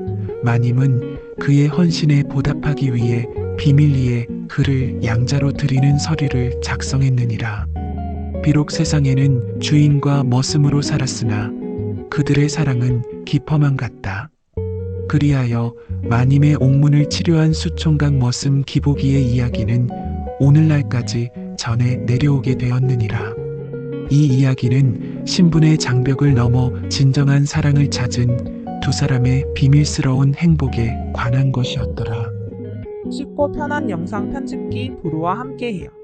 마님은 그의 헌신에 보답하기 위해 비밀리에 그를 양자로 드리는 서류를 작성했느니라. 비록 세상에는 주인과 머슴으로 살았으나 그들의 사랑은 깊어만 갔다. 그리하여 마님의 옥문을 치료한 수총각 머슴 기복이의 이야기는 오늘날까지 전해 내려오게 되었느니라. 이 이야기는 신분의 장벽을 넘어 진정한 사랑을 찾은 두 사람의 비밀스러운 행복에 관한 것이었더라. 쉽고 편한 영상 편집기 브루와 함께해요.